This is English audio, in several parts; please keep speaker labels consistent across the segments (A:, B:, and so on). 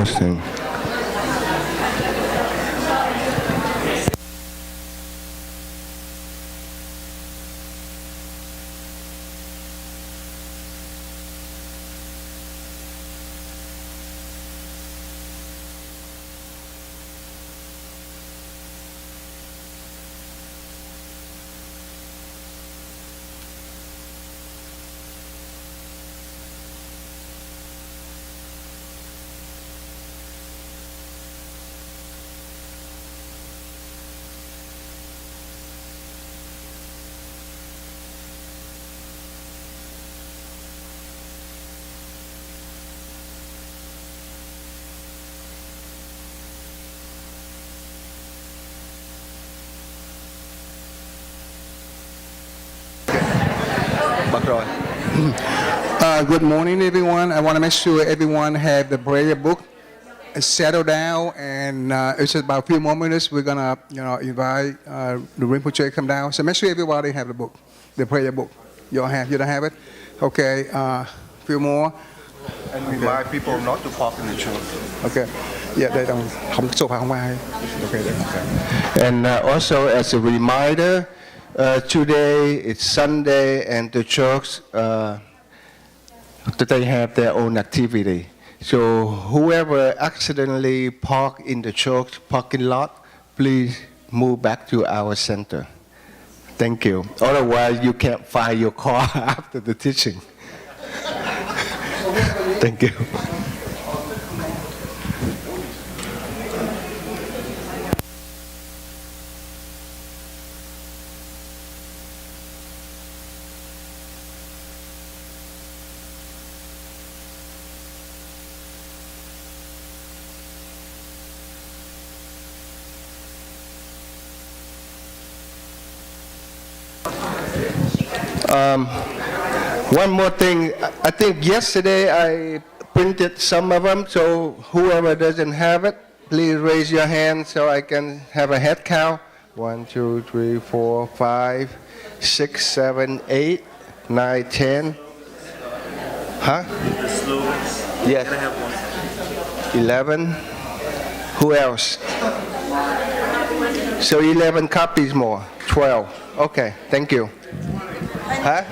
A: Interesting.
B: Good morning, everyone. I want to make sure everyone have the prayer book settled down, and it's about a few more minutes. We're gonna, invite the Rinpoche to come down. So make sure everybody have the book, the prayer book. You don't have it? Okay. Few more.
A: And remind people not to park in the church.
B: Okay. Yeah, they don't. Không số không ai. Okay.
A: And also, as a reminder, today it's Sunday, and the church they have their own activity. So whoever accidentally park in the church parking lot, please move back to our center. Thank you. Otherwise, you can't find your car after the teaching. Thank you. One more thing, I think yesterday I printed some of them, so whoever doesn't have it, please raise your hand so I can have a head count. 1, 2, 3, 4, 5, 6, 7, 8, 9, 10. Huh?
C: The slogans.
A: Yes.
C: Can I have one?
A: 11. Who else? So 11 copies more. 12. Okay, thank you. Huh?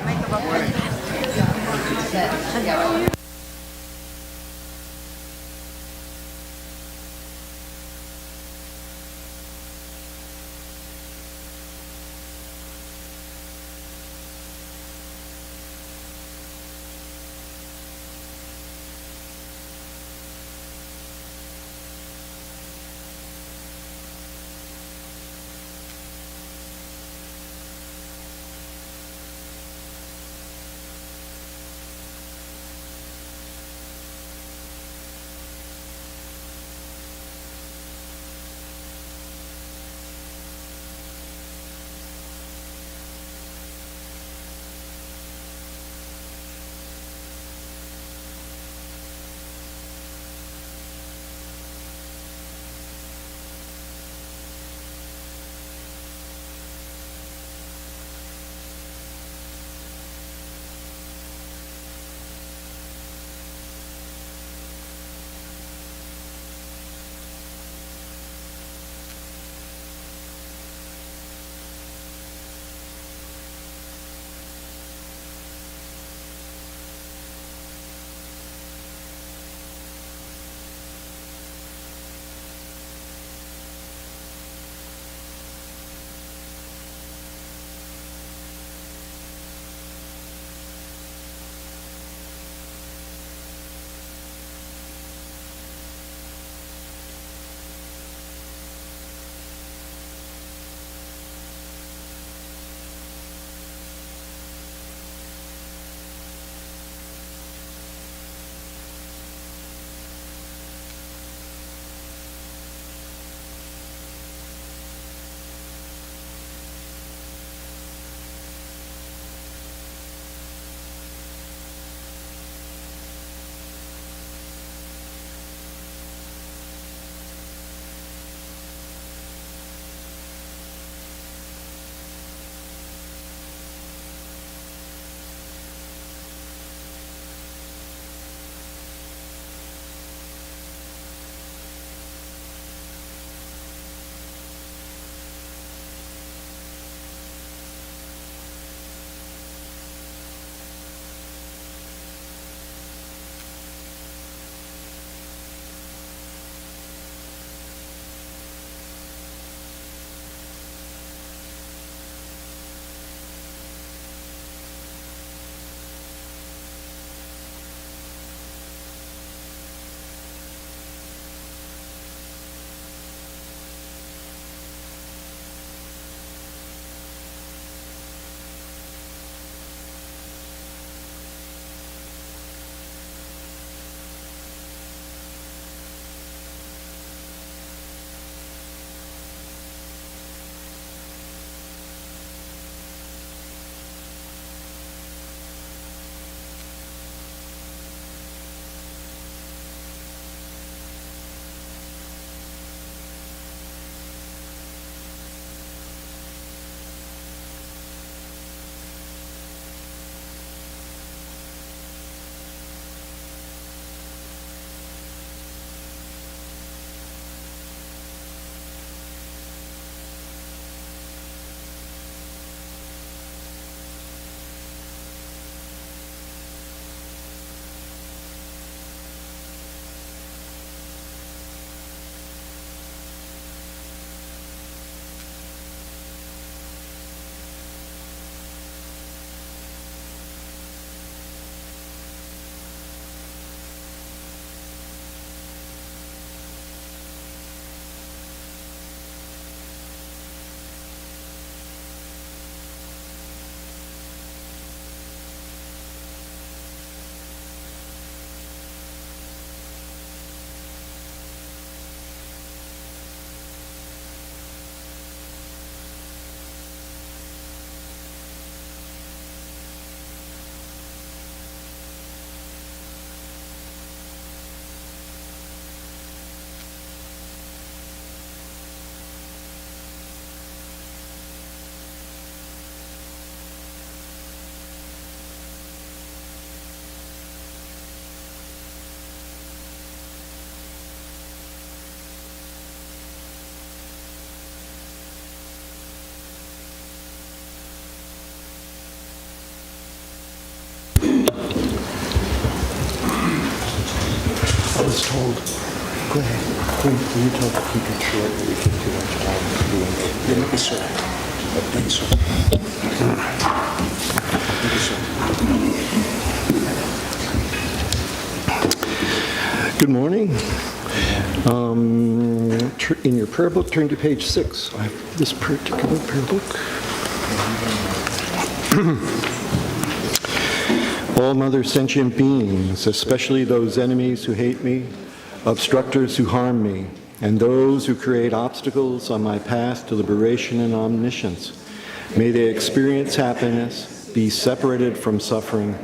D: was told. Go ahead. When you told to keep it short, we keep too much time doing it. Thank you, sir. Thank you, sir. Thank you, sir.
E: Good morning. In your prayer book, turn to page 6. I have this particular prayer book. All mother sentient beings, especially those enemies who hate me, obstructors who harm me, and those who create obstacles on my path to liberation and omniscience, may they experience happiness, be separated from suffering,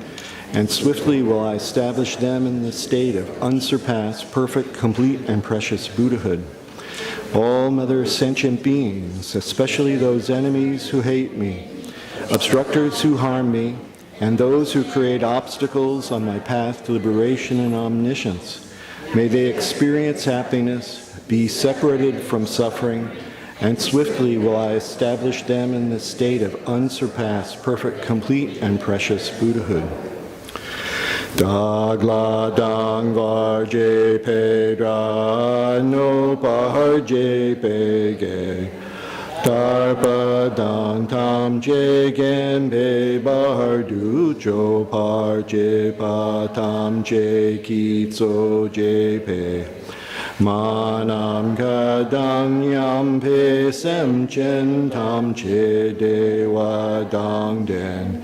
E: and swiftly will I establish them in the state of unsurpassed, perfect, complete, and precious Buddhahood. All mother sentient beings, especially those enemies who hate me, obstructors who harm me, and those who create obstacles on my path to liberation and omniscience, may they experience happiness, be separated from suffering, and swiftly will I establish them in the state of unsurpassed, perfect, complete, and precious Buddhahood. Dagla dang var je pe dra no par je pe ge Darpa dang tam je gen pe bar du jo par je pa tam je ki tso je pe Manam ka dang yam pe sem chen tam che de wa dang den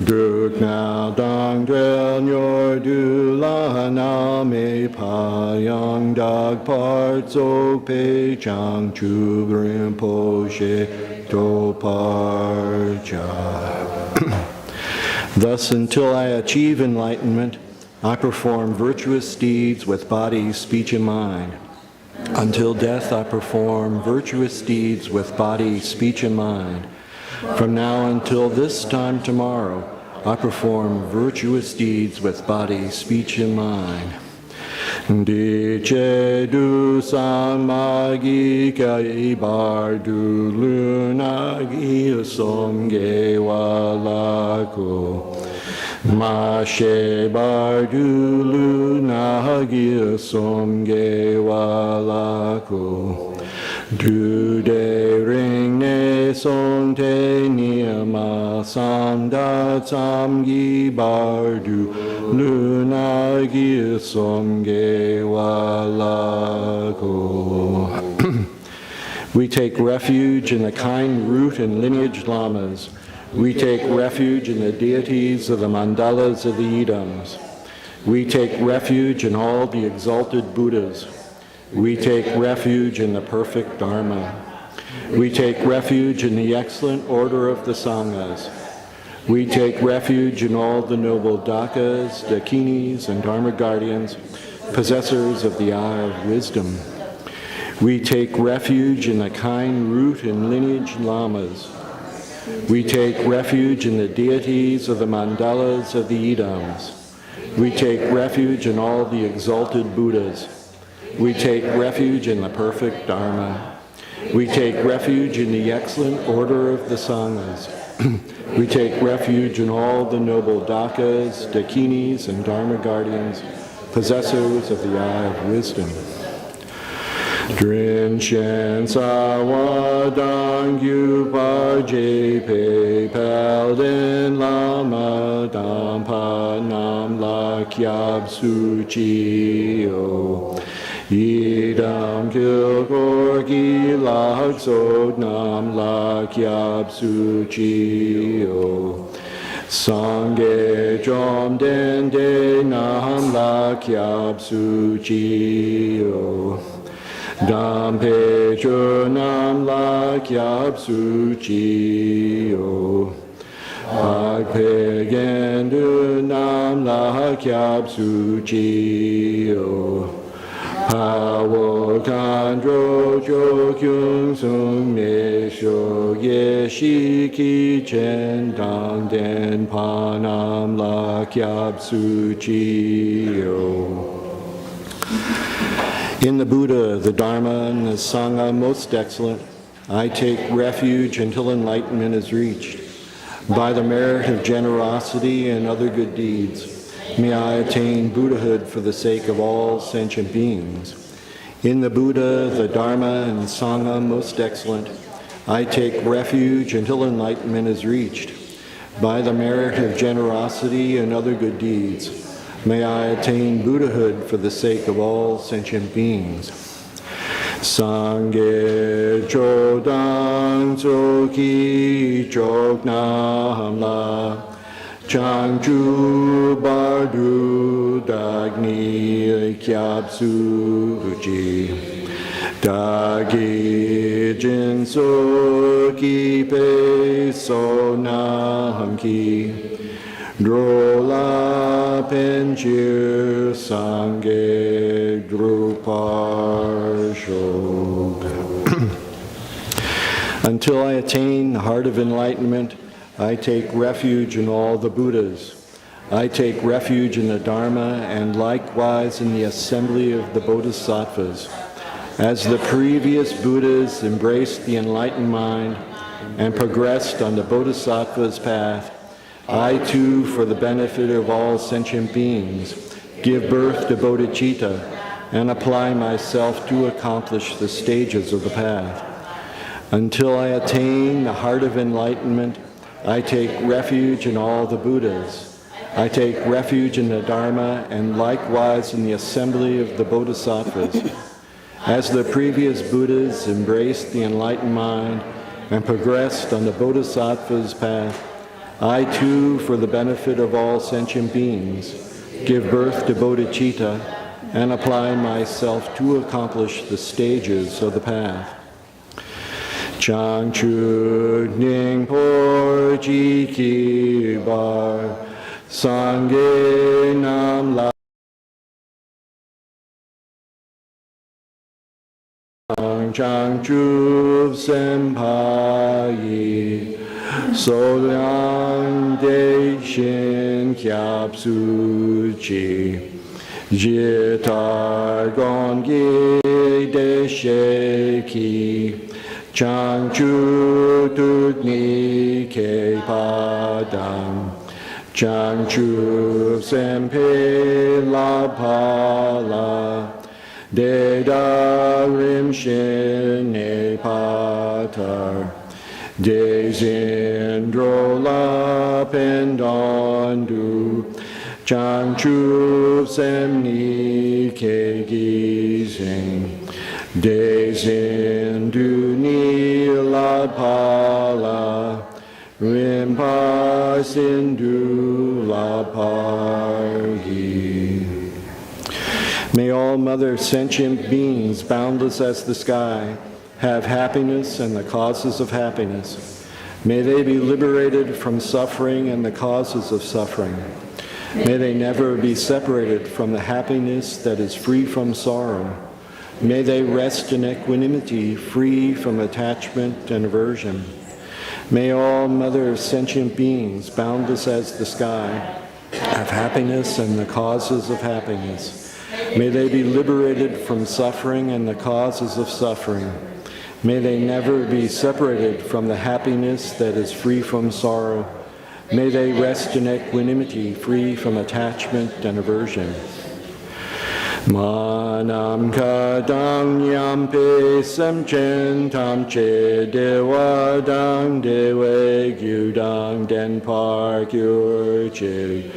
E: Duk na dang drel nyor du la na me pa yang dag par tsok pe chang chu Rinpoche to par cha. Thus, until I achieve enlightenment, I perform virtuous deeds with body, speech, and mind. Until death, I perform virtuous deeds with body, speech, and mind. From now until this time tomorrow, I perform virtuous deeds with body, speech, and mind. Di che du san ma gi ka I bar du lu na gi som ge wa la ko. Ma she bar du lu na gi som ge wa la ko. Du de ring ne song te niyama sam da tsam gi bar du lu na gi som ge wa la ko. We take refuge in the kind root and lineage lamas. We take refuge in the deities of the mandalas of the Idams. We take refuge in all the exalted Buddhas. We take refuge in the perfect Dharma. We take refuge in the excellent order of the Sanghas. We take refuge in all the noble Dakas, Dakinis, and Dharma guardians, possessors of the eye of wisdom. We take refuge in the kind root and lineage lamas. We take refuge in the deities of the mandalas of the Idams. We take refuge in all the exalted Buddhas. We take refuge in the perfect Dharma. We take refuge in the excellent order of the Sanghas. We take refuge in all the noble Dakas, Dakinis, and Dharma guardians, possessors of the eye of wisdom. Drin Shen Sawa Dang Yu Par Je Pe Pel Den Lama Dam Pa Nam La Kyab Su Chi O Yidam Kil Gorgi Lag Sod Nam La Kyab Su Chi O Sangye Jom Den De Nam La Kyab Su Chi O Dam Pe Chu Nam La Kyab Su Chi O Ag Pe Gen Du Nam La Kyab Su Chi O Hawo Khandro Jo Kyung Sung Me Sho Ye Shi Ki Chen Dang Den Pa Nam La Kyab Su Chi O. In the Buddha, the Dharma, and the Sangha most excellent, I take refuge until enlightenment is reached. By the merit of generosity and other good deeds, May I attain Buddhahood for the sake of all sentient beings. In the Buddha, the Dharma, and Sangha most excellent, I take refuge until enlightenment is reached. By the merit of generosity and other good deeds, may I attain Buddhahood for the sake of all sentient beings. Sangye chodang tsoki choknam la changchu bardu dagni kyapsu uchi dagi jinso ki pe so nam ki drola penchir sangye drupar shok. Until I attain the heart of enlightenment, I take refuge in all the Buddhas. I take refuge in the Dharma and likewise in the assembly of the Bodhisattvas. As the previous Buddhas embraced the enlightened mind and progressed on the Bodhisattva's path, I too, for the benefit of all sentient beings, give birth to bodhicitta and apply myself to accomplish the stages of the path. Until I attain the heart of enlightenment, I take refuge in all the Buddhas. I take refuge in the Dharma and likewise in the assembly of the Bodhisattvas. As the previous Buddhas embraced the enlightened mind and progressed on the Bodhisattva's path, I too, for the benefit of all sentient beings, give birth to bodhicitta and apply myself to accomplish the stages of the path. Changchu Ningpo Ji Ki Bar Sangye Nam La Changchu Senpai So Liang De Shin Kyap Su Chi Jitar Gong Gi De She Ki Changchu Tut Ni Ke Padam Changchu Sempe La Pala De Da Rim Shin Ne Patar De Zindro La Pendondu Changchu Sem Ni Ke Gizing De Zindu Ni La Pala Rimpa Sindhu La Pargi. May all mother sentient beings, boundless as the sky, have happiness and the causes of happiness. May they be liberated from suffering and the causes of suffering. May they never be separated from the happiness that is free from sorrow. May they rest in equanimity, free from attachment and aversion. May all mother sentient beings, boundless as the sky, have happiness and the causes of happiness. May they be liberated from suffering and the causes of suffering. May they never be separated from the happiness that is free from sorrow. May they rest in equanimity, free from attachment and aversion. Manam kadang yampe samchen tamche dewa dang dewe gyudang den park yurche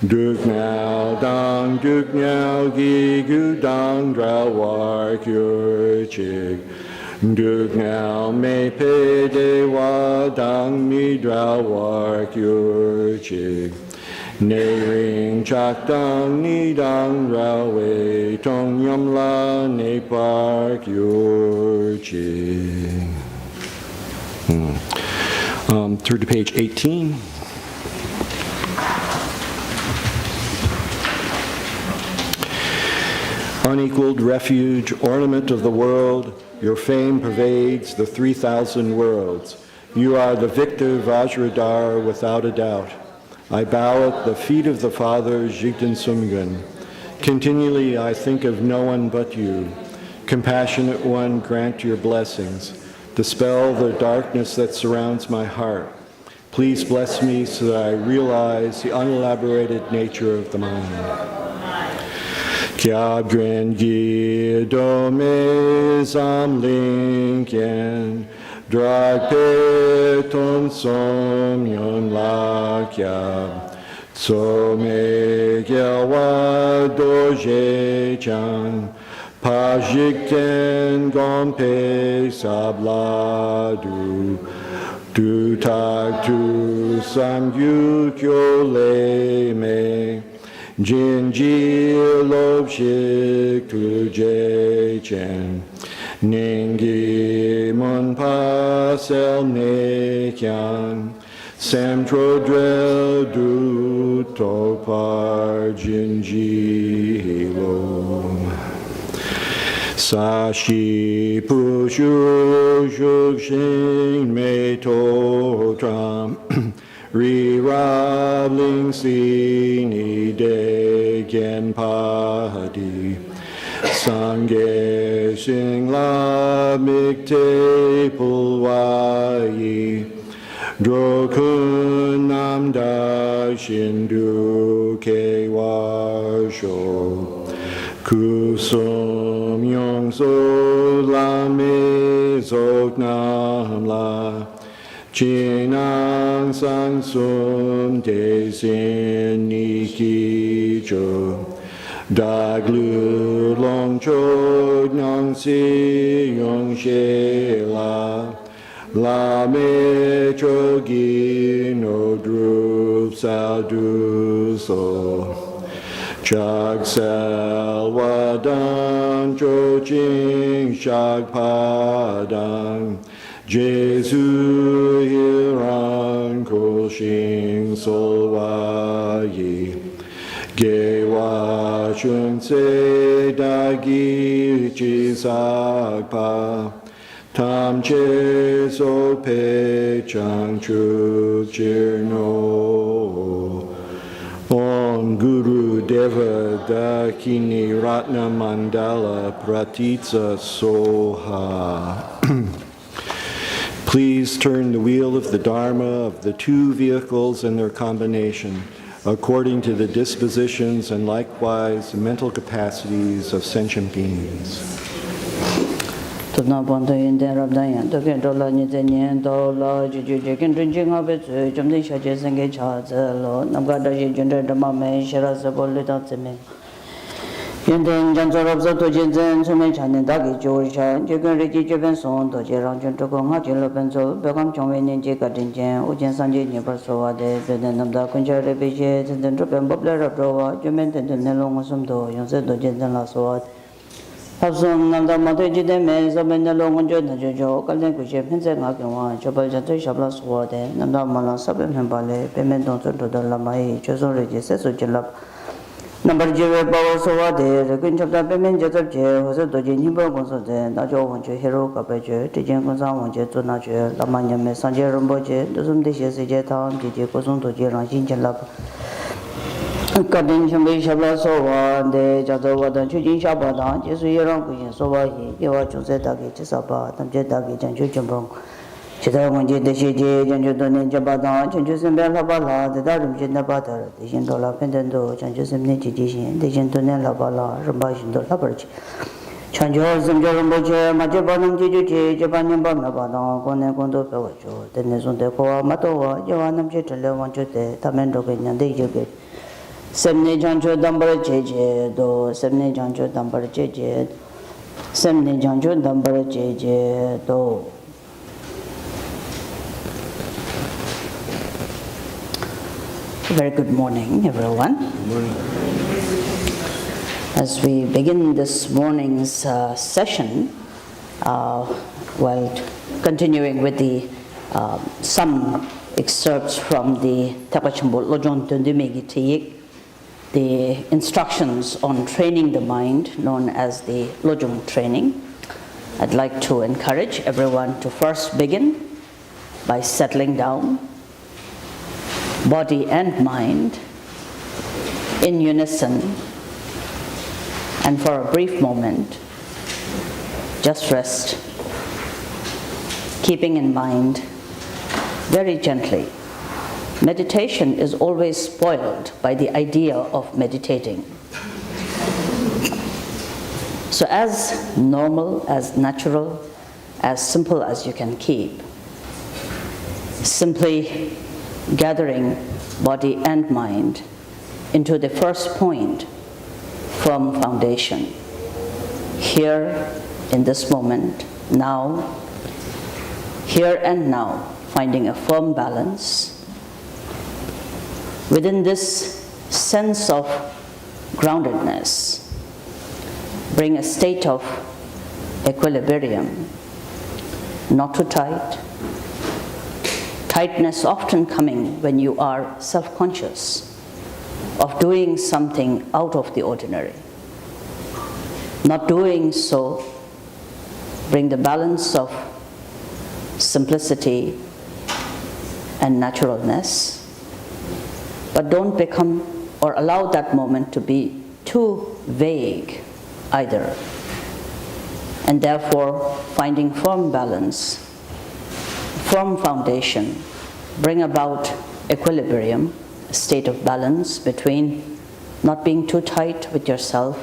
E: duk now dang duk now gi gyudang drawar yurche duk now me pe dewa dang mi drawar yurche Ne ring chak dang ni dang rawe tong yam la ne park your chi. Turn to page 18. Unequaled refuge, ornament of the world, your fame pervades the 3,000 worlds. You are the victor Vajradhar without a doubt. I bow at the feet of the Father, Jigten Sumgun. Continually I think of no one but you. Compassionate One, grant your blessings. Dispel the darkness that surrounds my heart. Please bless me so that I realize the unelaborated nature of the mind. Kyab Dren Gi Do Me Sam Ling Yen Drag Pe Ton Som Yon La Kyab So Me Gya Wa Do Je Chan Pa Jik Ten Gom Pe Sab La Du Tak Tu Sam Yu Kyo Le Me Jin Ji Lob Shik Tu Je Chen Ningi Mon Pa Sel Ne Kyan Sam Tro Drel Du To Par Jin Ji Lo Sa Shi Pu Shu Shuk Shin Me To Tram Ri Rab Ling Si Ni De Gen Pa Di Sangye Sing La Mik Te Pul Wa Yi Dro Kun Nam Da Shin Du Ke Wa Sho Kusum Yong So La Me Zok Nam La Chinang Sang Sum De Sin Ni Ki Jo Dag Lu Long Chod Nang Si Yong She La Me Cho Gi No Drup Sal Du So Chag Sal Wadang Cho Ching Shag Padang Jesu Hiran Ko Shing Sol Wa Yi Ge Wa Chun Se Da Gi Chi Sak Pa Tam Che So Pe Chang Chu Chir No Om Guru Deva Dakini Ratna Mandala Pratitsa Soha. Please turn the wheel of the Dharma of the two vehicles and their combination according to the dispositions and likewise the mental capacities of sentient beings.
F: Yunten Janzorobza to Jinzen, Sume Chanin Dagi Georgia, Jagan Riki Japan Son, Doji Ranjun to Konga Jilo Benzo, Begam Chongwen in Jikadinjan, Ujan Sanji Nipasoa, de Bedanamda Kunja Rebije, and then Drop and Bobler of Rova, Jument and Nelong Sumdo, Yonse to Jinzen Laswat. Hapsum Nanda Mataji de Mez, of Benelong Jojo, Kalden Kuship, Hinsen Hakiwan, Chapal Jatu Shabla Swade, Namda Mala Sabin Hambale, Pemendon to the Lamai, Choson Regis, Sujilap. Number 0 power so what the Queen of the Payment Joseph Jail was a dodging Himbo Consultant, Najo Wancho Hero Capajo, Tijan Consan Wancho to Najo, Lamanya Sanje Rinpoche, Dosum Dishes Jetan, DJ Cosun to Jiran Chinchilap. Cutting Shambi Shabla Sova, the Jazova, the Chujin Shabadan, Jesu Yaran Kuyin Sova, Yawa Josetaki, Chisapa, Tamjetaki, Janju Jumbong. Chitawanji, the Shiji, Janjudon, Jabadan, Janjusim Labala, the Darim Jinabata, the Jindola Pendendo, Janjusim Nichi, the Jintunan Labala, Rambashin Labarch. Chanjosum Joramboche, Majabanam Jiji, Japanim Banabadan, Kone Kondo Pewacho, the Nezun de Koa Matoa, Joanam Jetale, Wanchote, Tamendo, and the Jugate. Semne Janjo Dumber Jeje, do Semne Janjo Dumber Jeje, Semne Janjo Dumber Jeje, do. Very good morning, everyone.
D: Good morning.
F: As we begin this morning's session, while continuing with the some excerpts from the Tapachambol Lojong Tundumegi Teyik, the instructions on training the mind, known as the Lojong training, I'd like to encourage everyone to first begin by settling down, body and mind, in unison, and for a brief moment, just rest, keeping in mind very gently meditation is always spoiled by the idea of meditating. So as normal, as natural, as simple as you can keep, simply gathering body and mind into the first point, firm foundation. Here, in this moment, now, here and now, finding a firm balance. Within this sense of groundedness, bring a state of equilibrium, not too tight. Tightness often coming when you are self-conscious of doing something out of the ordinary. Not doing so, bring the balance of simplicity and naturalness, but don't become or allow that moment to be too vague either. And therefore, finding firm balance, firm foundation, bring about equilibrium, a state of balance between not being too tight with yourself,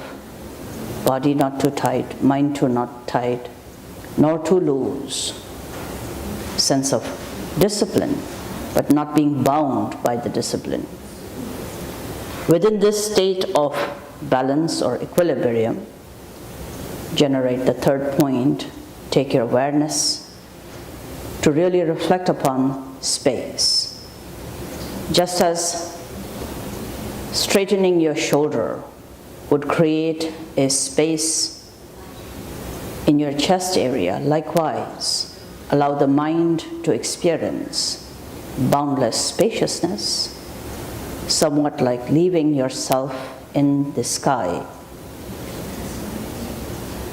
F: body not too tight, mind too not tight, nor too loose. Sense of discipline, but not being bound by the discipline. Within this state of balance or equilibrium, generate the third point, take your awareness to really reflect upon space. Just as straightening your shoulder would create a space in your chest area, likewise, allow the mind to experience boundless spaciousness, somewhat like leaving yourself in the sky.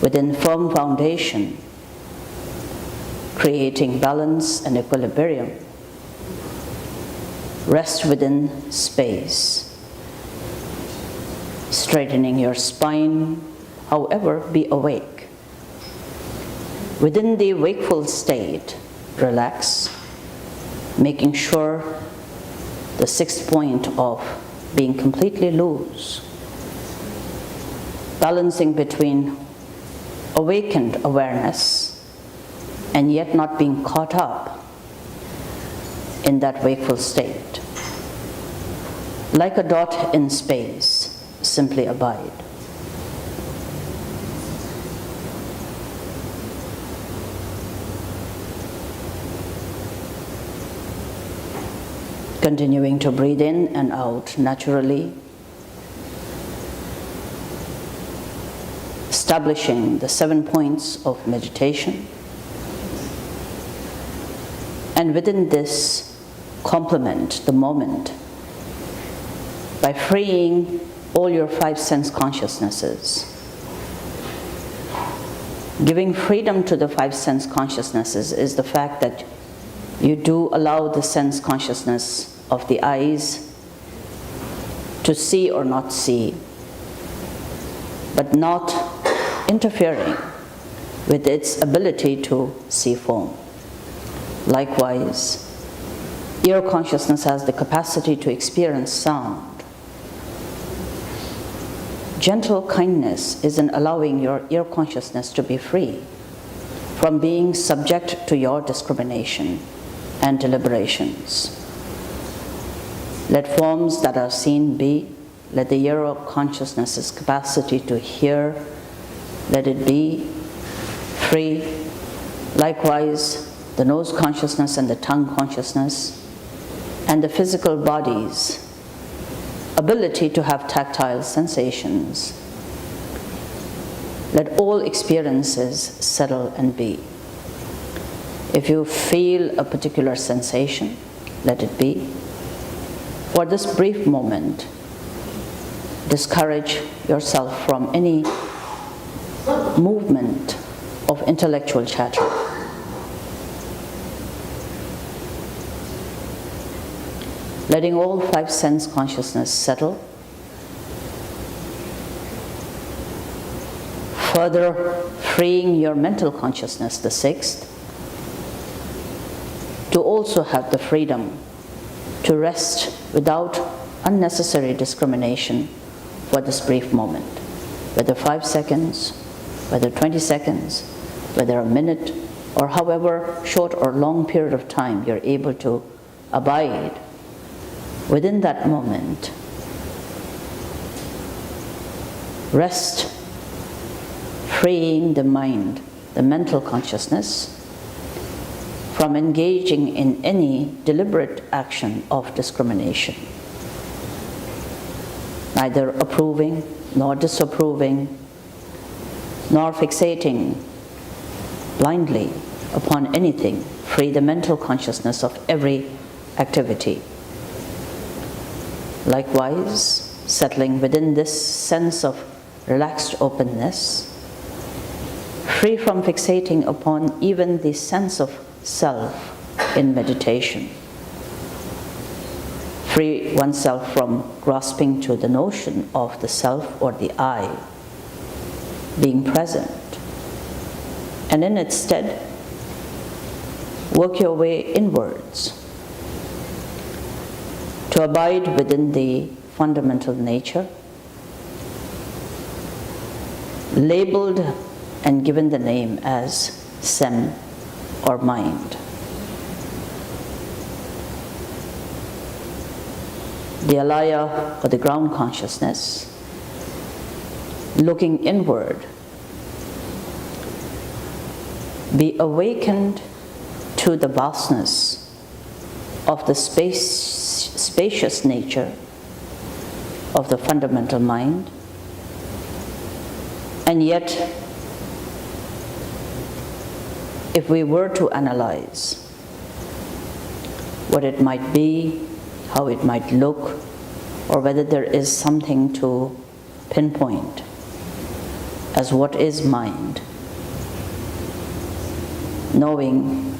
F: Within firm foundation, creating balance and equilibrium. Rest within space. Straightening your spine, however, be awake. Within the wakeful state, relax, making sure the sixth point of being completely loose. Balancing between awakened awareness and yet not being caught up in that wakeful state. Like a dot in space, simply abide. Continuing to breathe in and out naturally. Establishing the 7 points of meditation. And within this, complement the moment by freeing all your 5 sense consciousnesses. Giving freedom to the 5 sense consciousnesses is the fact that you do allow the sense consciousness of the eyes to see or not see, but not interfering with its ability to see form. Likewise, ear consciousness has the capacity to experience sound. Gentle kindness is in allowing your ear consciousness to be free from being subject to your discrimination and deliberations. Let forms that are seen be. Let the ear of consciousness's capacity to hear, let it be free. Likewise, the nose consciousness and the tongue consciousness and the physical body's ability to have tactile sensations. Let all experiences settle and be. If you feel a particular sensation, let it be. For this brief moment, discourage yourself from any movement of intellectual chatter. Letting all 5 sense consciousness settle. Further freeing your mental consciousness, the 6th, to also have the freedom to rest without unnecessary discrimination for this brief moment, whether 5 seconds, whether 20 seconds, whether a minute, or however short or long period of time you're able to abide within that moment. Rest, freeing the mind, the mental consciousness, from engaging in any deliberate action of discrimination, neither approving nor disapproving, nor fixating blindly upon anything. Free the mental consciousness of every activity. Likewise, settling within this sense of relaxed openness, free from fixating upon even the sense of self in meditation. Free oneself from grasping to the notion of the self or the I being present. And in its stead, work your way inwards to abide within the fundamental nature, labeled and given the name as Sem, or mind. The alaya, or the ground consciousness, looking inward, be awakened to the vastness of the spacious nature of the fundamental mind, and yet, if we were to analyze what it might be, how it might look, or whether there is something to pinpoint as what is mind, knowing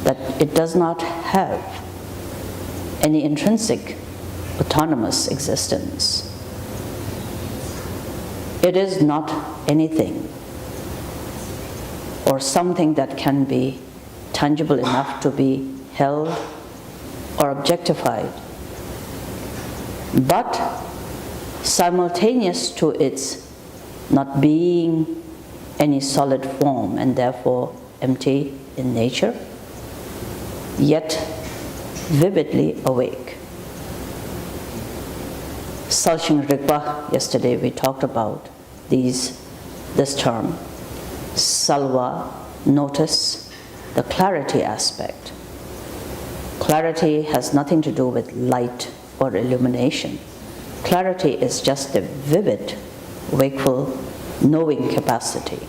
F: that it does not have any intrinsic autonomous existence. It is not anything or something that can be tangible enough to be held or objectified, but simultaneous to its not being any solid form and therefore empty in nature, yet vividly awake. Salshing Rigpa, yesterday we talked about this term. Salva, notice the clarity aspect. Clarity has nothing to do with light or illumination. Clarity is just the vivid, wakeful, knowing capacity.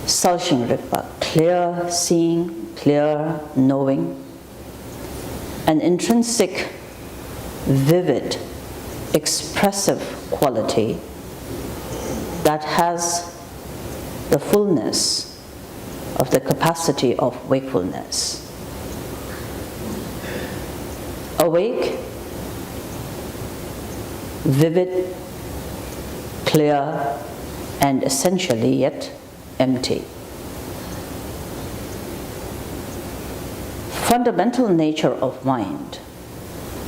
F: Salshing Rigpa, clear seeing, clear knowing, an intrinsic, vivid, expressive quality that has the fullness of the capacity of wakefulness. Awake, vivid, clear, and essentially yet empty. Fundamental nature of mind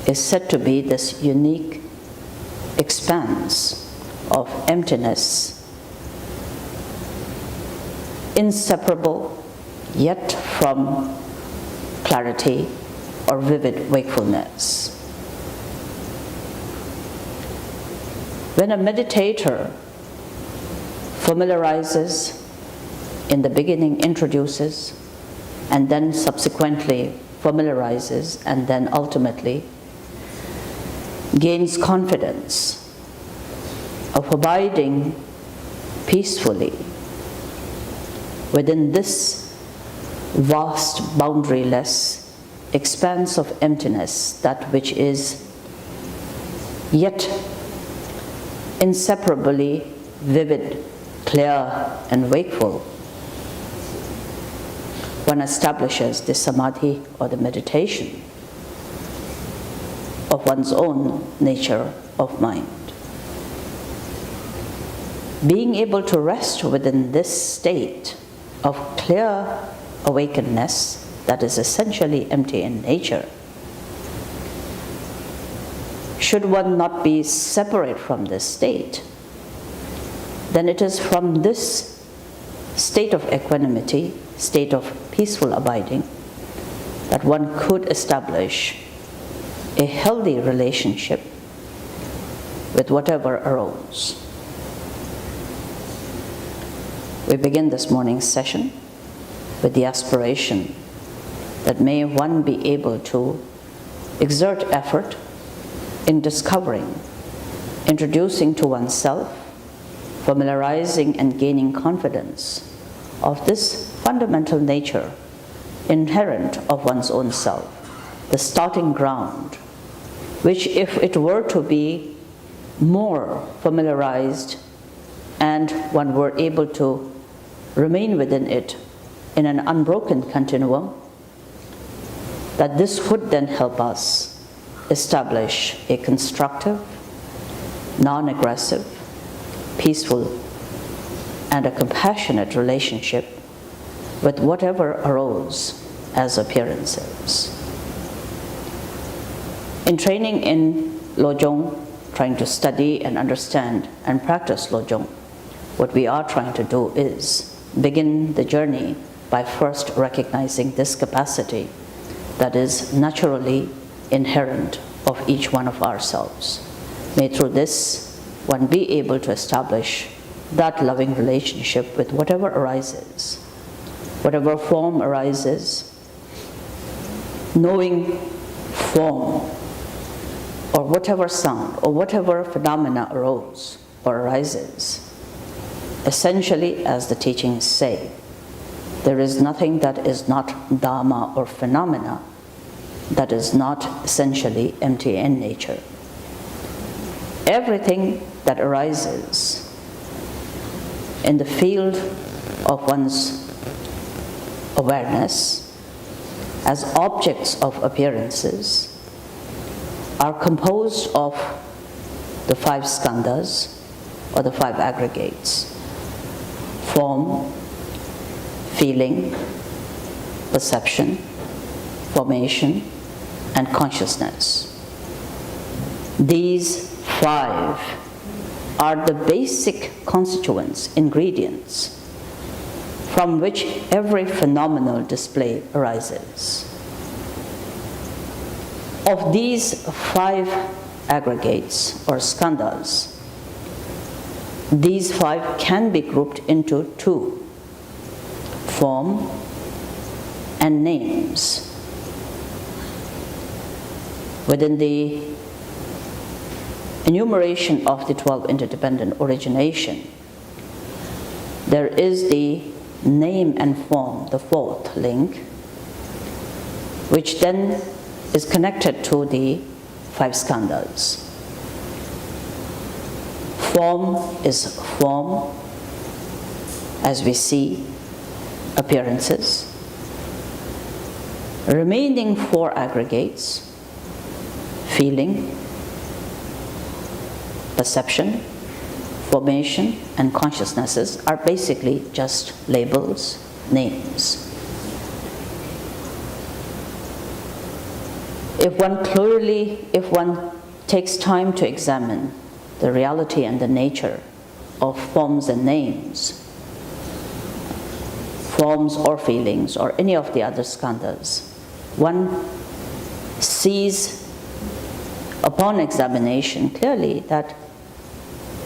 F: is said to be this unique expanse of emptiness, inseparable yet from clarity or vivid wakefulness. When a meditator familiarizes, in the beginning introduces, and then subsequently familiarizes, and then ultimately gains confidence of abiding peacefully within this vast, boundaryless expanse of emptiness, that which is yet inseparably vivid, clear, and wakeful, one establishes the samadhi or the meditation of one's own nature of mind. Being able to rest within this state of clear awakenedness that is essentially empty in nature. Should one not be separate from this state, then it is from this state of equanimity, state of peaceful abiding, that one could establish a healthy relationship with whatever arose. We begin this morning's session with the aspiration that may one be able to exert effort in discovering, introducing to oneself, familiarizing and gaining confidence of this fundamental nature inherent of one's own self, the starting ground, which if it were to be more familiarized and one were able to remain within it in an unbroken continuum, that this would then help us establish a constructive, non-aggressive, peaceful, and a compassionate relationship with whatever arose as appearances. In training in Lojong, trying to study and understand and practice Lojong, what we are trying to do is begin the journey by first recognizing this capacity that is naturally inherent of each one of ourselves. May through this one be able to establish that loving relationship with whatever arises, whatever form arises, knowing form, or whatever sound, or whatever phenomena arose or arises. Essentially, as the teachings say, there is nothing that is not dharma or phenomena that is not essentially empty in nature. Everything that arises in the field of one's awareness as objects of appearances are composed of the 5 skandhas or the 5 aggregates: form, feeling, perception, formation, and consciousness. These 5 are the basic constituents, ingredients, from which every phenomenal display arises. Of these 5 aggregates or skandhas, these 5 can be grouped into 2: form and names. Within the enumeration of the 12 interdependent origination, there is the name and form, the 4th link, which then is connected to the 5 skandhas. Form is form as we see appearances. Remaining 4 aggregates: feeling, perception, formation, and consciousnesses are basically just labels, names. If one takes time to examine the reality and the nature of forms and names, forms or feelings or any of the other skandhas, one sees upon examination clearly that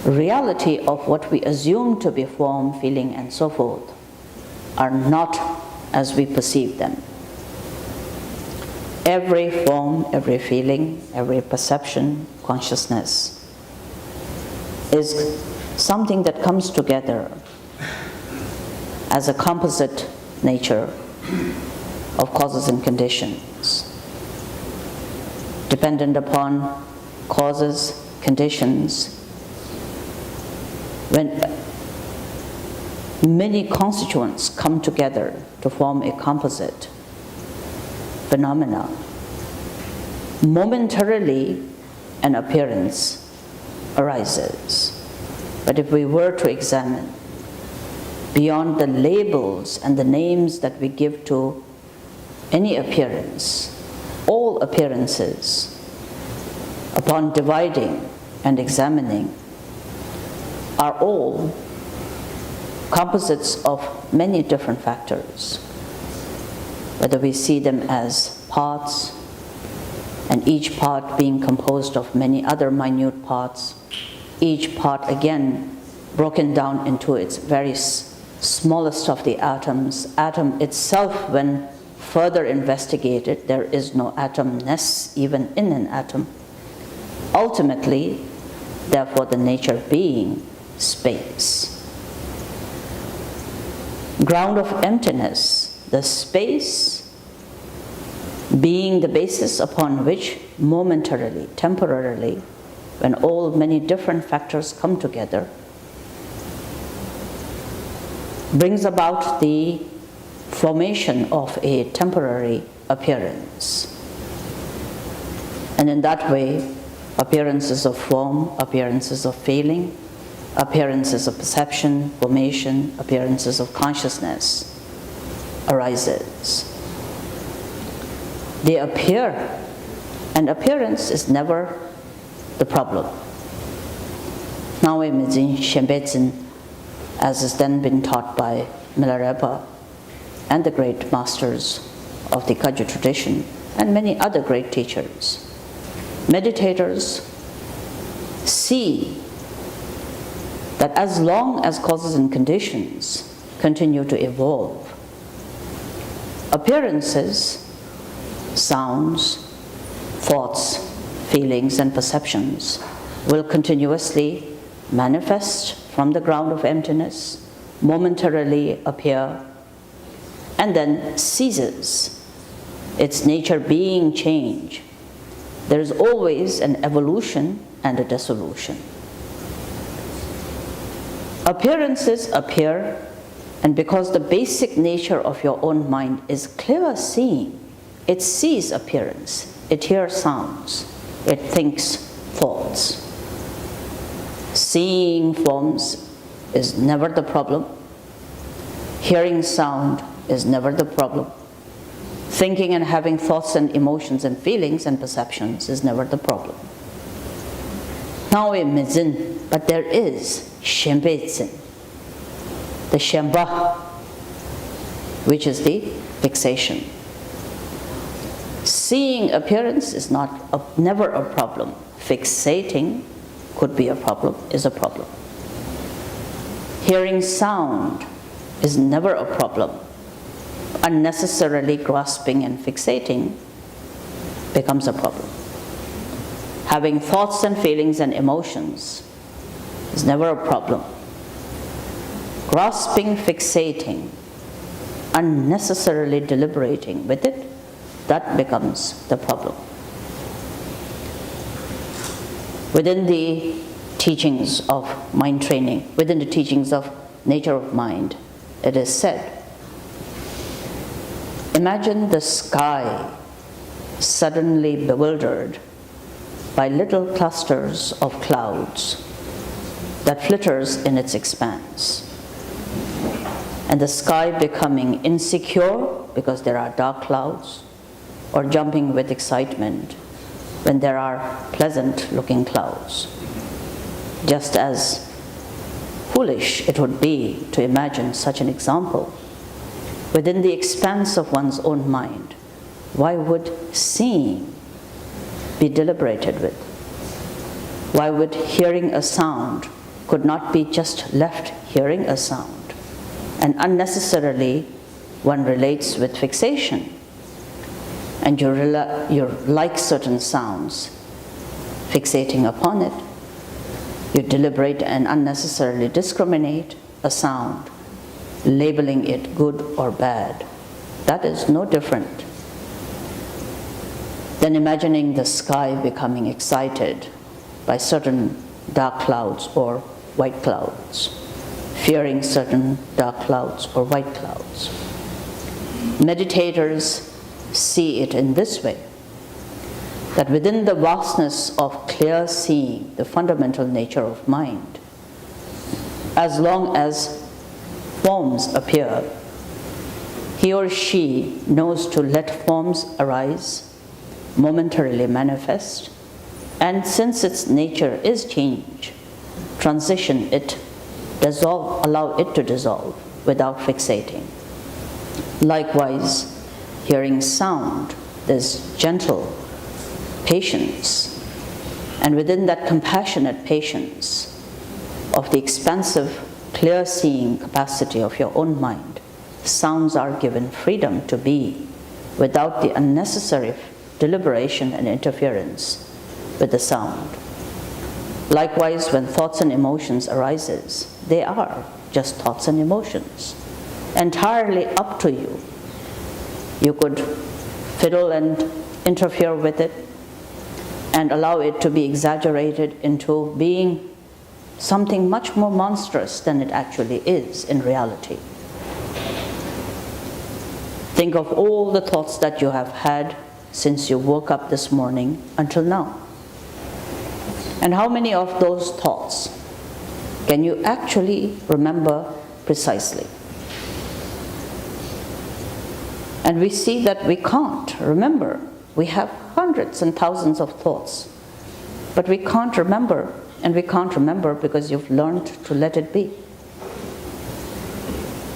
F: reality of what we assume to be form, feeling, and so forth are not as we perceive them. Every form, every feeling, every perception, consciousness is something that comes together as a composite nature of causes and conditions, dependent upon causes, conditions. When many constituents come together to form a composite phenomena, momentarily an appearance arises. But if we were to examine beyond the labels and the names that we give to any appearance, all appearances, upon dividing and examining, are all composites of many different factors. Whether we see them as parts, and each part being composed of many other minute parts, each part again broken down into its very smallest of the atoms. Atom itself, when further investigated, there is no atomness even in an atom. Ultimately, therefore, the nature being space. Ground of emptiness, the space being the basis upon which momentarily, temporarily, when all many different factors come together, brings about the formation of a temporary appearance. And in that way, appearances of form, appearances of feeling, appearances of perception, formation, appearances of consciousness arises. They appear, and appearance is never the problem. Now as has then been taught by Milarepa and the great masters of the Kagyu tradition and many other great teachers, meditators see that as long as causes and conditions continue to evolve, appearances, sounds, thoughts, feelings, and perceptions will continuously manifest from the ground of emptiness, momentarily appear, and then ceases, its nature being change. There is always an evolution and a dissolution. Appearances appear, and because the basic nature of your own mind is clear seeing, it sees appearance, it hears sounds, it thinks thoughts. Seeing forms is never the problem. Hearing sound is never the problem. Thinking and having thoughts and emotions and feelings and perceptions is never the problem. Now mizin, but there is shenbeizin, the shenba, which is the fixation. Seeing appearance is never a problem. Fixating could be a problem, is a problem. Hearing sound is never a problem. Unnecessarily grasping and fixating becomes a problem. Having thoughts and feelings and emotions is never a problem. Grasping, fixating, unnecessarily deliberating with it, that becomes the problem. Within the teachings of mind training, within the teachings of nature of mind, it is said, imagine the sky suddenly bewildered by little clusters of clouds that flitters in its expanse, and the sky becoming insecure because there are dark clouds, or jumping with excitement when there are pleasant-looking clouds. Just as foolish it would be to imagine such an example within the expanse of one's own mind. Why would seeing be deliberated with? Why would hearing a sound could not be just left hearing a sound? And unnecessarily one relates with fixation. And you like certain sounds, fixating upon it. You deliberate and unnecessarily discriminate a sound, labeling it good or bad. That is no different than imagining the sky becoming excited by certain dark clouds or white clouds, fearing certain dark clouds or white clouds. Meditators see it in this way, that within the vastness of clear seeing, the fundamental nature of mind, as long as forms appear, he or she knows to let forms arise, momentarily manifest, and since its nature is change, transition it, dissolve, allow it to dissolve without fixating. Likewise, hearing sound, there's gentle patience, and within that compassionate patience of the expansive, clear-seeing capacity of your own mind, sounds are given freedom to be without the unnecessary deliberation and interference with the sound. Likewise, when thoughts and emotions arises, they are just thoughts and emotions, entirely up to you. You could fiddle and interfere with it and allow it to be exaggerated into being something much more monstrous than it actually is in reality. Think of all the thoughts that you have had since you woke up this morning until now. And how many of those thoughts can you actually remember precisely? And we see that we can't remember. We have hundreds and thousands of thoughts, but we can't remember, and we can't remember because you've learned to let it be.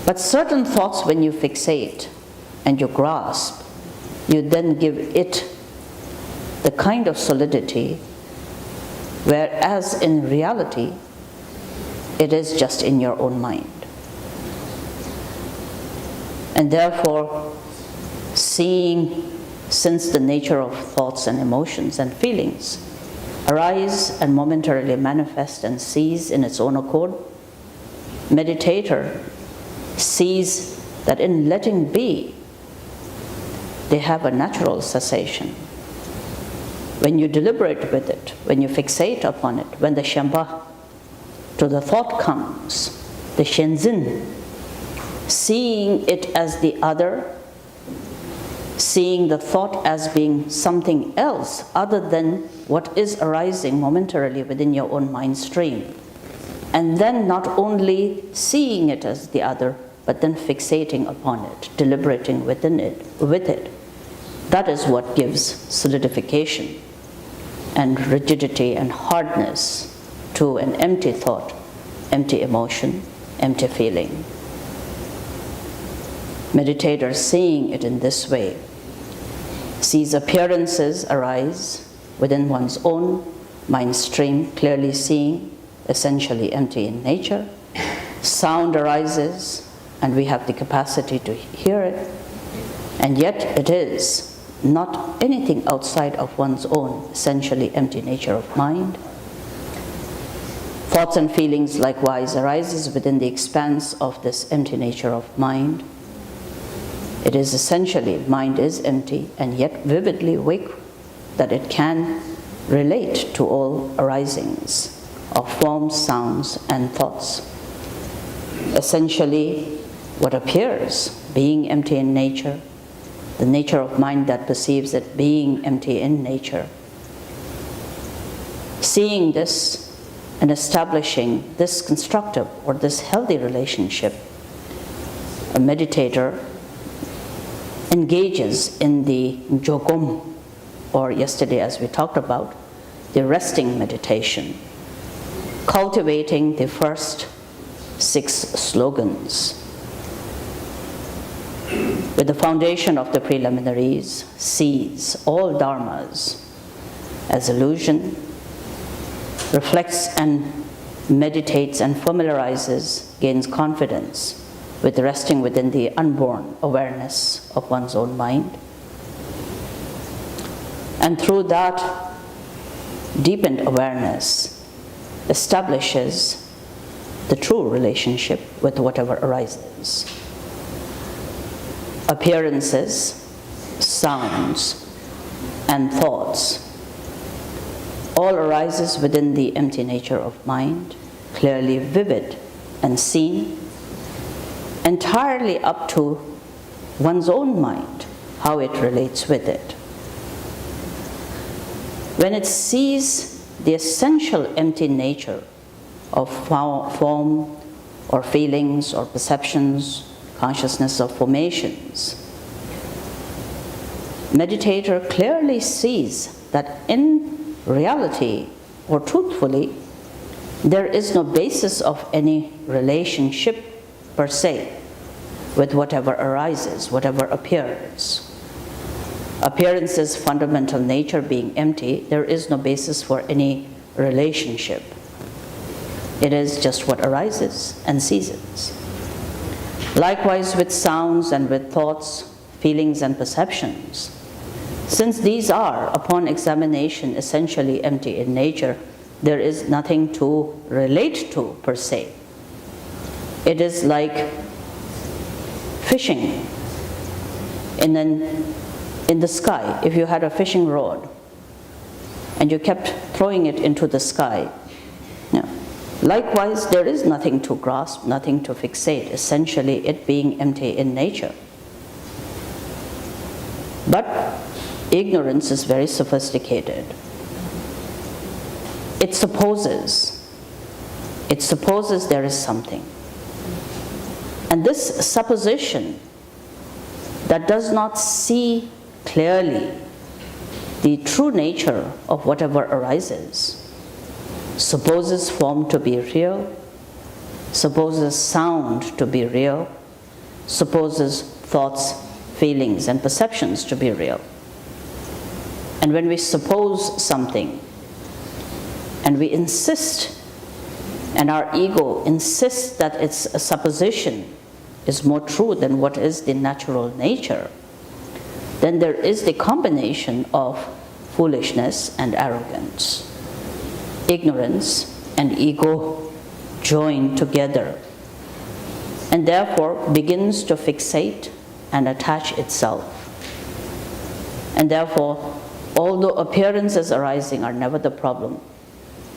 F: But certain thoughts, when you fixate and you grasp, you then give it the kind of solidity, whereas in reality, it is just in your own mind. And therefore, seeing, since the nature of thoughts and emotions and feelings arise and momentarily manifest and cease in its own accord, meditator sees that in letting be, they have a natural cessation. When you deliberate with it, when you fixate upon it, when the shamba to the thought comes, the shenzin, seeing it as the other, seeing the thought as being something else other than what is arising momentarily within your own mind stream. And then not only seeing it as the other, but then fixating upon it, deliberating within it, with it. That is what gives solidification and rigidity and hardness to an empty thought, empty emotion, empty feeling. Meditator, seeing it in this way, sees appearances arise within one's own mind stream, clearly seeing, essentially empty in nature. Sound arises, and we have the capacity to hear it, and yet it is not anything outside of one's own essentially empty nature of mind. Thoughts and feelings likewise arises within the expanse of this empty nature of mind. It is essentially, mind is empty and yet vividly awake that it can relate to all arisings of forms, sounds, and thoughts. Essentially, what appears, being empty in nature, the nature of mind that perceives it being empty in nature. Seeing this and establishing this constructive or this healthy relationship, a meditator engages in the jogom, or yesterday as we talked about, the resting meditation, cultivating the first 6 slogans. With the foundation of the preliminaries, sees all dharmas as illusion, reflects and meditates and familiarizes, gains confidence with resting within the unborn awareness of one's own mind. And through that deepened awareness establishes the true relationship with whatever arises. Appearances, sounds, and thoughts all arises within the empty nature of mind, clearly vivid and seen, entirely up to one's own mind, how it relates with it. When it sees the essential empty nature of form or feelings or perceptions consciousness of formations. Meditator clearly sees that in reality, or truthfully, there is no basis of any relationship per se with whatever arises, whatever appears. Appearance's fundamental nature being empty, there is no basis for any relationship. It is just what arises and ceases. Likewise with sounds and with thoughts, feelings and perceptions. Since these are, upon examination, essentially empty in nature, there is nothing to relate to per se. It is like fishing in the sky. If you had a fishing rod and you kept throwing it into the sky, likewise there is nothing to grasp, nothing to fixate, essentially it being empty in nature. But ignorance is very sophisticated. It supposes there is something. And this supposition that does not see clearly the true nature of whatever arises, supposes form to be real, supposes sound to be real, supposes thoughts, feelings, and perceptions to be real. And when we suppose something, and we insist, and our ego insists that its supposition is more true than what is the natural nature, then there is the combination of foolishness and arrogance. Ignorance and ego join together, and therefore begins to fixate and attach itself. And therefore, although appearances arising are never the problem,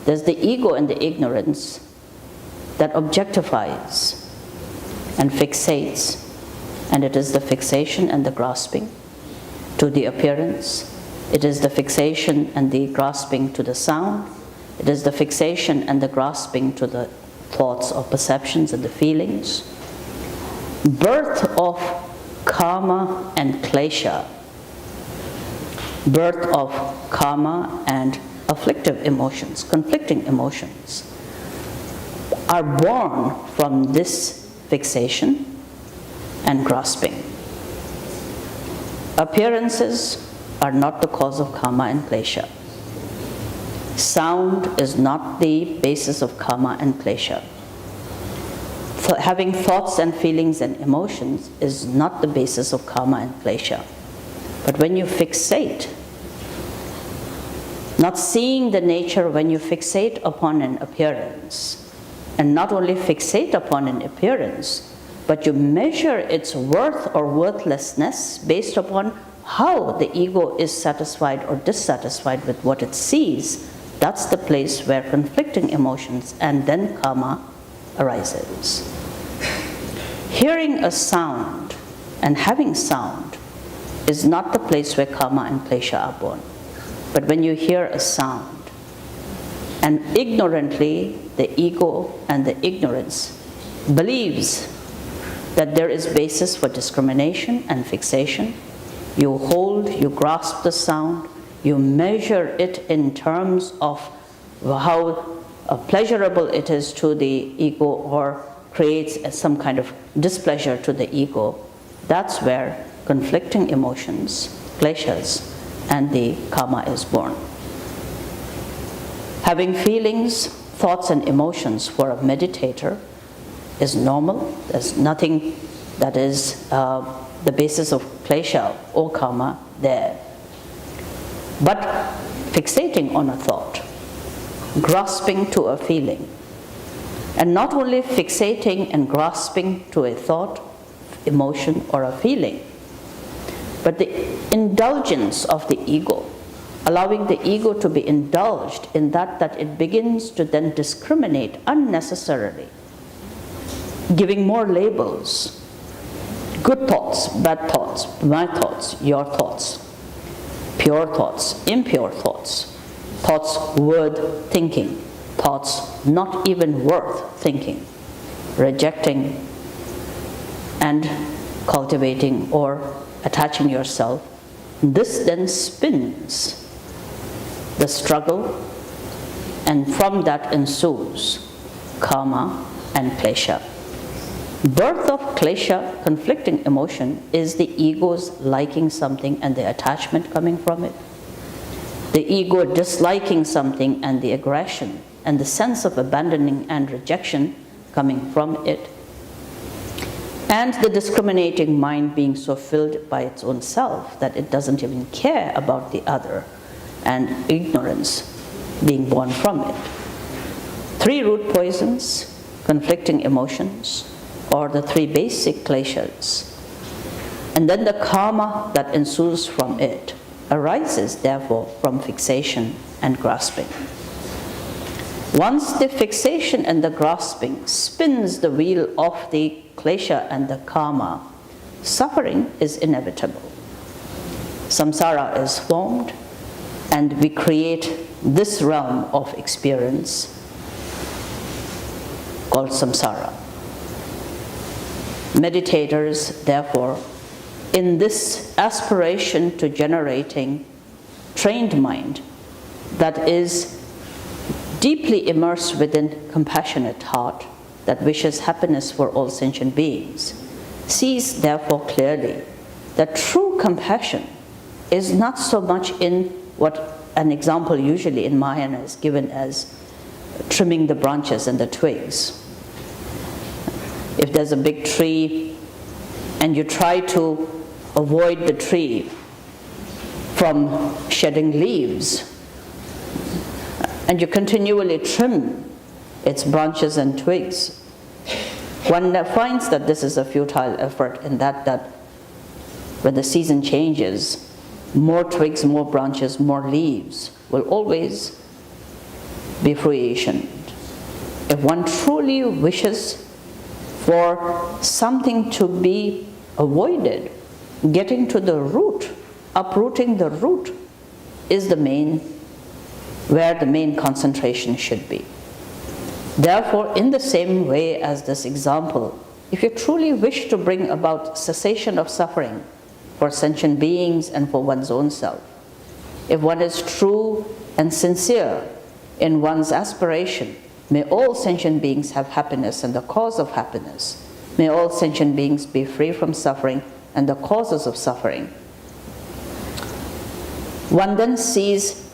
F: there's the ego and the ignorance that objectifies and fixates, and it is the fixation and the grasping to the appearance, it is the fixation and the grasping to the sound, it is the fixation and the grasping to the thoughts or perceptions and the feelings. Birth of karma and klesha, birth of karma and afflictive emotions, conflicting emotions, are born from this fixation and grasping. Appearances are not the cause of karma and klesha. Sound is not the basis of karma and klesha. Having thoughts and feelings and emotions is not the basis of karma and klesha. But when you fixate, not seeing the nature, when you fixate upon an appearance, and not only fixate upon an appearance, but you measure its worth or worthlessness based upon how the ego is satisfied or dissatisfied with what it sees, that's the place where conflicting emotions and then karma arises. Hearing a sound and having sound is not the place where karma and klesha are born. But when you hear a sound, and ignorantly the ego and the ignorance believes that there is basis for discrimination and fixation, you hold, you grasp the sound, you measure it in terms of how pleasurable it is to the ego or creates some kind of displeasure to the ego. That's where conflicting emotions, kleshas, and the karma is born. Having feelings, thoughts, and emotions for a meditator is normal. There's nothing that is the basis of klesha or karma there. But fixating on a thought, grasping to a feeling, and not only fixating and grasping to a thought, emotion, or a feeling, but the indulgence of the ego, allowing the ego to be indulged in that it begins to then discriminate unnecessarily, giving more labels, good thoughts, bad thoughts, my thoughts, your thoughts, pure thoughts, impure thoughts, thoughts worth thinking, thoughts not even worth thinking, rejecting and cultivating or attaching yourself, this then spins the struggle, and from that ensues karma and klesha. Birth of klesha, conflicting emotion, is the ego's liking something and the attachment coming from it. The ego disliking something and the aggression and the sense of abandoning and rejection coming from it. And the discriminating mind being so filled by its own self that it doesn't even care about the other, and ignorance being born from it. 3 root poisons, conflicting emotions, or the 3 basic kleshas. And then the karma that ensues from it arises therefore from fixation and grasping. Once the fixation and the grasping spins the wheel of the klesha and the karma, suffering is inevitable. Samsara is formed, and we create this realm of experience called samsara. Meditators, therefore, in this aspiration to generating trained mind that is deeply immersed within compassionate heart that wishes happiness for all sentient beings, sees therefore clearly that true compassion is not so much in what an example usually in Mahayana is given as trimming the branches and the twigs. If there's a big tree and you try to avoid the tree from shedding leaves, and you continually trim its branches and twigs, one finds that this is a futile effort, in that when the season changes, more twigs, more branches, more leaves will always be fruitioned. If one truly wishes for something to be avoided, getting to the root, uprooting the root is where the main concentration should be. Therefore, in the same way as this example, if you truly wish to bring about cessation of suffering for sentient beings and for one's own self, if one is true and sincere in one's aspiration, may all sentient beings have happiness and the cause of happiness. May all sentient beings be free from suffering and the causes of suffering. One then sees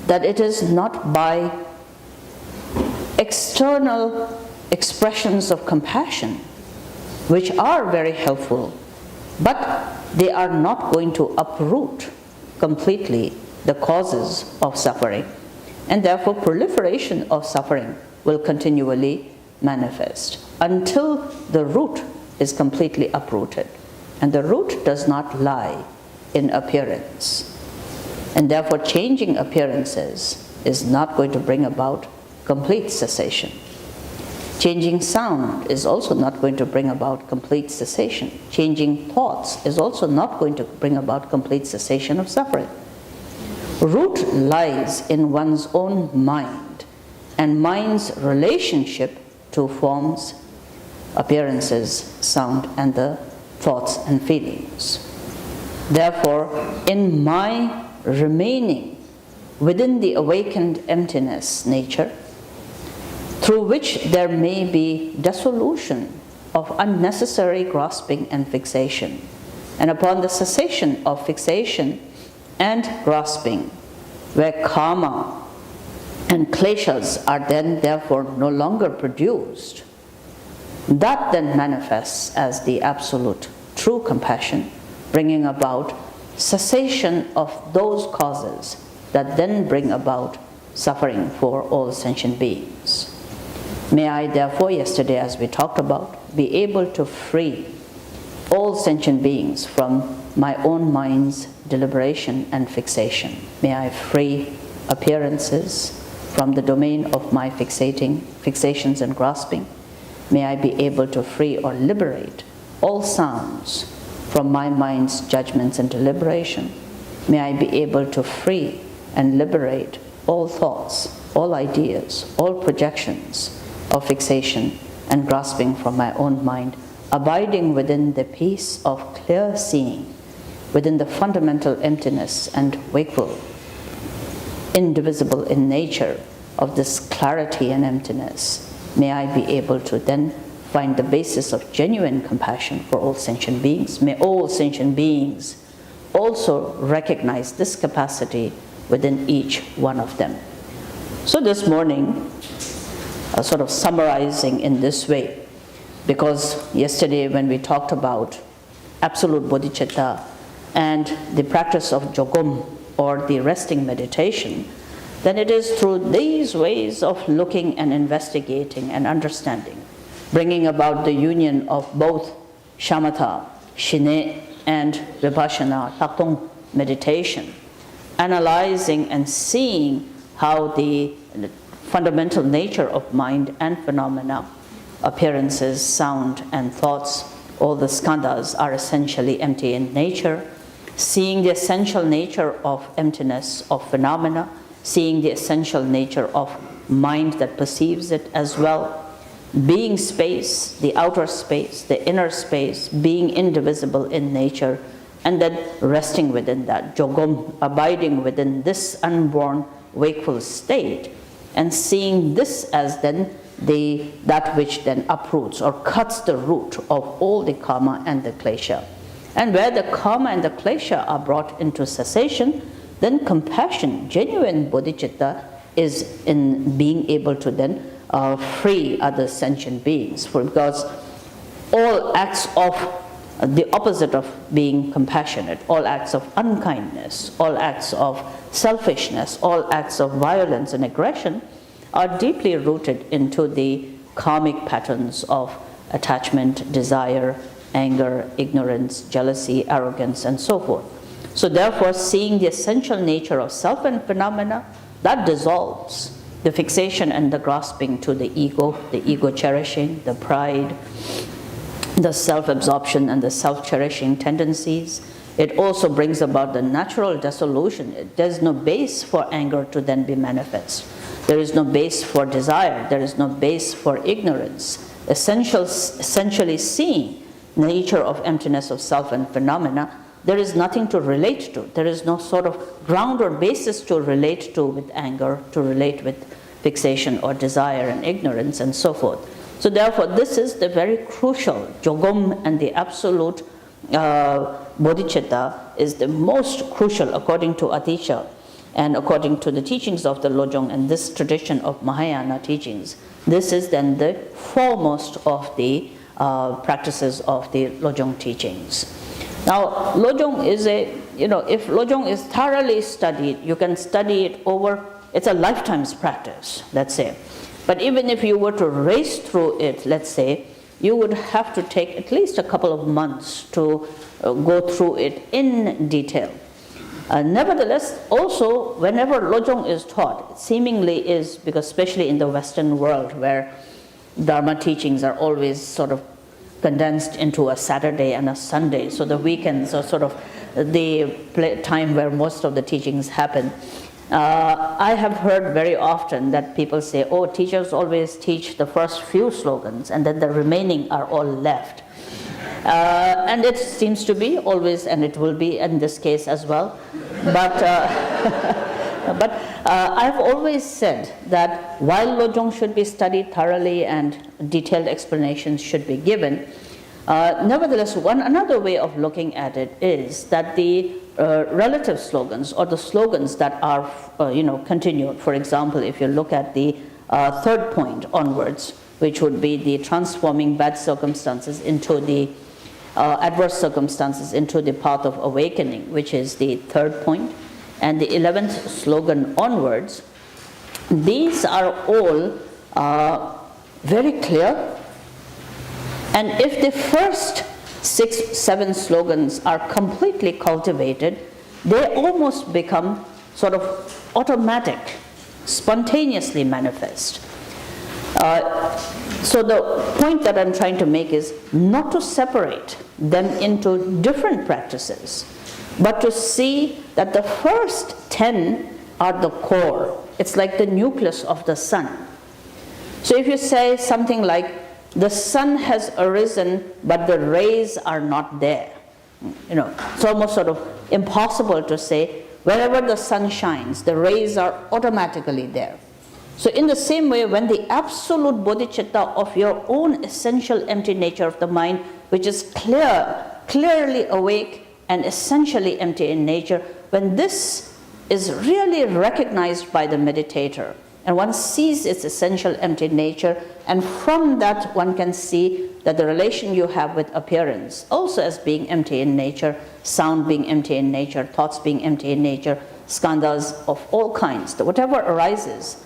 F: that it is not by external expressions of compassion, which are very helpful, but they are not going to uproot completely the causes of suffering, and therefore proliferation of suffering will continually manifest until the root is completely uprooted. And the root does not lie in appearance. And therefore changing appearances is not going to bring about complete cessation. Changing sound is also not going to bring about complete cessation. Changing thoughts is also not going to bring about complete cessation of suffering. Root lies in one's own mind, and mind's relationship to forms, appearances, sound, and the thoughts and feelings. Therefore, in my remaining within the awakened emptiness nature, through which there may be dissolution of unnecessary grasping and fixation, and upon the cessation of fixation and grasping, where karma and kleshas are then therefore no longer produced, that then manifests as the absolute true compassion, bringing about cessation of those causes that then bring about suffering for all sentient beings. May I therefore, yesterday as we talked about, be able to free all sentient beings from my own mind's deliberation and fixation. May I free appearances from the domain of my fixations and grasping. May I be able to free or liberate all sounds from my mind's judgments and deliberation. May I be able to free and liberate all thoughts, all ideas, all projections of fixation and grasping from my own mind abiding within the peace of clear seeing, within the fundamental emptiness and wakeful, indivisible in nature of this clarity and emptiness, may I be able to then find the basis of genuine compassion for all sentient beings. May all sentient beings also recognize this capacity within each one of them. So this morning, sort of summarizing in this way, because yesterday when we talked about absolute bodhicitta and the practice of jogum, or the resting meditation, then it is through these ways of looking and investigating and understanding, bringing about the union of both shamatha, shine, and vipassana, taktung meditation, analyzing and seeing how the fundamental nature of mind and phenomena, appearances, sound, and thoughts, all the skandhas are essentially empty in nature, seeing the essential nature of emptiness of phenomena, seeing the essential nature of mind that perceives it as well, being space, the outer space, the inner space, being indivisible in nature, and then resting within that, jogum, abiding within this unborn wakeful state, and seeing this as then that which then uproots or cuts the root of all the karma and the klesha. And where the karma and the klesha are brought into cessation, then compassion, genuine bodhicitta, is in being able to then free other sentient beings. Because all acts of the opposite of being compassionate, all acts of unkindness, all acts of selfishness, all acts of violence and aggression are deeply rooted into the karmic patterns of attachment, desire, anger, ignorance, jealousy, arrogance, and so forth. So therefore, seeing the essential nature of self and phenomena, that dissolves the fixation and the grasping to the ego cherishing, the pride, the self-absorption and the self-cherishing tendencies. It also brings about the natural dissolution. There's no base for anger to then be manifest. There is no base for desire. There is no base for ignorance. Essentially seeing nature of emptiness of self and phenomena, there is nothing to relate to. There is no sort of ground or basis to relate to with anger, to relate with fixation or desire and ignorance and so forth. So therefore, this is the very crucial jogum, and the absolute bodhicitta is the most crucial according to Atisha and according to the teachings of the Lojong and this tradition of Mahayana teachings. This is then the foremost of the practices of the Lojong teachings. Now, Lojong is if Lojong is thoroughly studied, you can study it over, it's a lifetime's practice, let's say. But even if you were to race through it, let's say, you would have to take at least a couple of months to go through it in detail. Nevertheless, also, whenever Lojong is taught, it seemingly is, because especially in the Western world where Dharma teachings are always sort of condensed into a Saturday and a Sunday, so the weekends are sort of the time where most of the teachings happen. I have heard very often that people say, oh, teachers always teach the first few slogans and then the remaining are all left. And it seems to be always, and it will be in this case as well. But I've always said that while Lojong should be studied thoroughly and detailed explanations should be given, nevertheless, another way of looking at it is that the relative slogans or the slogans that are continued. For example, if you look at the third point onwards, which would be the transforming bad circumstances into the adverse circumstances into the path of awakening, which is the third point, and the 11th slogan onwards, these are all very clear. And if the first 6-7 slogans are completely cultivated, they almost become sort of automatic, spontaneously manifest. So the point that I'm trying to make is not to separate them into different practices, but to see that the first 10 are the core. It's like the nucleus of the sun. So if you say something like, the sun has arisen, but the rays are not there. It's almost sort of impossible to say, wherever the sun shines, the rays are automatically there. So in the same way, when the absolute bodhicitta of your own essential empty nature of the mind, which is clearly awake and essentially empty in nature, when this is really recognized by the meditator, and one sees its essential empty nature, and from that one can see that the relation you have with appearance, also as being empty in nature, sound being empty in nature, thoughts being empty in nature, skandhas of all kinds, that whatever arises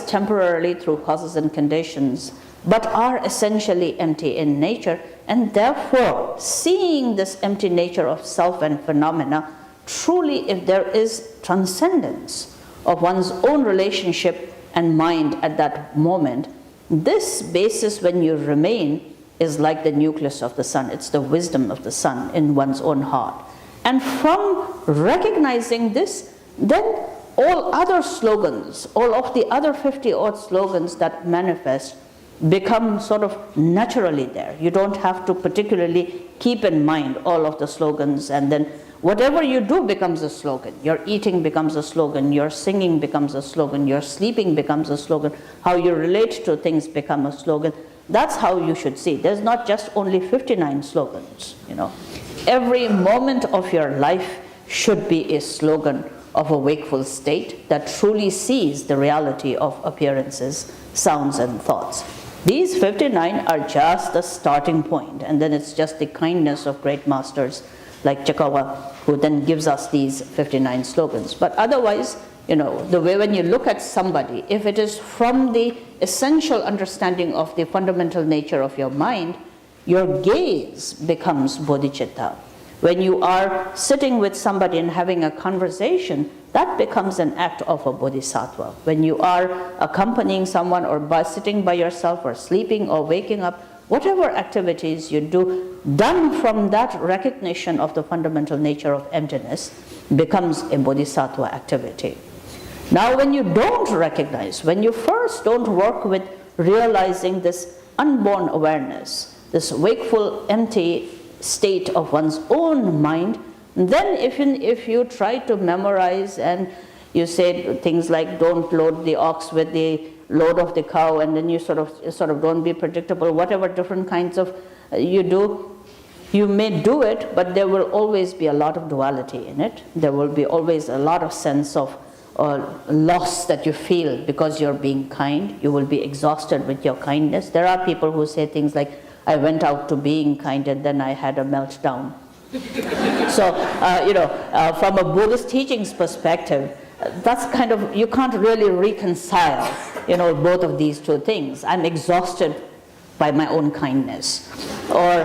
F: temporarily through causes and conditions, but are essentially empty in nature, and therefore seeing this empty nature of self and phenomena, truly if there is transcendence of one's own relationship and mind at that moment, this basis when you remain is like the nucleus of the sun. It's the wisdom of the sun in one's own heart. And from recognizing this, then all other slogans, all of the other 50-odd slogans that manifest become sort of naturally there. You don't have to particularly keep in mind all of the slogans, and then whatever you do becomes a slogan. Your eating becomes a slogan, your singing becomes a slogan, your sleeping becomes a slogan, how you relate to things become a slogan. That's how you should see. There's not just only 59 slogans, Every moment of your life should be a slogan of a wakeful state that truly sees the reality of appearances, sounds, and thoughts. These 59 are just the starting point, and then it's just the kindness of great masters like Chakawa who then gives us these 59 slogans. But otherwise, the way when you look at somebody, if it is from the essential understanding of the fundamental nature of your mind, your gaze becomes bodhicitta. When you are sitting with somebody and having a conversation, that becomes an act of a bodhisattva. When you are accompanying someone or sitting by yourself or sleeping or waking up, whatever activities you do, done from that recognition of the fundamental nature of emptiness, becomes a bodhisattva activity. Now when you don't recognize, when you first don't work with realizing this unborn awareness, this wakeful, empty state of one's own mind, then if you try to memorize and you say things like don't load the ox with the load of the cow, and then you sort of don't be predictable, whatever different kinds of you do, you may do it, but there will always be a lot of duality in it. There will be always a lot of sense of loss that you feel because you're being kind. You will be exhausted with your kindness. There are people who say things like, I went out to being kind and then I had a meltdown. So, from a Buddhist teachings perspective, that's kind of, you can't really reconcile, both of these two things. I'm exhausted by my own kindness, or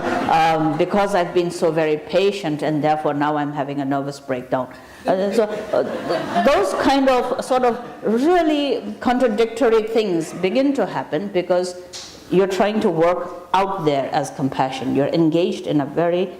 F: because I've been so very patient and therefore now I'm having a nervous breakdown. Those kind of sort of really contradictory things begin to happen because you're trying to work out there as compassion. You're engaged in a very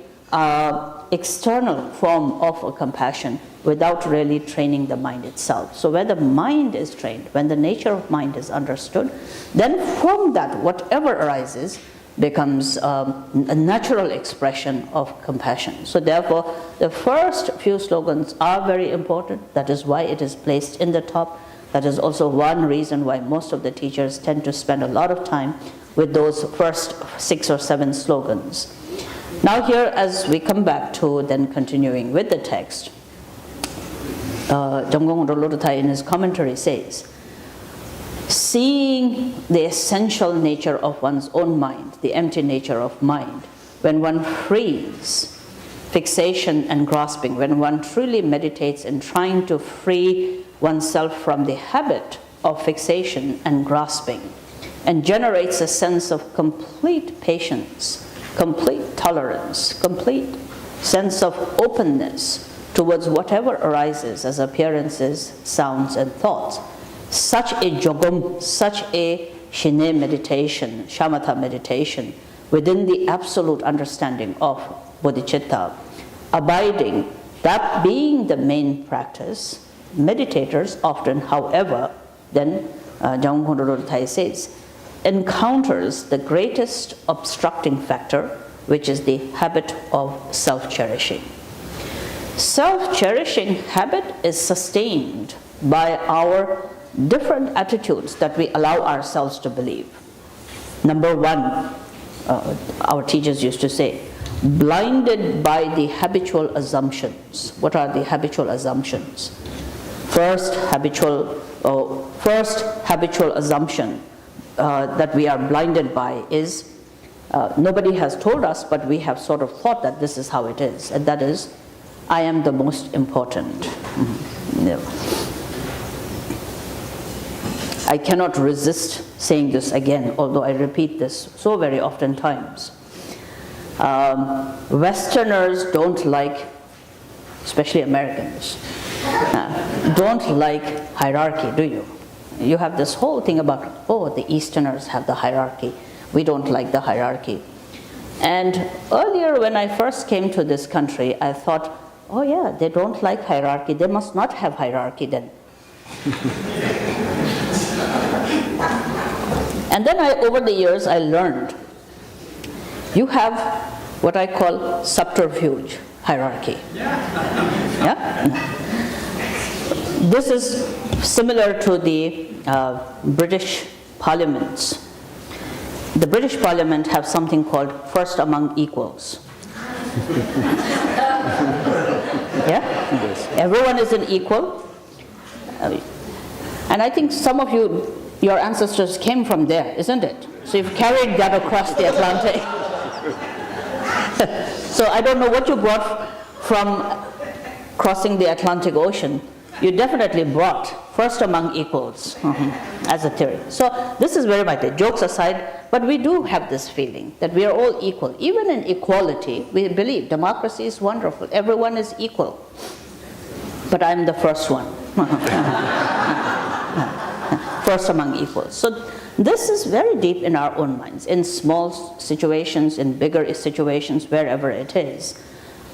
F: external form of a compassion without really training the mind itself. So where the mind is trained, when the nature of mind is understood, then from that, whatever arises becomes a natural expression of compassion. So therefore, the first few slogans are very important. That is why it is placed in the top. That is also one reason why most of the teachers tend to spend a lot of time with those first 6 or 7 slogans. Now here, as we come back to then continuing with the text, Jamgon Ronlodthai in his commentary says, seeing the essential nature of one's own mind, the empty nature of mind, when one frees fixation and grasping, when one truly meditates in trying to free oneself from the habit of fixation and grasping, and generates a sense of complete patience, complete tolerance, complete sense of openness towards whatever arises as appearances, sounds, and thoughts. Such a jogum, such a shine meditation, shamatha meditation, within the absolute understanding of bodhicitta, abiding, that being the main practice, meditators often, however, then Jamgon Ronlodthai says, encounters the greatest obstructing factor, which is the habit of self-cherishing. Self-cherishing habit is sustained by our different attitudes that we allow ourselves to believe. Number one, our teachers used to say, blinded by the habitual assumptions. What are the habitual assumptions? First habitual assumption that we are blinded by is, nobody has told us, but we have sort of thought that this is how it is, and that is, I am the most important. I cannot resist saying this again, although I repeat this so very often times. Westerners don't like, especially Americans, don't like hierarchy, do you? You have this whole thing about, oh, the Easterners have the hierarchy. We don't like the hierarchy. And earlier when I first came to this country, I thought, oh yeah, they don't like hierarchy. They must not have hierarchy then. And then over the years, I learned you have what I call subterfuge hierarchy. Yeah? This is similar to the British parliaments. The British Parliament have something called first among equals. Yeah? Everyone is an equal. And I think some of you, your ancestors came from there, isn't it? So you've carried that across the Atlantic. So I don't know what you brought from crossing the Atlantic Ocean. You definitely brought first among equals as a theory. So this is very much, jokes aside, but we do have this feeling that we are all equal. Even in equality, we believe democracy is wonderful. Everyone is equal. But I'm the first one. First among equals. So this is very deep in our own minds, in small situations, in bigger situations, wherever it is.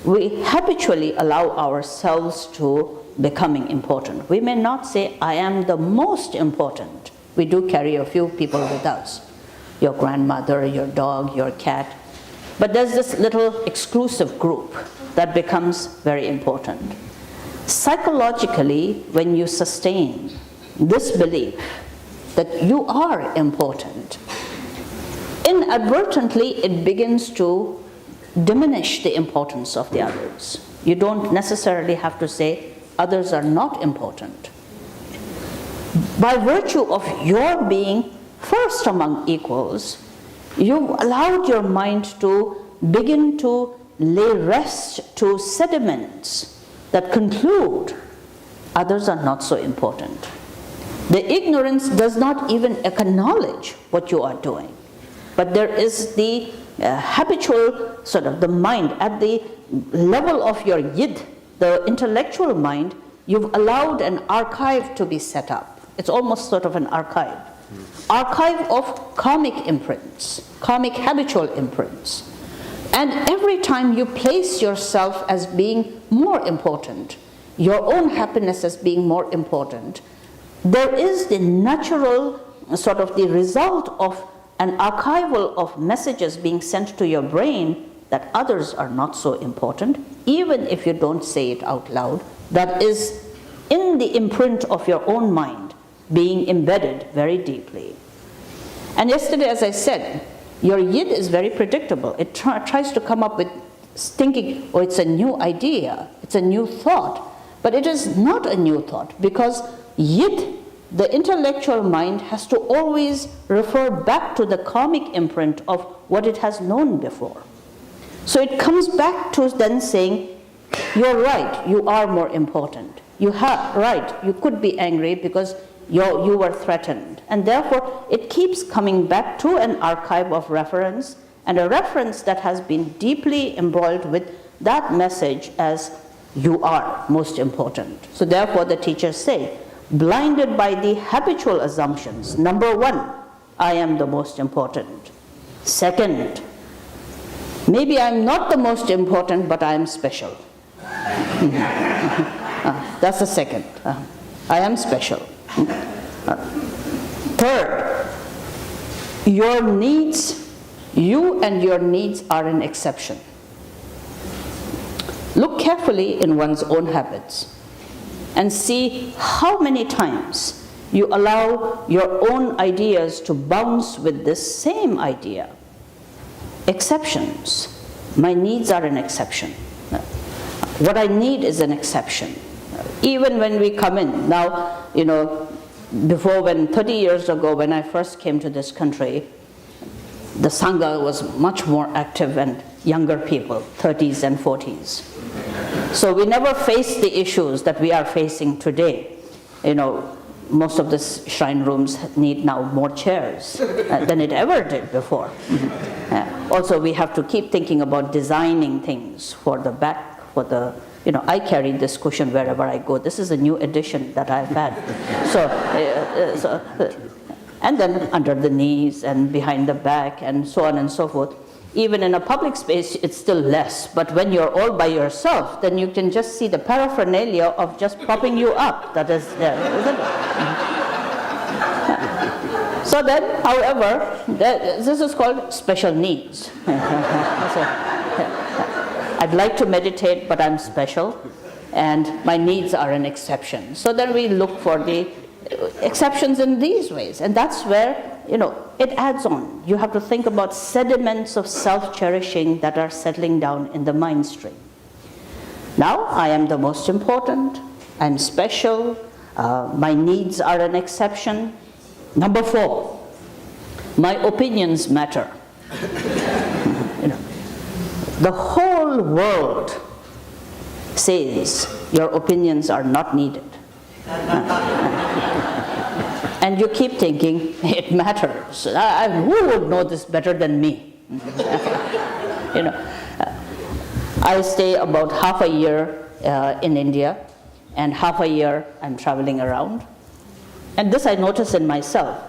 F: We habitually allow ourselves to becoming important. We may not say, I am the most important. We do carry a few people with us. Your grandmother, your dog, your cat. But there's this little exclusive group that becomes very important. Psychologically, when you sustain this belief that you are important, inadvertently it begins to diminish the importance of the others. You don't necessarily have to say others are not important. By virtue of your being first among equals, you've allowed your mind to begin to lay rest to sediments that conclude others are not so important. The ignorance does not even acknowledge what you are doing. But there is the habitual sort of the mind at the level of your yid, the intellectual mind, you've allowed an archive to be set up. It's almost sort of an archive. Archive of karmic imprints, karmic habitual imprints. And every time you place yourself as being more important, your own happiness as being more important, there is the natural sort of the result of an archival of messages being sent to your brain that others are not so important, even if you don't say it out loud, that is in the imprint of your own mind being embedded very deeply. And yesterday, as I said, your yid is very predictable. It tries to come up with thinking, oh, it's a new idea, it's a new thought. But it is not a new thought, because yid, the intellectual mind, has to always refer back to the karmic imprint of what it has known before. So it comes back to then saying, you're right, you are more important. Right, you could be angry because you were threatened. And therefore, it keeps coming back to an archive of reference, and a reference that has been deeply embroiled with that message as you are most important. So therefore, the teachers say, blinded by the habitual assumptions. Number one, I am the most important. Second, maybe I'm not the most important, but I am special. That's the second. I am special. Third, your needs, you and your needs are an exception. Look carefully in one's own habits and see how many times you allow your own ideas to bounce with this same idea. Exceptions. My needs are an exception. What I need is an exception. Even when we come in, now, before, 30 years ago when I first came to this country, the Sangha was much more active and younger people, 30s and 40s. So we never faced the issues that we are facing today. Most of the shrine rooms need now more chairs than it ever did before. Also, we have to keep thinking about designing things for the back, I carry this cushion wherever I go. This is a new addition that I've had. And then under the knees and behind the back and so on and so forth. Even in a public space, it's still less. But when you're all by yourself, then you can just see the paraphernalia of just propping you up. That is there, isn't it? So then, however, this is called special needs. I'd like to meditate, but I'm special, and my needs are an exception. So then we look for the exceptions in these ways, and that's where it adds on. You have to think about sediments of self-cherishing that are settling down in the mind stream. Now, I am the most important, I'm special, my needs are an exception. Number 4, my opinions matter. The whole world says your opinions are not needed. And you keep thinking, it matters. Who would know this better than me? I stay about half a year in India, and half a year I'm traveling around. And this I notice in myself.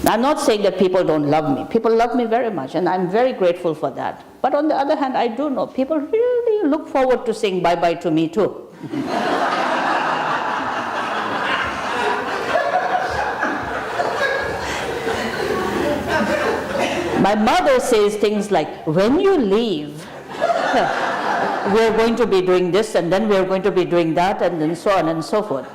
F: I'm not saying that people don't love me. People love me very much, and I'm very grateful for that. But on the other hand, I do know people really look forward to saying bye-bye to me too. My mother says things like, when you leave, we're going to be doing this, and then we're going to be doing that, and then so on and so forth.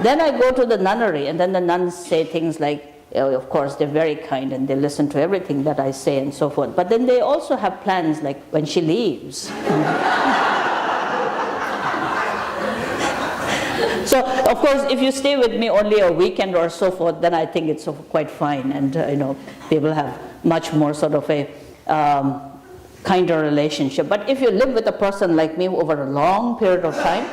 F: Then I go to the nunnery, and then the nuns say things like, of course, they're very kind, and they listen to everything that I say and so forth. But then they also have plans like when she leaves. So, of course, if you stay with me only a weekend or so forth, then I think it's quite fine, and people have much more sort of a kinder relationship. But if you live with a person like me over a long period of time,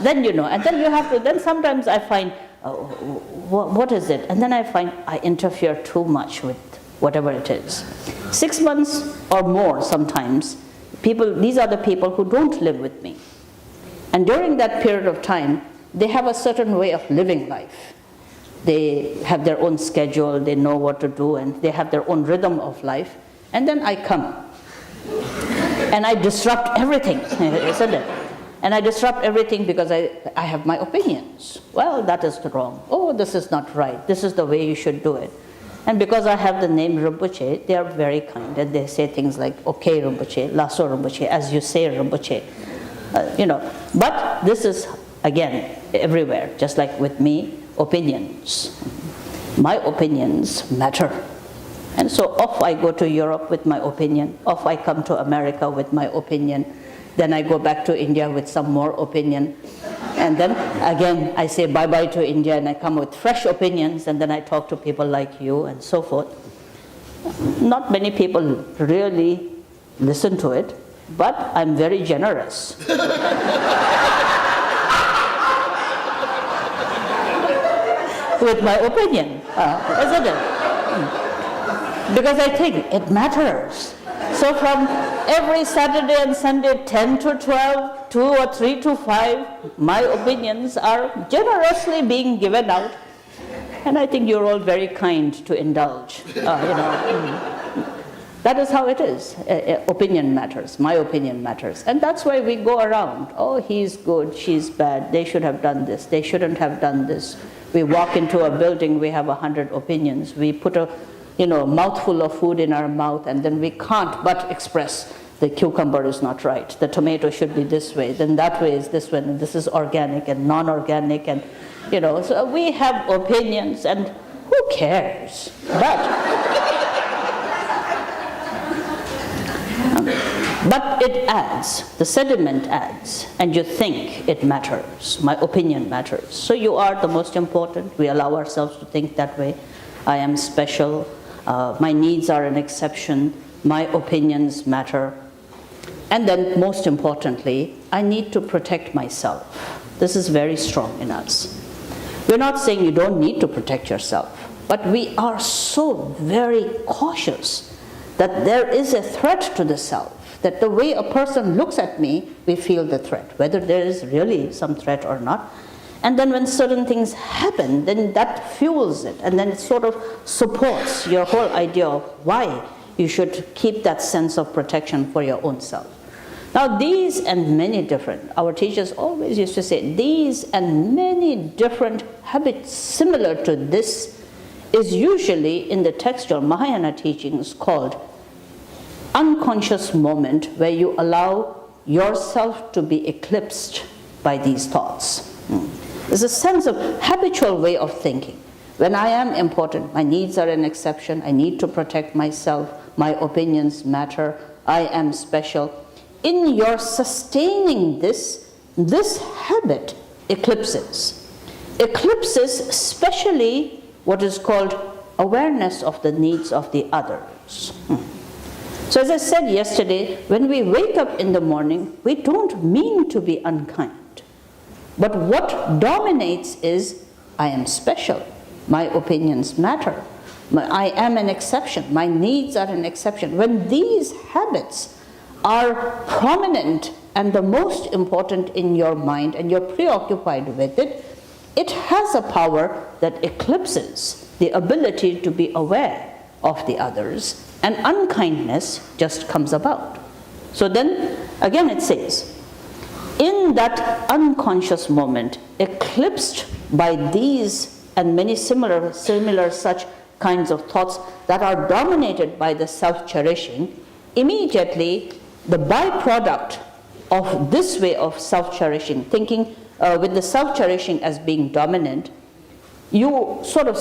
F: then and then you have to. Then sometimes I find, what is it? And then I find I interfere too much with whatever it is. 6 months or more sometimes. These are the people who don't live with me, and during that period of time, they have a certain way of living life. They have their own schedule, they know what to do, and they have their own rhythm of life. And then I come, and I disrupt everything, isn't it? And I disrupt everything because I have my opinions. Well, that is wrong. Oh, this is not right. This is the way you should do it. And because I have the name Rinpoche, they are very kind, and they say things like, okay, Rinpoche, lasso Rinpoche, as you say, Rinpoche. But this is, again, everywhere, just like with me, opinions. My opinions matter. And so off I go to Europe with my opinion, off I come to America with my opinion, then I go back to India with some more opinion, and then again I say bye-bye to India and I come with fresh opinions, and then I talk to people like you and so forth. Not many people really listen to it, but I'm very generous. With my opinion, isn't it? Because I think it matters. So from every Saturday and Sunday, 10 to 12, 2 or 3 to 5, my opinions are generously being given out. And I think you're all very kind to indulge. That is how it is. Opinion matters. My opinion matters. And that's why we go around. Oh, he's good, she's bad. They should have done this. They shouldn't have done this. We walk into a building, we have 100 opinions. We put a mouthful of food in our mouth, and then we can't but express the cucumber is not right. The tomato should be this way. Then that way is this way. And this is organic and non-organic. And, so we have opinions, and who cares? But it adds, the sediment adds, and you think it matters. My opinion matters. So you are the most important. We allow ourselves to think that way. I am special. My needs are an exception. My opinions matter. And then, most importantly, I need to protect myself. This is very strong in us. We're not saying you don't need to protect yourself, but we are so very cautious that there is a threat to the self. That the way a person looks at me, we feel the threat, whether there is really some threat or not. And then when certain things happen, then that fuels it, and then it sort of supports your whole idea of why you should keep that sense of protection for your own self. Now these and many different, our teachers always used to say, these and many different habits similar to this is usually in the textual Mahayana teachings called unconscious moment, where you allow yourself to be eclipsed by these thoughts. There's a sense of habitual way of thinking. When I am important, my needs are an exception, I need to protect myself, my opinions matter, I am special. In your sustaining this habit eclipses especially what is called awareness of the needs of the others. So as I said yesterday, when we wake up in the morning, we don't mean to be unkind. But what dominates is, I am special, my opinions matter, I am an exception, my needs are an exception. When these habits are prominent and the most important in your mind and you're preoccupied with it, it has a power that eclipses the ability to be aware of the others, and unkindness just comes about. So then, again it says, in that unconscious moment, eclipsed by these and many similar such kinds of thoughts that are dominated by the self-cherishing, immediately the byproduct of this way of self-cherishing, thinking with the self-cherishing as being dominant, you sort of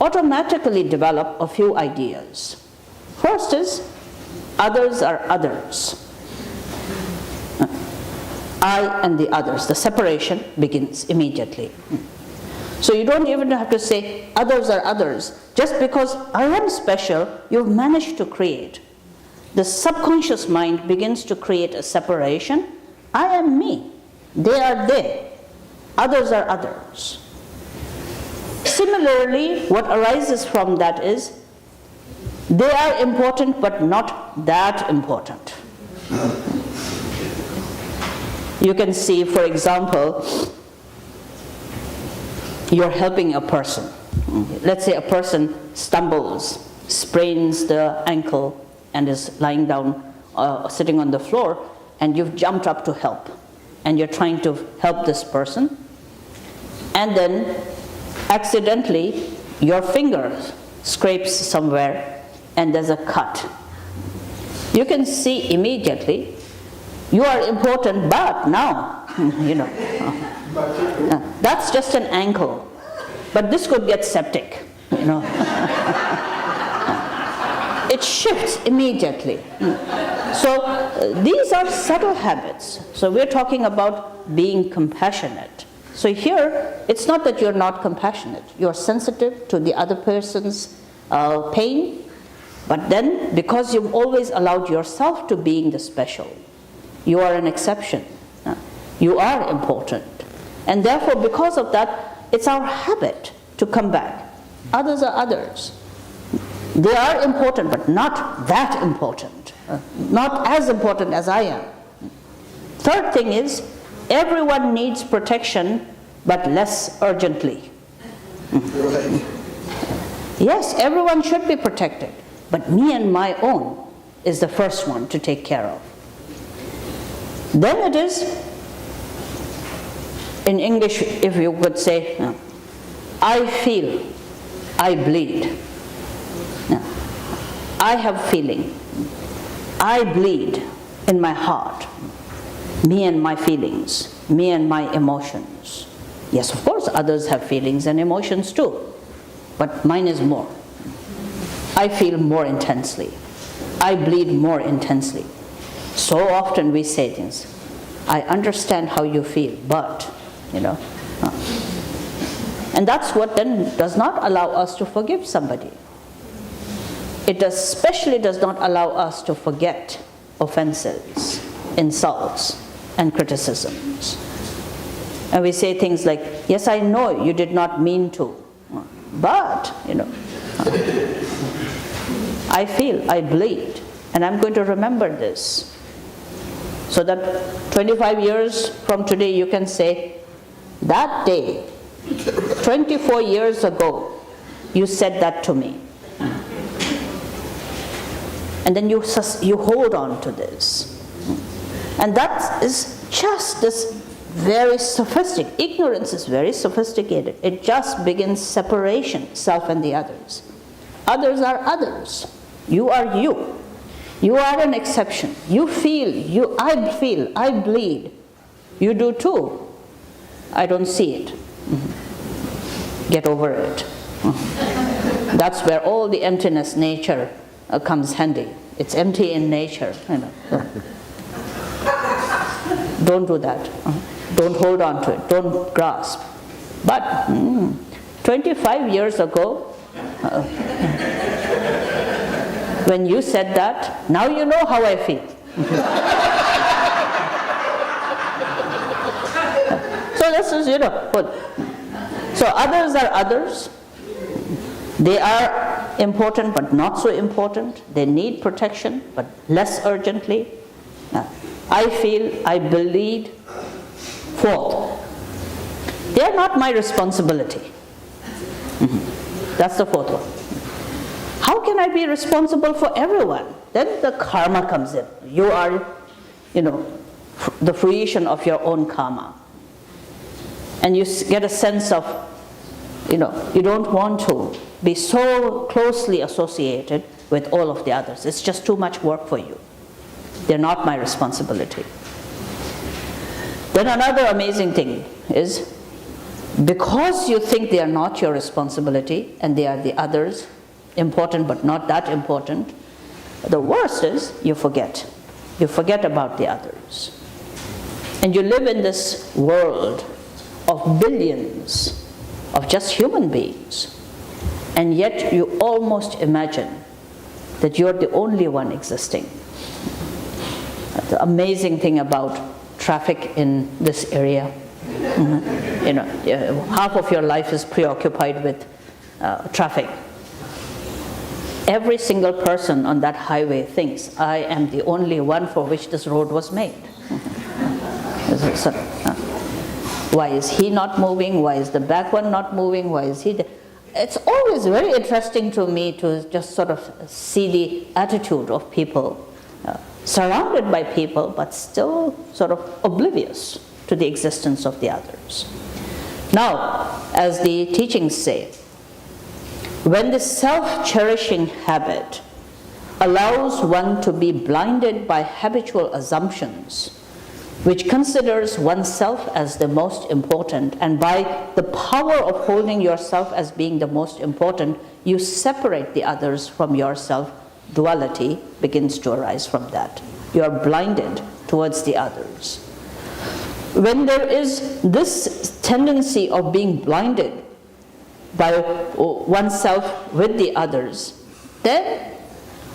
F: automatically develop a few ideas. First is, others are others. I and the others, the separation begins immediately. So you don't even have to say, others are others. Just because I am special, you've managed to create. The subconscious mind begins to create a separation. I am me. They are they. Others are others. Similarly, what arises from that is, they are important but not that important. You can see, for example, you're helping a person. Let's say a person stumbles, sprains the ankle, and is lying down, sitting on the floor, and you've jumped up to help. And you're trying to help this person. And then, accidentally, your finger scrapes somewhere, and there's a cut. You can see immediately, you are important, but now, that's just an ankle. But this could get septic, It shifts immediately. So these are subtle habits. So we're talking about being compassionate. So here, it's not that you're not compassionate. You're sensitive to the other person's pain, but then because you've always allowed yourself to being the special, you are an exception. You are important. And therefore, because of that, it's our habit to come back. Others are others. They are important, but not that important. Not as important as I am. Third thing is, everyone needs protection, but less urgently. Yes, everyone should be protected, but me and my own. is the first one to take care of. Then it is, in English, if you would say, I feel, I bleed. I have feeling. I bleed in my heart. Me and my feelings, me and my emotions. Yes, of course, others have feelings and emotions too, but mine is more. I feel more intensely. I bleed more intensely. So often we say things, I understand how you feel, but, and that's what then does not allow us to forgive somebody. It especially does not allow us to forget offenses, insults, and criticisms. And we say things like, yes, I know you did not mean to, but, I feel, I bleed, and I'm going to remember this. So that 25 years from today you can say, that day, 24 years ago, you said that to me. And then you hold on to this. And that is just this very sophisticated, ignorance is very sophisticated. It just begins separation, self and the others. Others are others. You are you. You are an exception. You feel, I bleed. You do too. I don't see it. Get over it. That's where all the emptiness nature comes handy. It's empty in nature. Don't do that. Don't hold on to it. Don't grasp. But 25 years ago, when you said that, now you know how I feel. So this is, so others are others. They are important but not so important. They need protection but less urgently. I feel, I bleed. Fourth, they are not my responsibility. That's the fourth one. How can I be responsible for everyone? Then the karma comes in. You are, the fruition of your own karma. And you get a sense of, you don't want to be so closely associated with all of the others. It's just too much work for you. They're not my responsibility. Then another amazing thing is, because you think they are not your responsibility and they are the others, important but not that important, the worst is you forget. You forget about the others. And you live in this world of billions of just human beings, and yet you almost imagine that you're the only one existing. The amazing thing about traffic in this area, half of your life is preoccupied with traffic. Every single person on that highway thinks, I am the only one for which this road was made. Why is he not moving? Why is the back one not moving? Why is he? It's always very interesting to me to just sort of see the attitude of people, surrounded by people, but still sort of oblivious to the existence of the others. Now, as the teachings say, when the self-cherishing habit allows one to be blinded by habitual assumptions, which considers oneself as the most important, and by the power of holding yourself as being the most important, you separate the others from yourself, duality begins to arise from that. You are blinded towards the others. When there is this tendency of being blinded by oneself with the others, then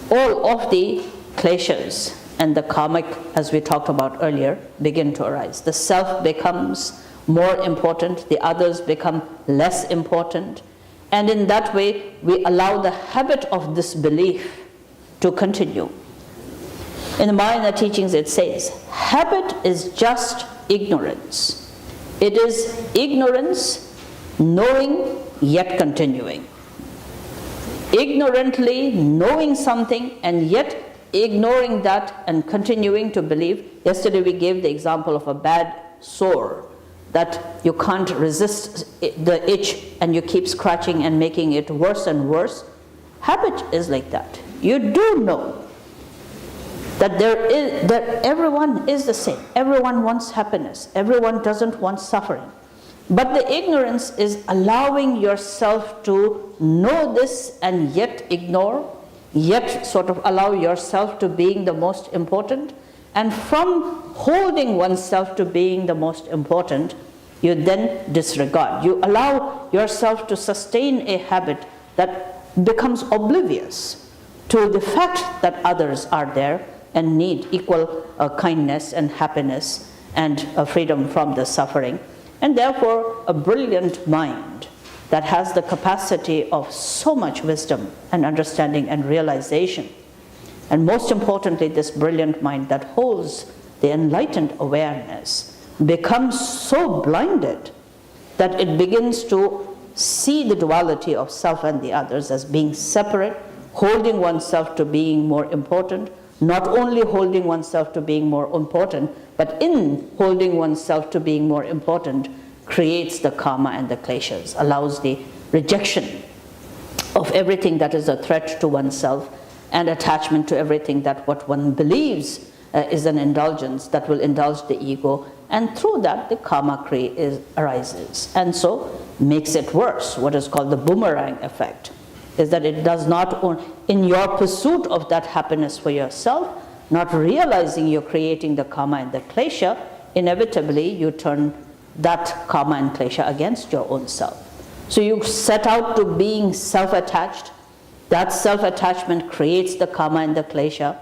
F: all of the kleshas and the karmic, as we talked about earlier, begin to arise. The self becomes more important, the others become less important, and in that way we allow the habit of disbelief to continue. In the Mahayana teachings it says, habit is just ignorance. It is ignorance knowing yet continuing. Ignorantly knowing something and yet ignoring that and continuing to believe. Yesterday we gave the example of a bad sore, that you can't resist the itch and you keep scratching and making it worse and worse. Habit is like that. You do know that everyone is the same. Everyone wants happiness. Everyone doesn't want suffering. But the ignorance is allowing yourself to know this and yet ignore, yet sort of allow yourself to being the most important. And from holding oneself to being the most important, you then disregard. You allow yourself to sustain a habit that becomes oblivious to the fact that others are there and need equal kindness and happiness and freedom from the suffering. And therefore, a brilliant mind that has the capacity of so much wisdom and understanding and realization. And most importantly, this brilliant mind that holds the enlightened awareness becomes so blinded that it begins to see the duality of self and the others as being separate, holding oneself to being more important, not only holding oneself to being more important, but in holding oneself to being more important, creates the karma and the kleshas, allows the rejection of everything that is a threat to oneself and attachment to everything that what one believes is an indulgence that will indulge the ego, and through that the karma arises, and so makes it worse. What is called the boomerang effect is that it does not, in your pursuit of that happiness for yourself, not realizing you're creating the karma and the klesha, inevitably you turn that karma and klesha against your own self. So you set out to being self-attached. That self-attachment creates the karma and the klesha.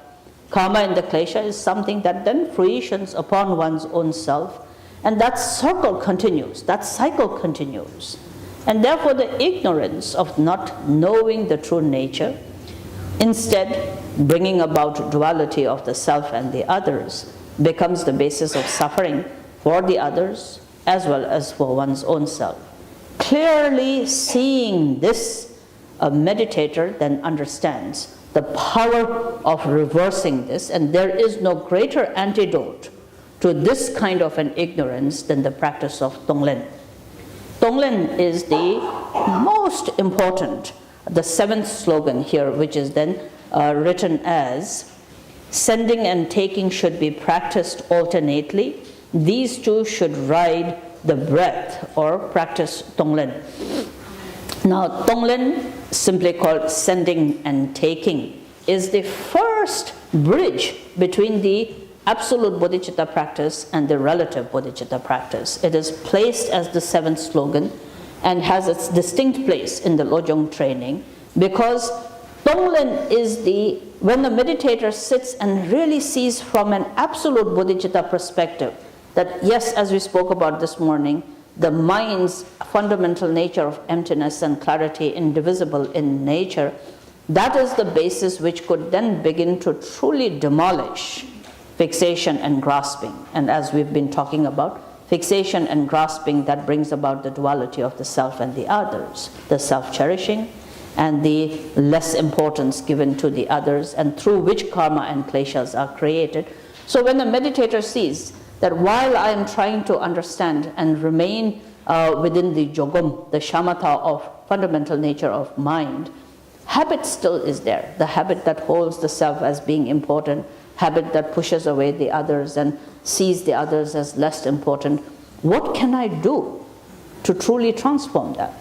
F: Karma and the klesha is something that then fruitions upon one's own self, and that circle continues, that cycle continues. And therefore the ignorance of not knowing the true nature, instead bringing about duality of the self and the others, becomes the basis of suffering for the others as well as for one's own self. Clearly seeing this, a meditator then understands the power of reversing this, and there is no greater antidote to this kind of an ignorance than the practice of Tonglen. Tonglen is the most important, the seventh slogan here, which is then written as, sending and taking should be practiced alternately. These two should ride the breath, or practice Tonglen. Now Tonglen, simply called sending and taking, is the first bridge between the absolute bodhicitta practice and the relative bodhicitta practice. It is placed as the seventh slogan and has its distinct place in the Lojong training, because Tonglen is when the meditator sits and really sees from an absolute bodhicitta perspective that yes, as we spoke about this morning, the mind's fundamental nature of emptiness and clarity, indivisible in nature, that is the basis which could then begin to truly demolish fixation and grasping. And as we've been talking about, fixation and grasping that brings about the duality of the self and the others, the self-cherishing and the less importance given to the others, and through which karma and kleshas are created. So when the meditator sees that while I am trying to understand and remain within the jogam, the shamatha of fundamental nature of mind, habit still is there. The habit that holds the self as being important, habit that pushes away the others and sees the others as less important. What can I do to truly transform that?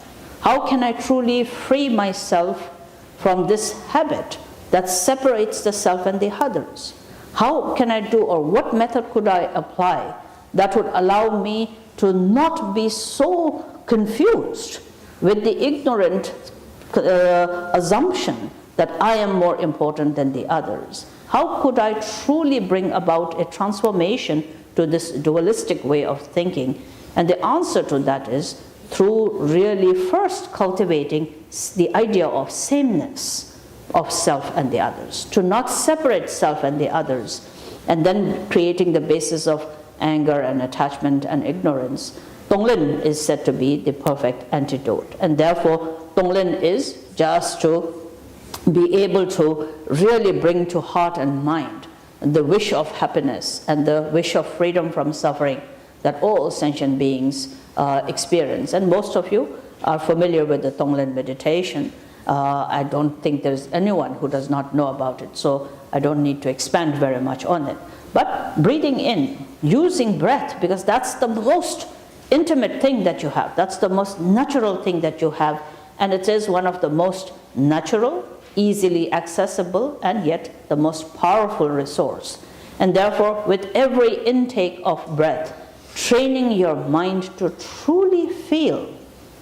F: How can I truly free myself from this habit that separates the self and the others? How can I do, or what method could I apply that would allow me to not be so confused with the ignorant assumption that I am more important than the others? How could I truly bring about a transformation to this dualistic way of thinking? And the answer to that is through really first cultivating the idea of sameness of self and the others, to not separate self and the others, and then creating the basis of anger and attachment and ignorance. Tonglen is said to be the perfect antidote, and therefore Tonglen is just to be able to really bring to heart and mind the wish of happiness and the wish of freedom from suffering that all sentient beings experience. And most of you are familiar with the Tonglen meditation. I don't think there's anyone who does not know about it, so I don't need to expand very much on it. But breathing in, using breath, because that's the most intimate thing that you have. That's the most natural thing that you have, and it is one of the most natural, easily accessible, and yet the most powerful resource. And therefore, with every intake of breath, training your mind to truly feel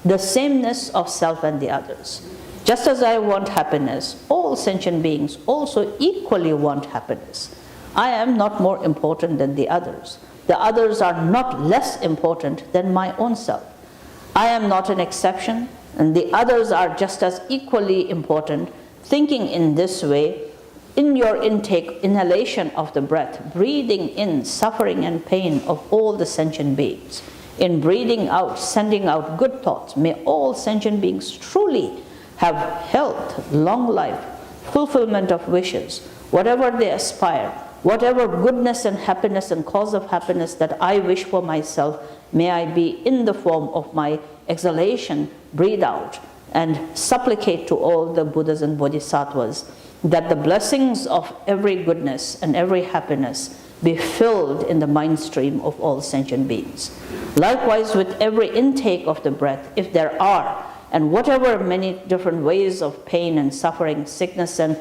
F: the sameness of self and the others. Just as I want happiness, all sentient beings also equally want happiness. I am not more important than the others. The others are not less important than my own self. I am not an exception, and the others are just as equally important. Thinking in this way, in your intake, inhalation of the breath, breathing in suffering and pain of all the sentient beings. In breathing out, sending out good thoughts. May all sentient beings truly have health, long life, fulfillment of wishes, whatever they aspire, whatever goodness and happiness and cause of happiness that I wish for myself, may I be in the form of my exhalation, breathe out, and supplicate to all the Buddhas and Bodhisattvas that the blessings of every goodness and every happiness be filled in the mind stream of all sentient beings. Likewise, with every intake of the breath, if there are, and whatever many different ways of pain and suffering, sickness and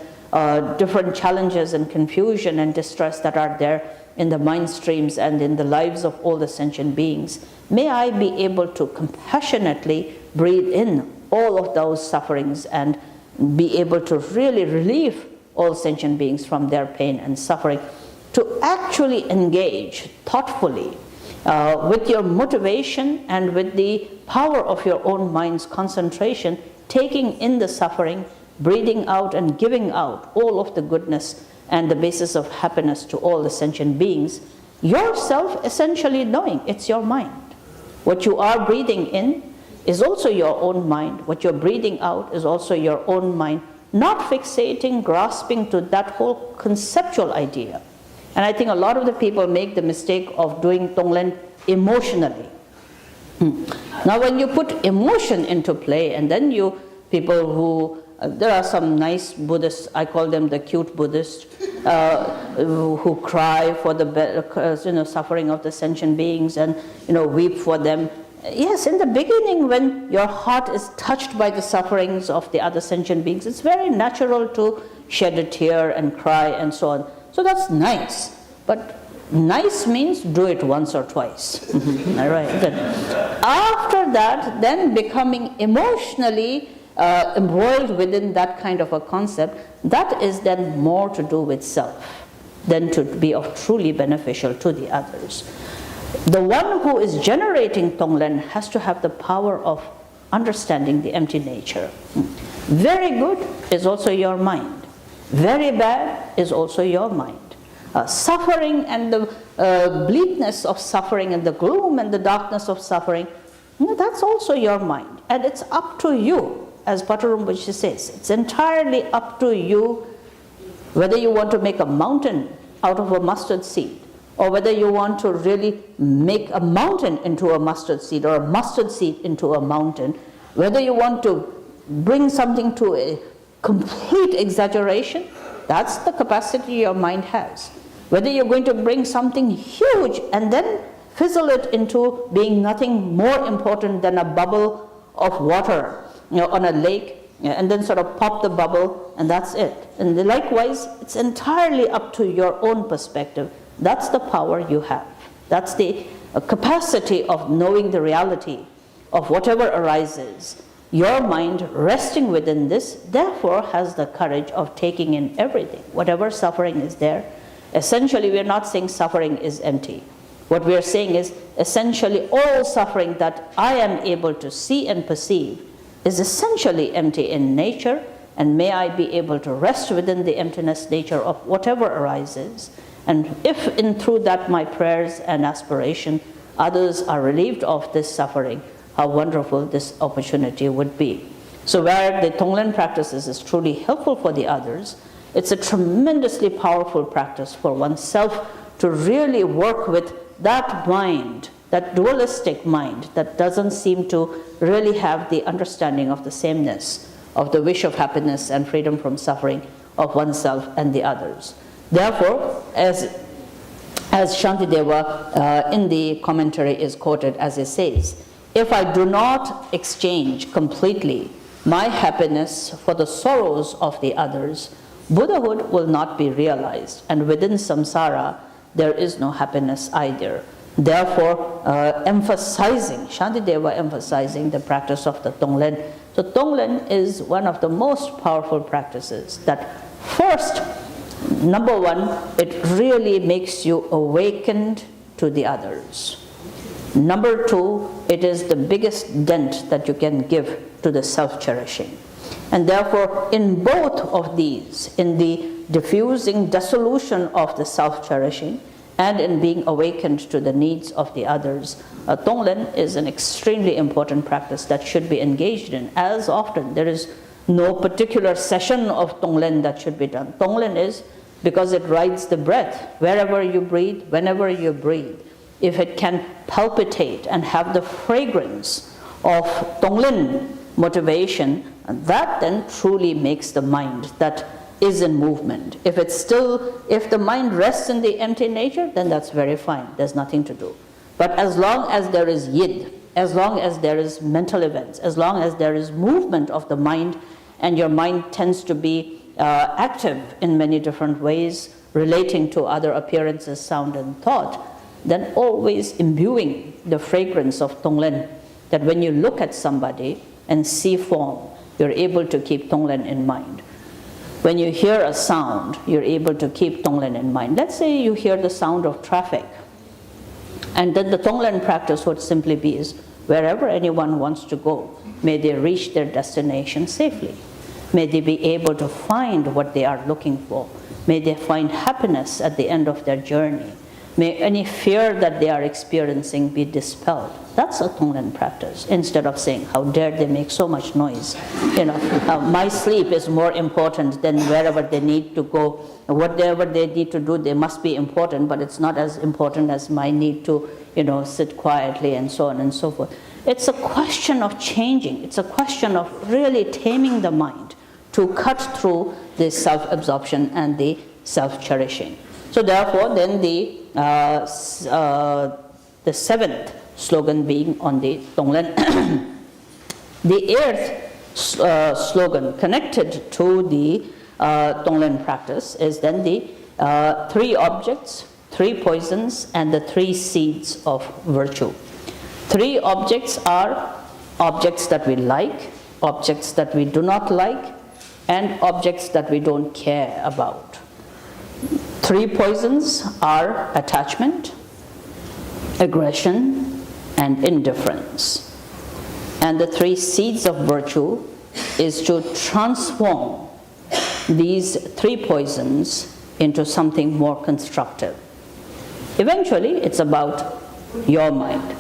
F: different challenges and confusion and distress that are there in the mind streams and in the lives of all the sentient beings, may I be able to compassionately breathe in all of those sufferings and be able to really relieve all sentient beings from their pain and suffering, to actually engage thoughtfully with your motivation and with the power of your own mind's concentration, taking in the suffering, breathing out and giving out all of the goodness and the basis of happiness to all the sentient beings, yourself essentially knowing it's your mind. What you are breathing in is also your own mind. What you're breathing out is also your own mind, not fixating, grasping to that whole conceptual idea. And I think a lot of the people make the mistake of doing Tonglen emotionally. Now when you put emotion into play, and then people who, there are some nice Buddhists, I call them the cute Buddhists, who cry for the suffering of the sentient beings and weep for them. Yes, in the beginning, when your heart is touched by the sufferings of the other sentient beings, it's very natural to shed a tear and cry and so on. So that's nice. But nice means do it once or twice. All right. Then, after that, then becoming emotionally embroiled within that kind of a concept, that is then more to do with self than to be of truly beneficial to the others. The one who is generating Tonglen has to have the power of understanding the empty nature. Very good is also your mind. Very bad is also your mind. Suffering and the bleakness of suffering and the gloom and the darkness of suffering, that's also your mind. And it's up to you, as Patrul Rinpoche says, it's entirely up to you whether you want to make a mountain out of a mustard seed, or whether you want to really make a mountain into a mustard seed, or a mustard seed into a mountain, whether you want to bring something to a complete exaggeration, that's the capacity your mind has. Whether you're going to bring something huge and then fizzle it into being nothing more important than a bubble of water on a lake, and then sort of pop the bubble and that's it. And likewise, it's entirely up to your own perspective. That's the power you have. That's the capacity of knowing the reality of whatever arises. Your mind resting within this, therefore, has the courage of taking in everything. Whatever suffering is there, essentially we are not saying suffering is empty. What we are saying is essentially all suffering that I am able to see and perceive is essentially empty in nature, and may I be able to rest within the emptiness nature of whatever arises. And if through that my prayers and aspiration, others are relieved of this suffering, how wonderful this opportunity would be. So where the Tonglen practices is truly helpful for the others, it's a tremendously powerful practice for oneself to really work with that mind, that dualistic mind that doesn't seem to really have the understanding of the sameness, of the wish of happiness and freedom from suffering of oneself and the others. Therefore, as Shantideva in the commentary is quoted as it says, if I do not exchange completely my happiness for the sorrows of the others, Buddhahood will not be realized, and within samsara there is no happiness either. Therefore, Shantideva emphasizing the practice of the Tonglen. So Tonglen is one of the most powerful practices that first, number one, it really makes you awakened to the others. Number two, it is the biggest dent that you can give to the self-cherishing. And therefore, in both of these, in the diffusing dissolution of the self-cherishing and in being awakened to the needs of the others, Tonglen is an extremely important practice that should be engaged in as often. There is no particular session of Tonglen that should be done. Tonglen is because it rides the breath. Wherever you breathe, whenever you breathe, if it can palpitate and have the fragrance of Tonglen motivation, that then truly makes the mind that is in movement. If the mind rests in the empty nature, then that's very fine. There's nothing to do. But as long as there is yid, as long as there is mental events, as long as there is movement of the mind, and your mind tends to be active in many different ways, relating to other appearances, sound, and thought, then always imbuing the fragrance of Tonglen, that when you look at somebody and see form, you're able to keep Tonglen in mind. When you hear a sound, you're able to keep Tonglen in mind. Let's say you hear the sound of traffic, and then the Tonglen practice would simply be is, wherever anyone wants to go, may they reach their destination safely. May they be able to find what they are looking for. May they find happiness at the end of their journey. May any fear that they are experiencing be dispelled. That's a Tonglen practice. Instead of saying, how dare they make so much noise? My sleep is more important than wherever they need to go. Whatever they need to do, they must be important, but it's not as important as my need to, sit quietly and so on and so forth. It's a question of changing. It's a question of really taming the mind to cut through the self-absorption and the self-cherishing. So therefore, then the seventh slogan being on the Tonglen. The eighth slogan connected to the Tonglen practice is then the 3 objects, 3 poisons, and the 3 seeds of virtue. 3 objects are objects that we like, objects that we do not like, and objects that we don't care about. 3 poisons are attachment, aggression, and indifference. And the 3 seeds of virtue is to transform these 3 poisons into something more constructive. Eventually, it's about your mind.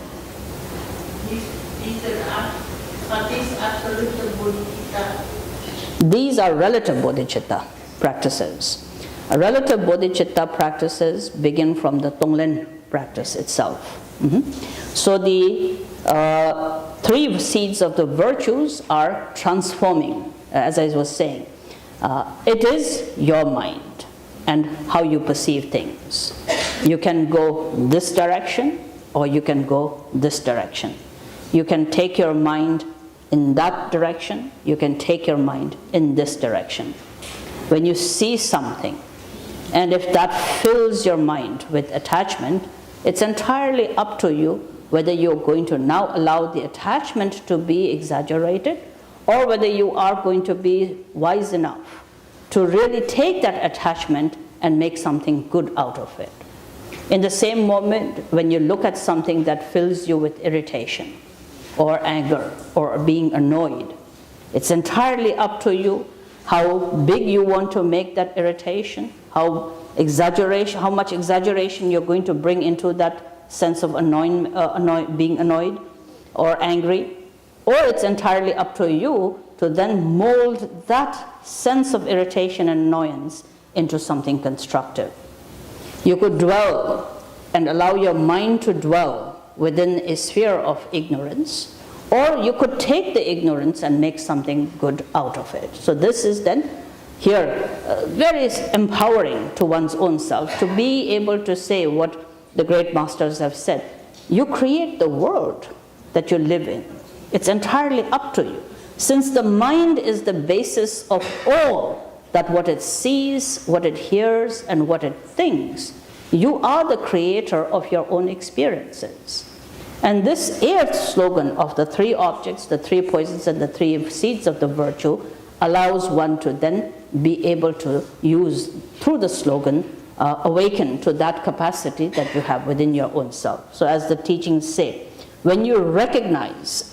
F: These are relative bodhicitta practices. Relative bodhicitta practices begin from the Tonglen practice itself. So the 3 seeds of the virtues are transforming, as I was saying. It is your mind and how you perceive things. You can go this direction or you can go this direction. You can take your mind in that direction, you can take your mind in this direction. When you see something, and if that fills your mind with attachment, it's entirely up to you whether you're going to now allow the attachment to be exaggerated or whether you are going to be wise enough to really take that attachment and make something good out of it. In the same moment, when you look at something that fills you with irritation or anger or being annoyed, it's entirely up to you how big you want to make that irritation, how much exaggeration you're going to bring into that sense of being annoyed or angry, or it's entirely up to you to to then mold that sense of irritation and annoyance into something constructive. You could dwell and allow your mind to dwell within a sphere of ignorance, or you could take the ignorance and make something good out of it. So this is then here very empowering to one's own self, to be able to say what the great masters have said. You create the world that you live in. It's entirely up to you. Since the mind is the basis of all, that what it sees, what it hears, and what it thinks, you are the creator of your own experiences. And this 8th slogan of the 3 objects, the 3 poisons, and the 3 seeds of the virtue allows one to then be able to use, through the slogan, awaken to that capacity that you have within your own self. So as the teachings say, when you recognize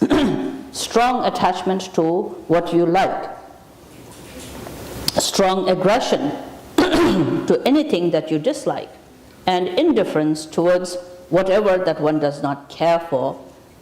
F: strong attachment to what you like, strong aggression to anything that you dislike, and indifference towards whatever that one does not care for,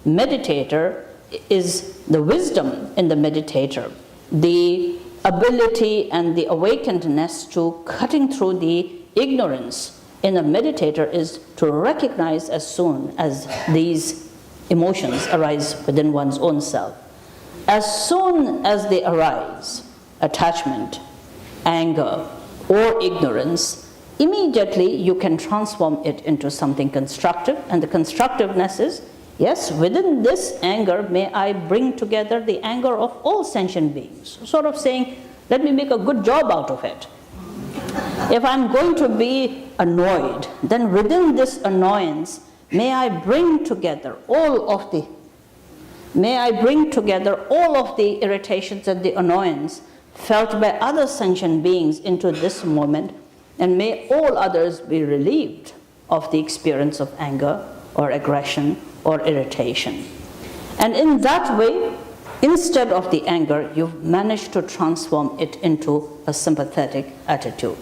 F: meditator is the wisdom in the meditator, the ability and the awakenedness to cutting through the ignorance in a meditator is to recognize as soon as these emotions arise within one's own self. As soon as they arise, attachment, anger, or ignorance, immediately you can transform it into something constructive. And the constructiveness is, yes, within this anger, may I bring together the anger of all sentient beings. Sort of saying, let me make a good job out of it. If I'm going to be annoyed, then within this annoyance, may I bring together all of the irritations and the annoyance felt by other sentient beings into this moment, and may all others be relieved of the experience of anger or aggression or irritation. And in that way, instead of the anger, you've managed to transform it into a sympathetic attitude.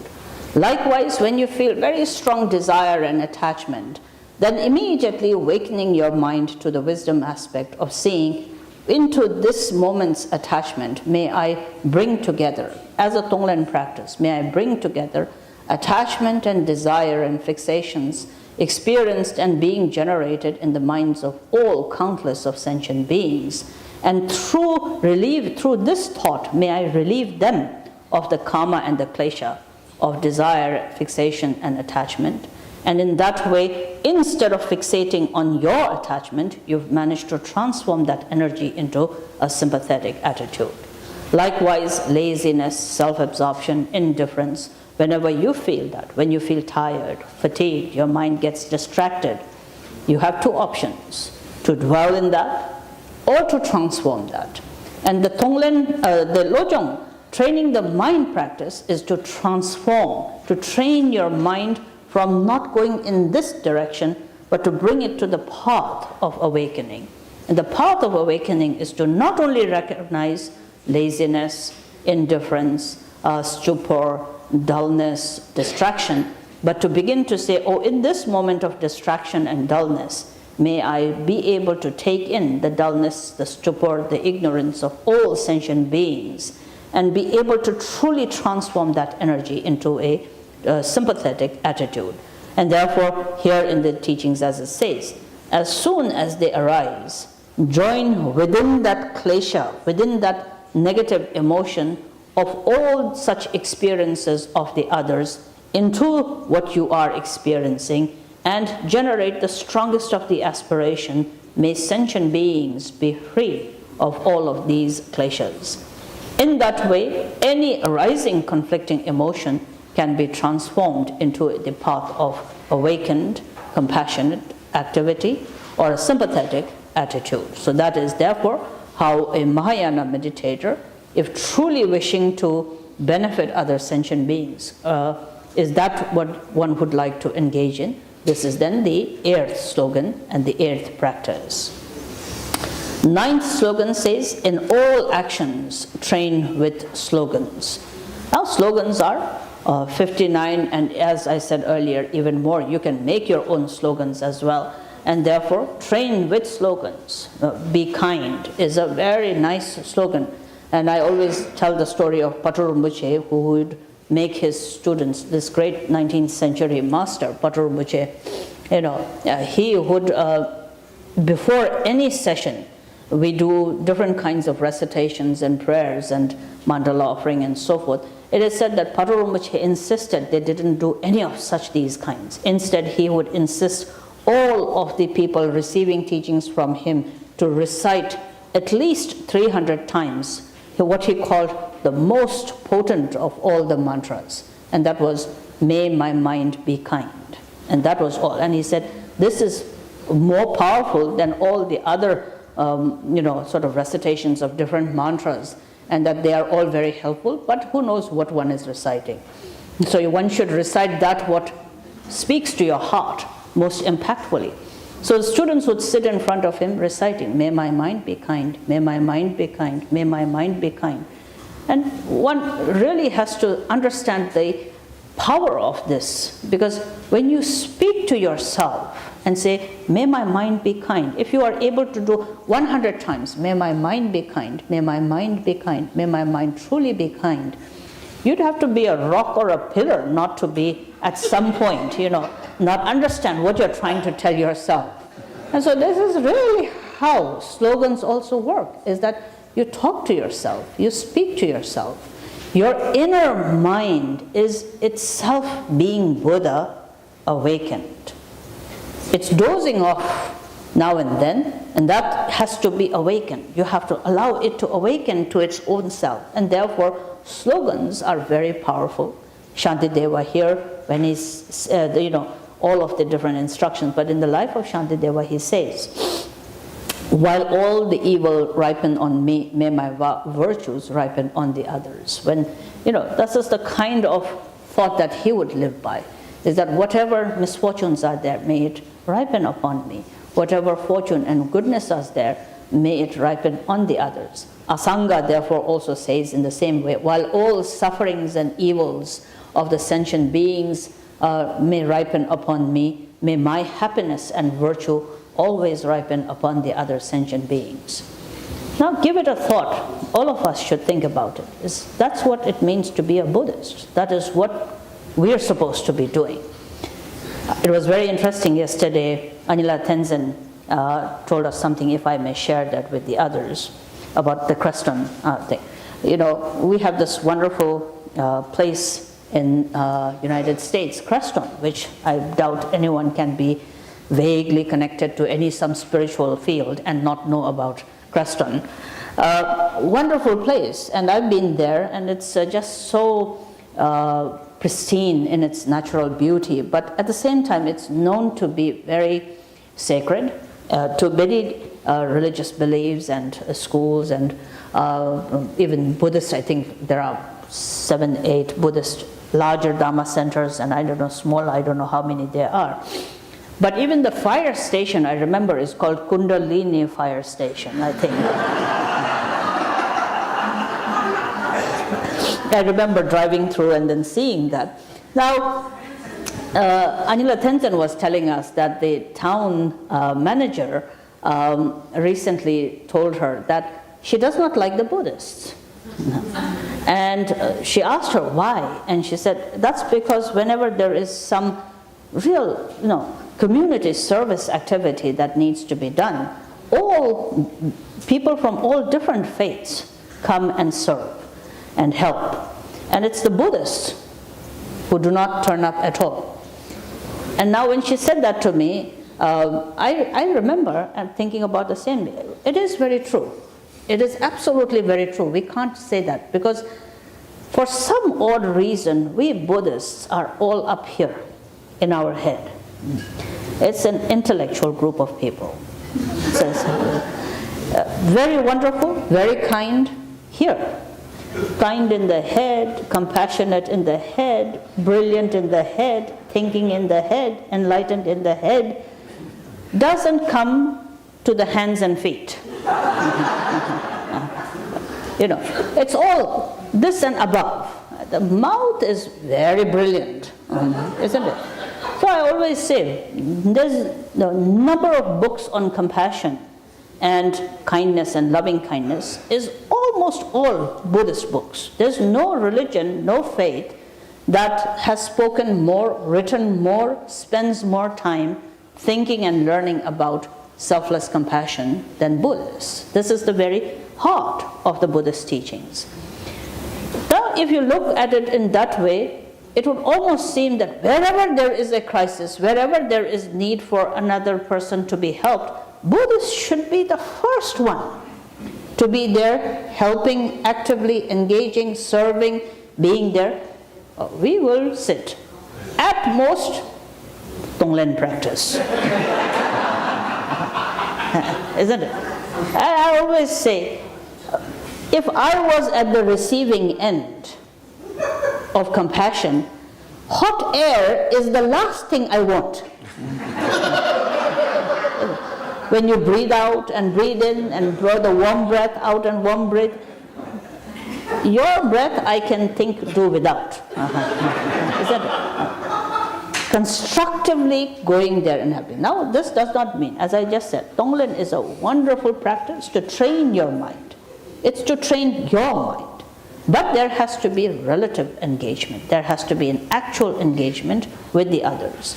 F: Likewise, when you feel very strong desire and attachment, then immediately awakening your mind to the wisdom aspect of seeing into this moment's attachment, may I bring together, as a Tonglen practice, may I bring together attachment and desire and fixations experienced and being generated in the minds of all countless of sentient beings. And through this thought, may I relieve them of the karma and the klesha of desire, fixation, and attachment. And in that way, instead of fixating on your attachment, you've managed to transform that energy into a sympathetic attitude. Likewise, laziness, self-absorption, indifference, whenever you feel that, when you feel tired, fatigued, your mind gets distracted, you have 2 options: to dwell in that or to transform that. And the Tonglen, the Lojong, training the mind practice is to transform, to train your mind from not going in this direction, but to bring it to the path of awakening. And the path of awakening is to not only recognize laziness, indifference, stupor, dullness, distraction, but to begin to say, oh, in this moment of distraction and dullness, may I be able to take in the dullness, the stupor, the ignorance of all sentient beings, and be able to truly transform that energy into a sympathetic attitude. And therefore, here in the teachings, as it says, as soon as they arise, join within that klesha, within that negative emotion of all such experiences of the others into what you are experiencing, and generate the strongest of the aspiration, may sentient beings be free of all of these kleshas. In that way, any arising conflicting emotion can be transformed into the path of awakened, compassionate activity or a sympathetic attitude. So that is therefore how a Mahayana meditator, if truly wishing to benefit other sentient beings, is that what one would like to engage in? This is then the 8th slogan and the 8th practice. 9th slogan says, in all actions, train with slogans. Now slogans are 59, and as I said earlier, even more. You can make your own slogans as well. And therefore, train with slogans. Be kind is a very nice slogan. And I always tell the story of Patur Rinpoche, who would make his students, this great 19th century master, Patur Rinpoche, he would, before any session, we do different kinds of recitations and prayers and mandala offering and so forth. It is said that Patur Rinpoche insisted they didn't do any of such these kinds. Instead, he would insist all of the people receiving teachings from him to recite at least 300 times what he called the most potent of all the mantras. And that was, may my mind be kind. And that was all. And he said, this is more powerful than all the other sort of recitations of different mantras, and that they are all very helpful, but who knows what one is reciting. So one should recite that what speaks to your heart most impactfully. So the students would sit in front of him reciting, may my mind be kind, may my mind be kind, may my mind be kind. And one really has to understand the power of this, because when you speak to yourself and say, may my mind be kind, if you are able to do 100 times, may my mind be kind, may my mind be kind, may my mind truly be kind, you'd have to be a rock or a pillar not to be at some point, not understand what you're trying to tell yourself. And so this is really how slogans also work, is that you talk to yourself, you speak to yourself. Your inner mind is itself being Buddha awakened. It's dozing off now and then, and that has to be awakened. You have to allow it to awaken to its own self. And therefore, slogans are very powerful. Shantideva here, when he's, all of the different instructions, but in the life of Shantideva, he says, while all the evil ripen on me, may my virtues ripen on the others. When, this is the kind of thought that he would live by, is that whatever misfortunes are there, may it ripen upon me. Whatever fortune and goodness is there, may it ripen on the others. Asanga therefore also says in the same way, while all sufferings and evils of the sentient beings may ripen upon me, may my happiness and virtue always ripen upon the other sentient beings. Now give it a thought. All of us should think about it. That's what it means to be a Buddhist. That is what we are supposed to be doing. It was very interesting yesterday. Anila Tenzin told us something, if I may share that with the others, about the Creston thing. We have this wonderful place in United States, Creston, which I doubt anyone can be vaguely connected to some spiritual field and not know about Creston. Wonderful place, and I've been there, and it's just so pristine in its natural beauty, but at the same time it's known to be very sacred to many religious beliefs and schools, and even Buddhist. I think there are 7, 8 Buddhist larger Dharma centers, and I don't know how many there are. But even the fire station, I remember, is called Kundalini Fire Station, I think. I remember driving through and then seeing that. Now, Anila Tenzin was telling us that the town manager recently told her that she does not like the Buddhists. And she asked her why, and she said, that's because whenever there is some real, community service activity that needs to be done, all people from all different faiths come and serve and help. And it's the Buddhists who do not turn up at all. And now when she said that to me, I remember and thinking about the same. It is very true. It is absolutely very true. We can't say that, because for some odd reason, we Buddhists are all up here in our head. It's an intellectual group of people. Very wonderful, very kind here. Kind in the head, compassionate in the head, brilliant in the head, thinking in the head, enlightened in the head, doesn't come to the hands and feet. It's all this and above. The mouth is very brilliant, isn't it? So I always say, there's a number of books on compassion, and kindness and loving kindness is almost all Buddhist books. There's no religion, no faith that has spoken more, written more, spends more time thinking and learning about selfless compassion than Buddhists. This is the very heart of the Buddhist teachings. Now, if you look at it in that way, it would almost seem that wherever there is a crisis, wherever there is need for another person to be helped, Buddhists should be the first one to be there, helping, actively engaging, serving, being there. We will sit. At most, Tonglen practice. Isn't it? I always say, if I was at the receiving end of compassion, hot air is the last thing I want. When you breathe out and breathe in and draw the warm breath out and warm breath, your breath I can do without. Isn't it? Constructively going there and helping. Now, this does not mean, as I just said, Tonglen is a wonderful practice to train your mind. It's to train your mind. But there has to be relative engagement. There has to be an actual engagement with the others.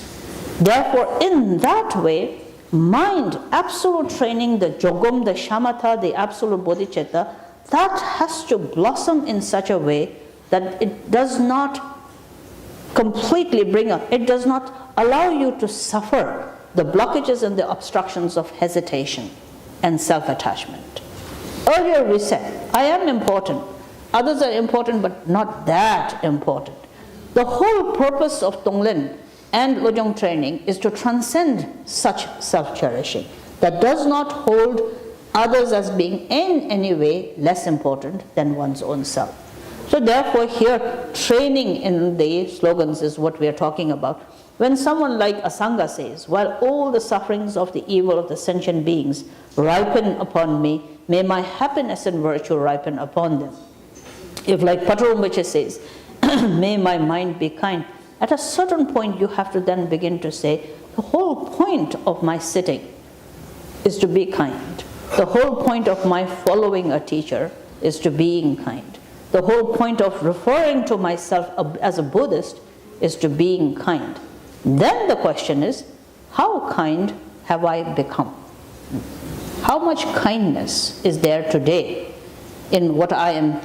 F: Therefore, in that way, mind, absolute training, the jogum, the shamatha, the absolute bodhicitta, that has to blossom in such a way that it does not completely it does not allow you to suffer the blockages and the obstructions of hesitation and self-attachment. Earlier we said, I am important, others are important but not that important. The whole purpose of Tonglen and Lojong training is to transcend such self-cherishing that does not hold others as being in any way less important than one's own self. So therefore here, training in the slogans is what we are talking about. When someone like Asanga says, while all the sufferings of the evil of the sentient beings ripen upon me, may my happiness and virtue ripen upon them. If like Patrul Rinpoche says, may my mind be kind, at a certain point you have to then begin to say, the whole point of my sitting is to be kind. The whole point of my following a teacher is to being kind. The whole point of referring to myself as a Buddhist is to being kind. Then the question is, how kind have I become? How much kindness is there today in what I am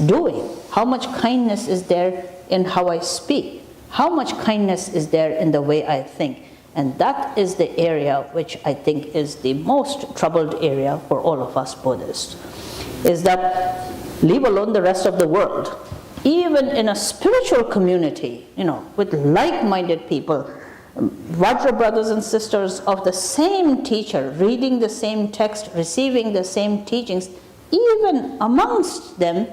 F: doing? How much kindness is there in how I speak? How much kindness is there in the way I think? And that is the area which I think is the most troubled area for all of us Buddhists. Is that, leave alone the rest of the world, even in a spiritual community, with like-minded people, Vajra brothers and sisters of the same teacher, reading the same text, receiving the same teachings, even amongst them,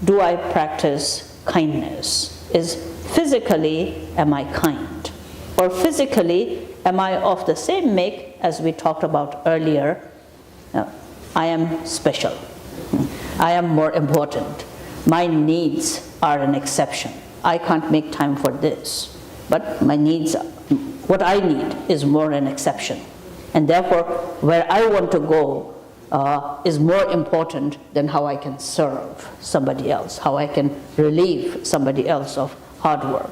F: do I practice kindness? Is physically, am I kind? Or physically, am I of the same make as we talked about earlier? I am special. I am more important. My needs are an exception. I can't make time for this. But my needs, what I need is more an exception. And therefore, where I want to go is more important than how I can serve somebody else, how I can relieve somebody else of hard work.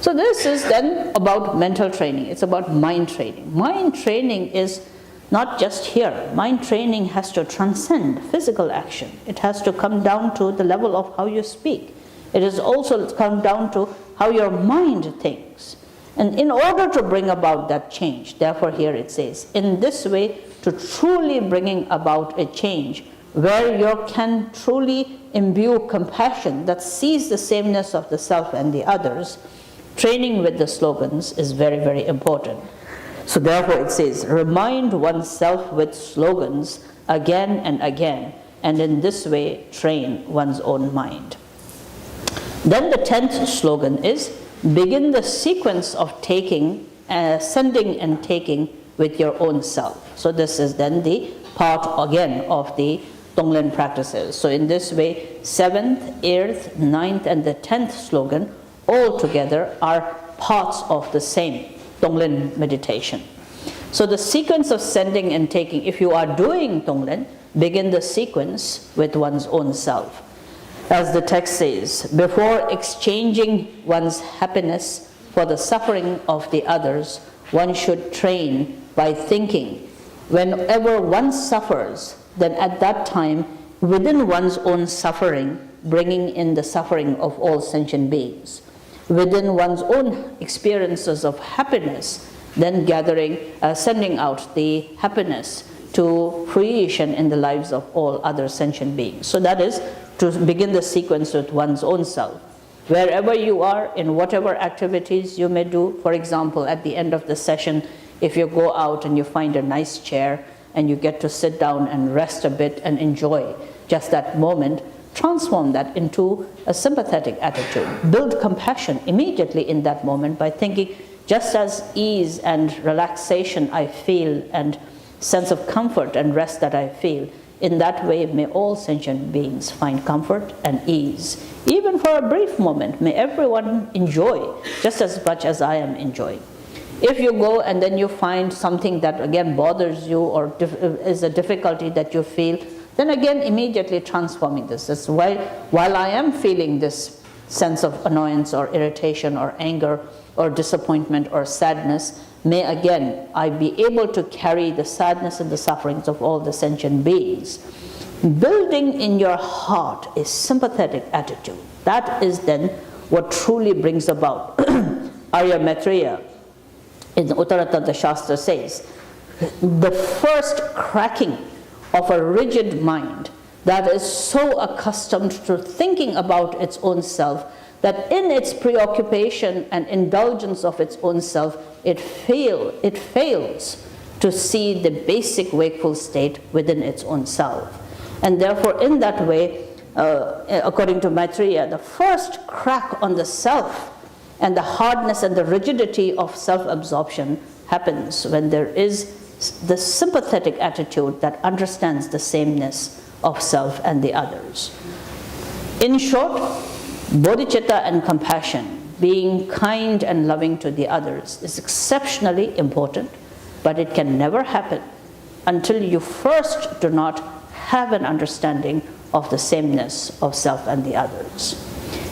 F: So this is then about mental training. It's about mind training. Mind training is not just here. Mind training has to transcend physical action. It has to come down to the level of how you speak. It has also come down to how your mind thinks. And in order to bring about that change, therefore here it says, in this way, to truly bringing about a change where you can truly imbue compassion that sees the sameness of the self and the others, training with the slogans is very, very important. So therefore it says, remind oneself with slogans again and again, and in this way train one's own mind. Then the 10th slogan is, begin the sequence of sending and taking with your own self. So this is then the part again of the Tonglen practices. So in this way, 7th, 8th, 9th and the 10th slogan all together are parts of the same Tonglen meditation. So the sequence of sending and taking, if you are doing Tonglen, begin the sequence with one's own self. As the text says, before exchanging one's happiness for the suffering of the others, one should train by thinking. Whenever one suffers, then at that time, within one's own suffering, bringing in the suffering of all sentient beings. Within one's own experiences of happiness, then sending out the happiness to fruition in the lives of all other sentient beings. So that is to begin the sequence with one's own self. Wherever you are, in whatever activities you may do, for example, at the end of the session, if you go out and you find a nice chair and you get to sit down and rest a bit and enjoy just that moment, transform that into a sympathetic attitude. Build compassion immediately in that moment by thinking, just as ease and relaxation I feel and sense of comfort and rest that I feel, in that way may all sentient beings find comfort and ease. Even for a brief moment, may everyone enjoy just as much as I am enjoying. If you go and then you find something that again bothers you or is a difficulty that you feel, then again immediately transforming this. That's why while I am feeling this sense of annoyance or irritation or anger or disappointment or sadness, may again I be able to carry the sadness and the sufferings of all the sentient beings. Building in your heart a sympathetic attitude, that is then what truly brings about. Arya Maitreya in the Uttaratantra Shastra says, the first cracking of a rigid mind that is so accustomed to thinking about its own self that in its preoccupation and indulgence of its own self, it fails to see the basic wakeful state within its own self. And therefore, in that way, according to Maitreya, the first crack on the self and the hardness and the rigidity of self-absorption happens when there is the sympathetic attitude that understands the sameness of self and the others. In short, bodhicitta and compassion, being kind and loving to the others, is exceptionally important, but it can never happen until you first do not have an understanding of the sameness of self and the others.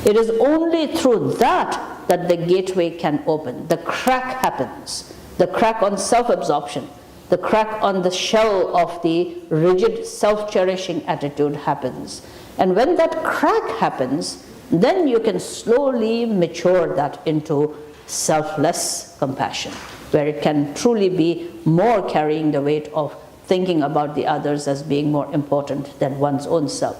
F: It is only through that the gateway can open. The crack happens. The crack on self-absorption, the crack on the shell of the rigid self-cherishing attitude happens. And when that crack happens, then you can slowly mature that into selfless compassion, where it can truly be more carrying the weight of thinking about the others as being more important than one's own self.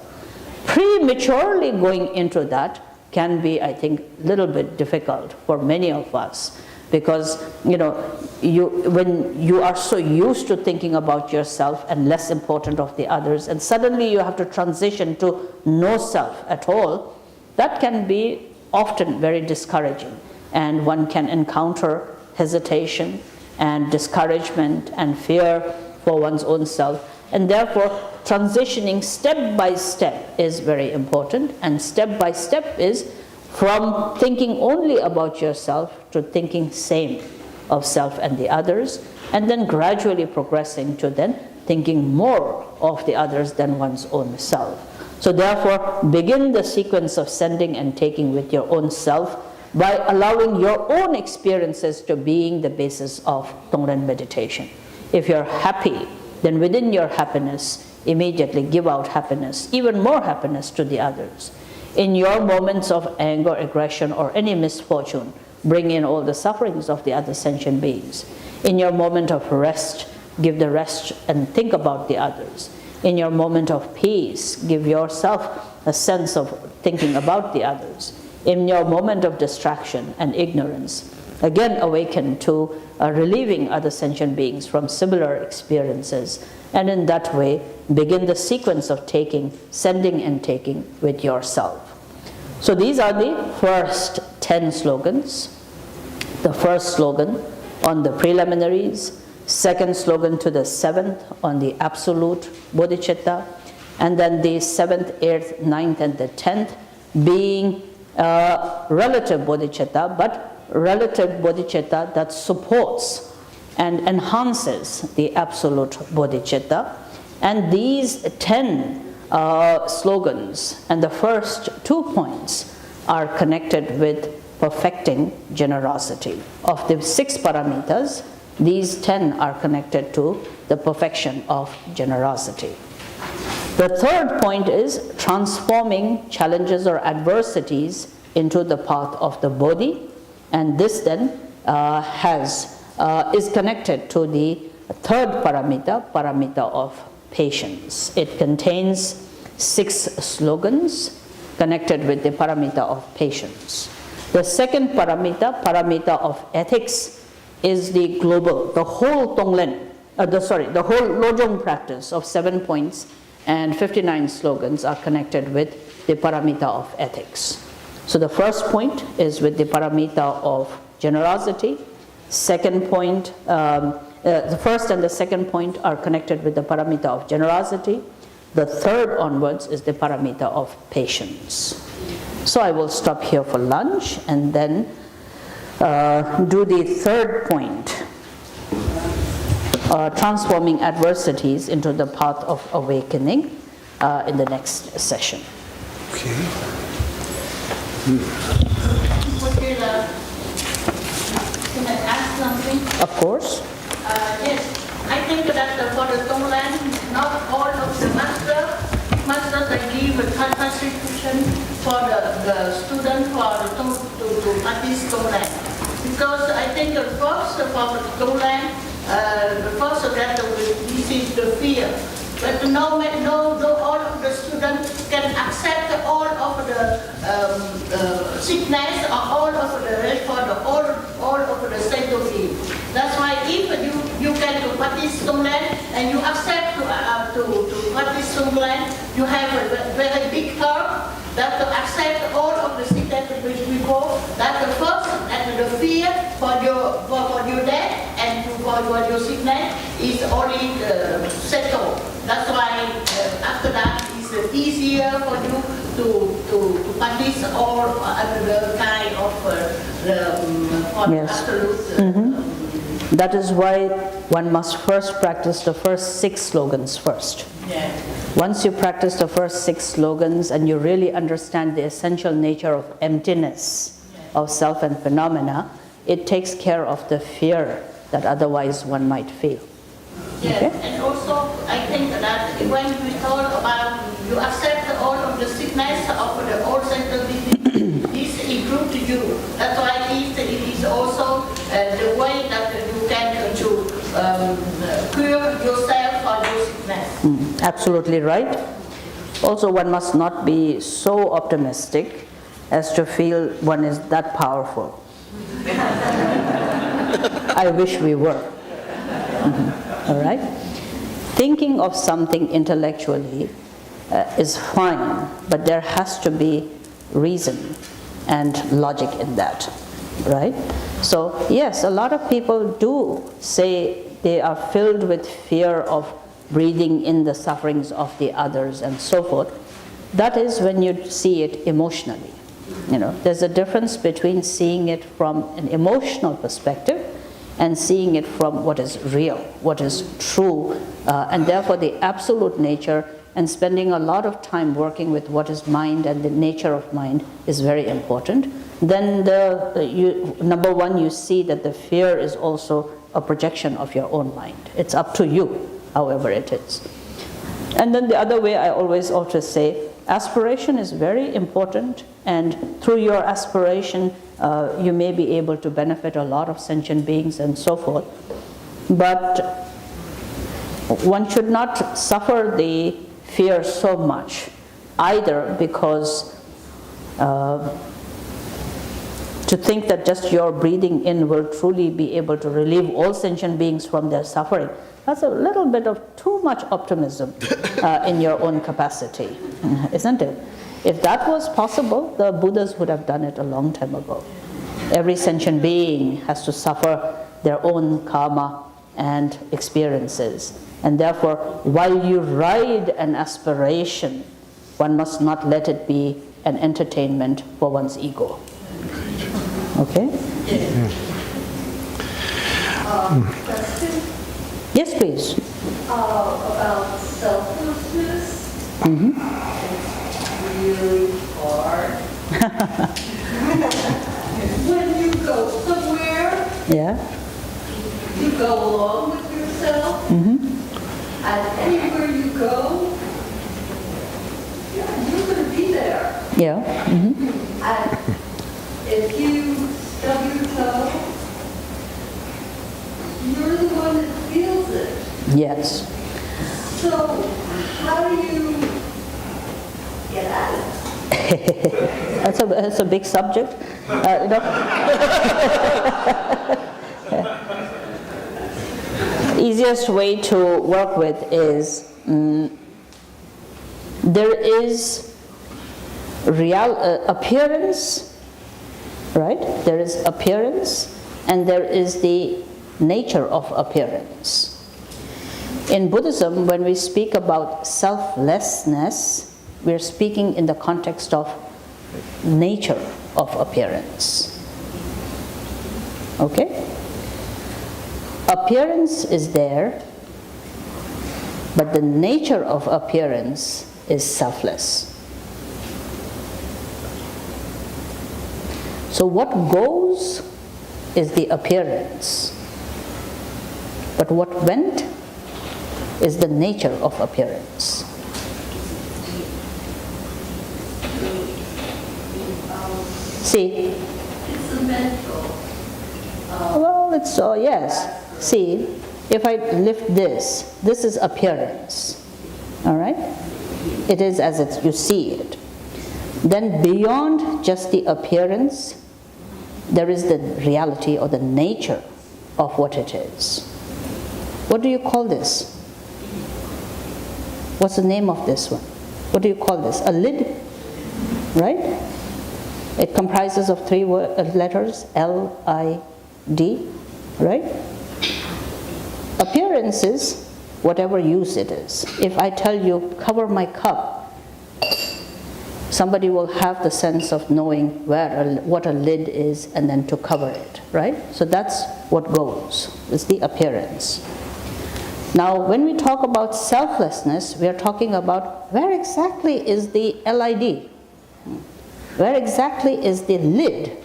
F: Prematurely going into that can be, I think, a little bit difficult for many of us, because when you are so used to thinking about yourself and less important of the others, and suddenly you have to transition to no self at all, that can be often very discouraging, and one can encounter hesitation and discouragement and fear for one's own self. And therefore, transitioning step by step is very important, and step by step is from thinking only about yourself to thinking same of self and the others, and then gradually progressing to then thinking more of the others than one's own self. So therefore, begin the sequence of sending and taking with your own self by allowing your own experiences to being the basis of Tonglen meditation. If you're happy, then within your happiness, immediately give out happiness, even more happiness to the others. In your moments of anger, aggression, or any misfortune, bring in all the sufferings of the other sentient beings. In your moment of rest, give the rest and think about the others. In your moment of peace, give yourself a sense of thinking about the others. In your moment of distraction and ignorance, again awaken to relieving other sentient beings from similar experiences, and in that way begin the sequence of taking, sending and taking with yourself. So these are the first 10 slogans. The first slogan on the preliminaries, second slogan to the 7th on the absolute bodhicitta, and then the 7th, 8th, 9th and the 10th being relative bodhicitta, but relative bodhicitta that supports and enhances the absolute bodhicitta. And these 10 slogans and the first 2 points are connected with perfecting generosity. Of the 6 paramitas, these 10 are connected to the perfection of generosity. The third point is transforming challenges or adversities into the path of the bodhi, and this then is connected to the third paramita, paramita of patience. It contains 6 slogans connected with the paramita of patience. The second paramita, paramita of ethics, is the global, the whole Tonglen, the whole Lojong practice of 7 points and 59 slogans are connected with the paramita of ethics. So the first point is with the paramita of generosity. Second point, the first and the second point are connected with the paramita of generosity. The third onwards is the paramita of patience. So I will stop here for lunch and then do the third point, transforming adversities into the path of awakening in the next session.
D: Okay.
G: Can I ask something?
F: Of course.
G: Yes, I think that for the Tonglen, not all of the masters they give a constitution for the student who are to practice Tonglen. Because I think the first for Tonglen, the first of that this is the fear. But no all of the students can accept all of the sickness or all of the record, all of the state of it. That's why if you can to practice Tonglen and you accept to practice Tonglen, you have a very big heart that to accept all of the sickness which we go. That the first and the fear for your death and for your sickness is only settled. That's why after that it's easier for you to practice all the kind of
F: Yes.
G: absolute.
F: That is why one must first practice the first 6 slogans first.
G: Yeah.
F: Once you practice the first 6 slogans and you really understand the essential nature of emptiness of self and phenomena, it takes care of the fear that otherwise one might feel.
G: Yes,
F: Okay.
G: and also I think that when we talk about you accept all of the sickness of the old central disease, this improves to you. That's why it is also the way that you can cure yourself for your sickness.
F: Absolutely right. Also, one must not be so optimistic as to feel one is that powerful. I wish we were. All right? Thinking of something intellectually is fine, but there has to be reason and logic in that, right? So yes, a lot of people do say they are filled with fear of breathing in the sufferings of the others and so forth. That is when you see it emotionally. You know, there's a difference between seeing it from an emotional perspective and seeing it from what is real, what is true, and therefore the absolute nature, and spending a lot of time working with what is mind and the nature of mind is very important. Then number one, you see that the fear is also a projection of your own mind. It's up to you, however it is. And then the other way I always also say, aspiration is very important, and through your aspiration you may be able to benefit a lot of sentient beings and so forth. But one should not suffer the fear so much, either because to think that just your breathing in will truly be able to relieve all sentient beings from their suffering. That's a little bit of too much optimism in your own capacity, isn't it? If that was possible, the Buddhas would have done it a long time ago. Every sentient being has to suffer their own karma and experiences. And therefore, while you ride an aspiration, one must not let it be an entertainment for one's ego. Okay?
G: Yes. question
F: Yes, please.
G: about selflessness. It's really hard. When you go somewhere,
F: Yeah.
G: you go along with yourself. And anywhere you go, yeah, you're going to be there.
F: Yeah.
G: And if you stub your toe, you're the one that feels it.
F: Yes.
G: So how do you get out of it?
F: That's a big subject. You know. Easiest way to work with is there is appearance, right? There is appearance and there is the nature of appearance. In Buddhism, when we speak about selflessness, we're speaking in the context of nature of appearance. Okay? Appearance is there, but the nature of appearance is selfless. So what goes is the appearance, but what went is the nature of appearance. See?
G: It's a mental.
F: Well, it's, yes. See, if I lift this is appearance. All right? It is as you see it. Then beyond just the appearance, there is the reality or the nature of what it is. What do you call this? What's the name of this one? What do you call this? A lid, right? It comprises of three letters, L-I-D, right? Appearance is whatever use it is. If I tell you, cover my cup, somebody will have the sense of knowing what a lid is and then to cover it, right? So that's what goes, it's the appearance. Now, when we talk about selflessness, we are talking about where exactly is the LID? Where exactly is the lid?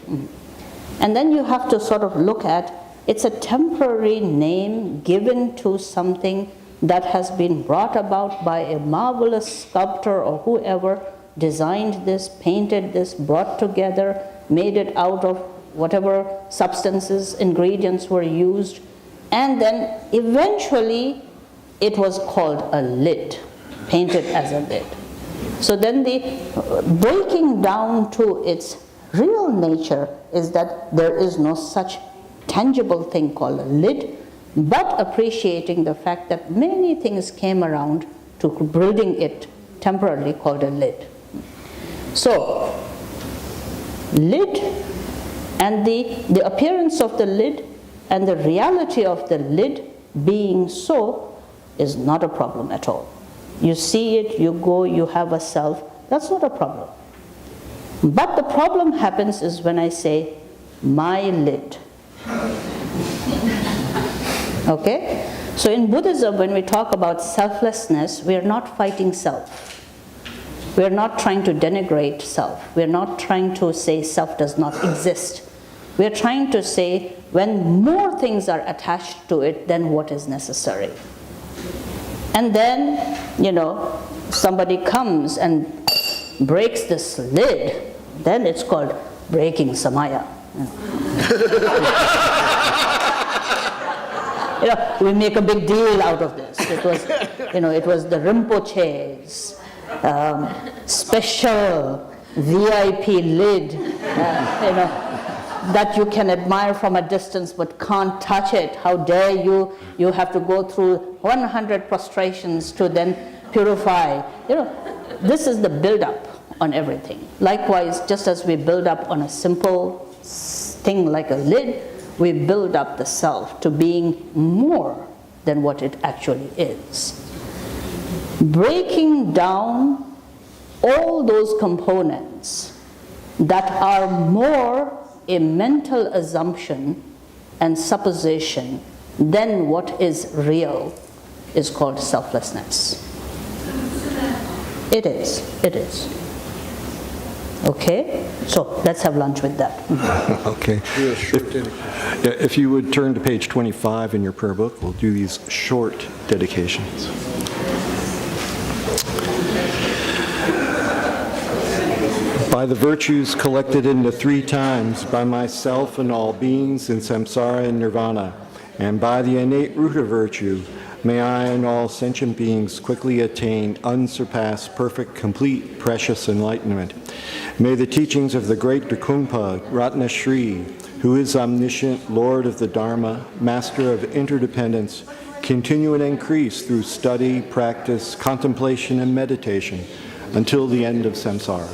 F: And then you have to sort of look at, it's a temporary name given to something that has been brought about by a marvelous sculptor or whoever designed this, painted this, brought together, made it out of whatever substances, ingredients were used, and then eventually it was called a lid, painted as a lid. So then the breaking down to its real nature is that there is no such tangible thing called a lid, but appreciating the fact that many things came around to building it temporarily called a lid. So, lid and the appearance of the lid and the reality of the lid being so is not a problem at all. You see it, you go, you have a self, that's not a problem. But the problem happens is when I say, my lid. Okay? So in Buddhism, when we talk about selflessness, we are not fighting self. We are not trying to denigrate self. We are not trying to say self does not exist. We are trying to say when more things are attached to it than what is necessary. And then, somebody comes and breaks this lid, then it's called breaking samaya. We make a big deal out of this. It was the Rinpoche's special VIP lid, that you can admire from a distance but can't touch it. How dare you? You have to go through 100 prostrations to then purify. This is the build-up on everything. Likewise, just as we build up on a simple thing like a lid, we build up the self to being more than what it actually is. Breaking down all those components that are more a mental assumption and supposition then what is real is called selflessness. It is. Okay? So let's have lunch with that.
E: Okay. If you would turn to page 25 in your prayer book, we'll do these short dedications. By the virtues collected into 3 times, by myself and all beings in samsara and nirvana, and by the innate root of virtue, may I and all sentient beings quickly attain unsurpassed, perfect, complete, precious enlightenment. May the teachings of the great Drikungpa, Ratna Shri, who is omniscient, Lord of the Dharma, Master of interdependence, continue and increase through study, practice, contemplation, and meditation until the end of samsara.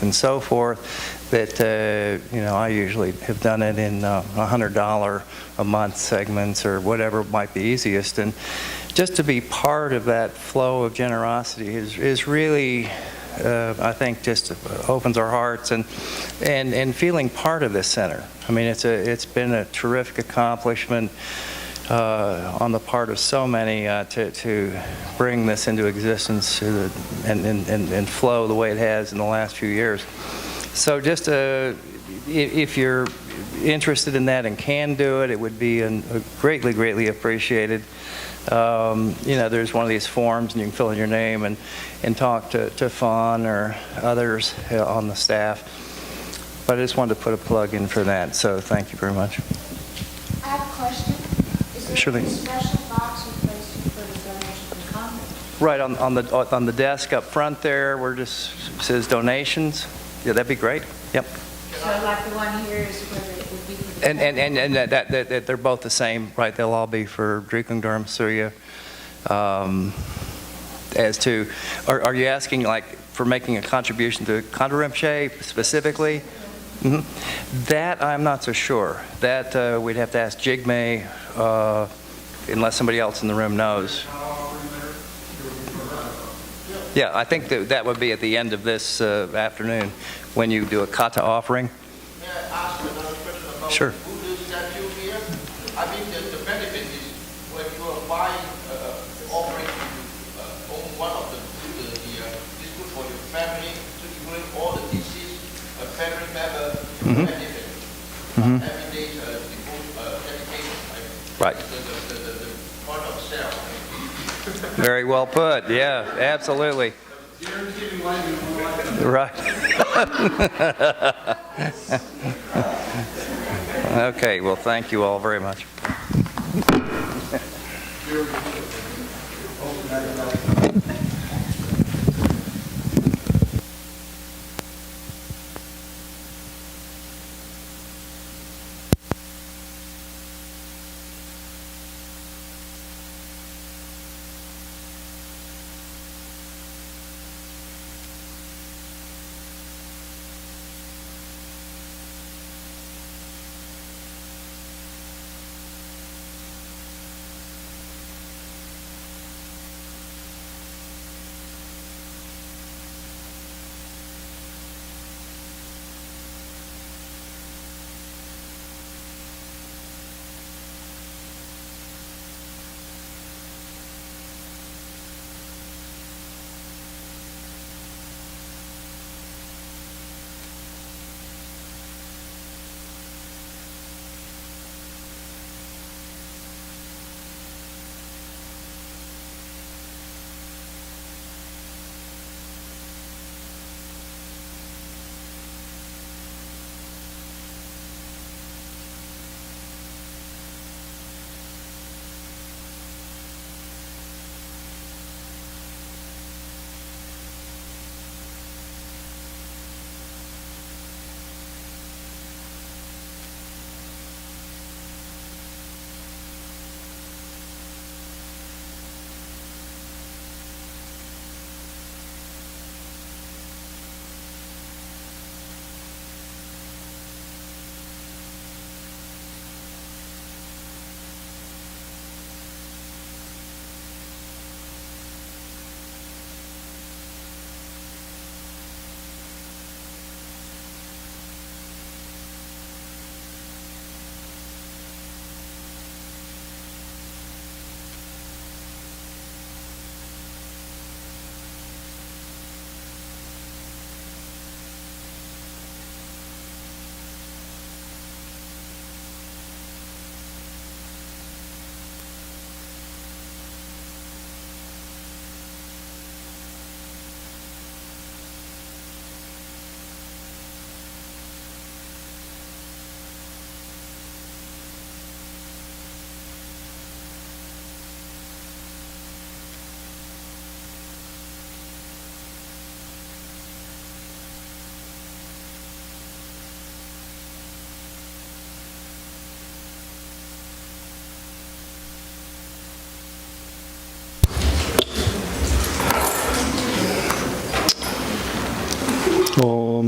H: and so forth, that I usually have done it in $100 a month segments or whatever might be easiest. And just to be part of that flow of generosity is really, I think, just opens our hearts and feeling part of this center. I mean, it's been a terrific accomplishment on the part of so many to bring this into existence and flow the way it has in the last few years. So just if you're interested in that and can do it, it would be greatly, greatly appreciated. There's one of these forms and you can fill in your name and talk to Fawn or others on the staff. But I just wanted to put a plug in for that, so thank you very much.
I: I have a question. Is there
H: Surely.
I: a special box in place for the donation from Khandro?
H: Right on the desk up front there, where just says donations. Yeah, that'd be great. Yep.
I: So like the one here is where it would be for the
H: And that they're both the same, right? They'll all be for Drikung Dharma Surya. As to, are you asking like for making a contribution to Khandro Rinpoche specifically? Mm-hmm. That I'm not so sure. That we'd have to ask Jigme, unless somebody else in the room knows. Yeah, I think that would be at the end of this afternoon when you do a kata offering.
J: May I ask another question about
H: Sure.
J: the Buddha statue here? I think the benefit is when you are buying, offering to own one of the Buddha here, it's good for your family, to bring all the disease, a family member benefit. Every day, dedication,
H: Right.
J: the point of sale.
H: Very well put. Yeah, absolutely. Right. Okay, well, thank you all very much.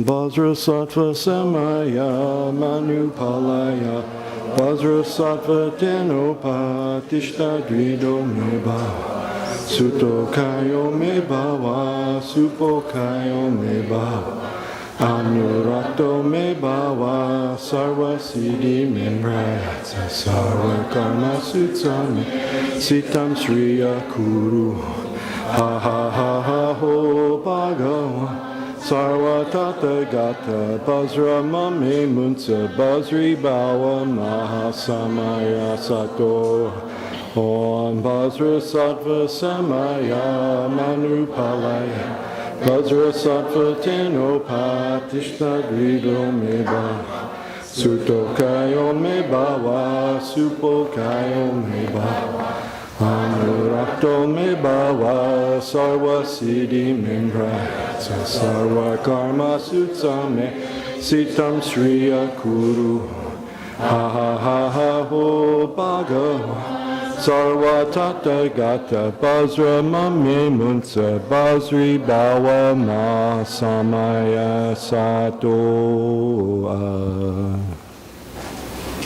E: Vajrasattva Samaya Manupalaya Vajrasattva Tenopa Tishta Dwido Meba Suto Kayo Mebawa Supo Kayo Mebawa Anurakto Mebawa Sarva Siddhi Memraya Sarva Karma Sutsame Sitam Sriya Kuru Ha ha ha ha ho Bhagawa Sarva Tata Gata Bajra Mame Munsa Bajri Bawa Mahasamaya Sato Om Bajra Sattva Samaya Manupalaya Vajra Sattva Tenopa Tishta Dwido Meba Suto Kayo Mebawa Supo Kayo Mebawa Anurakto Mebawa Sarva Siddhi Membraya Sarva Karma Sutsame Sitam Sriya Kuru Ha ha ha ha ho Bhagawa Sarva Tata Gata Bajra Mame Munsa Bajri Bawa Ma Samaya Sato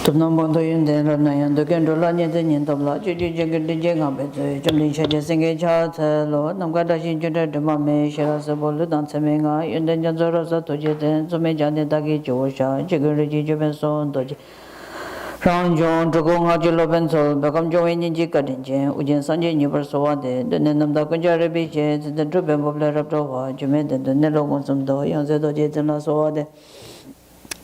F: Tumnam Bondo Yunde Ranayan, the Gendrola Nyan Tabla, Jiji Jagabe, Jumlin Shaja Singa Chat, Lord, Namgadashi Judah Mame, Sharasabolu, Dansaminga, Yunden Janzora Tojet, Sumejan Dagi Josha, Jiguriji Jubenson, Doji. Rangjong, Dragong Hajilo Bensol, Become Join Jikadinje, Ujan Sanjay Niversawade, the Nenamda Kunjarabi, the Drubem of Leraptoa, Jumed, the Nelogonsum Do, Yanzedo Jetana Soade.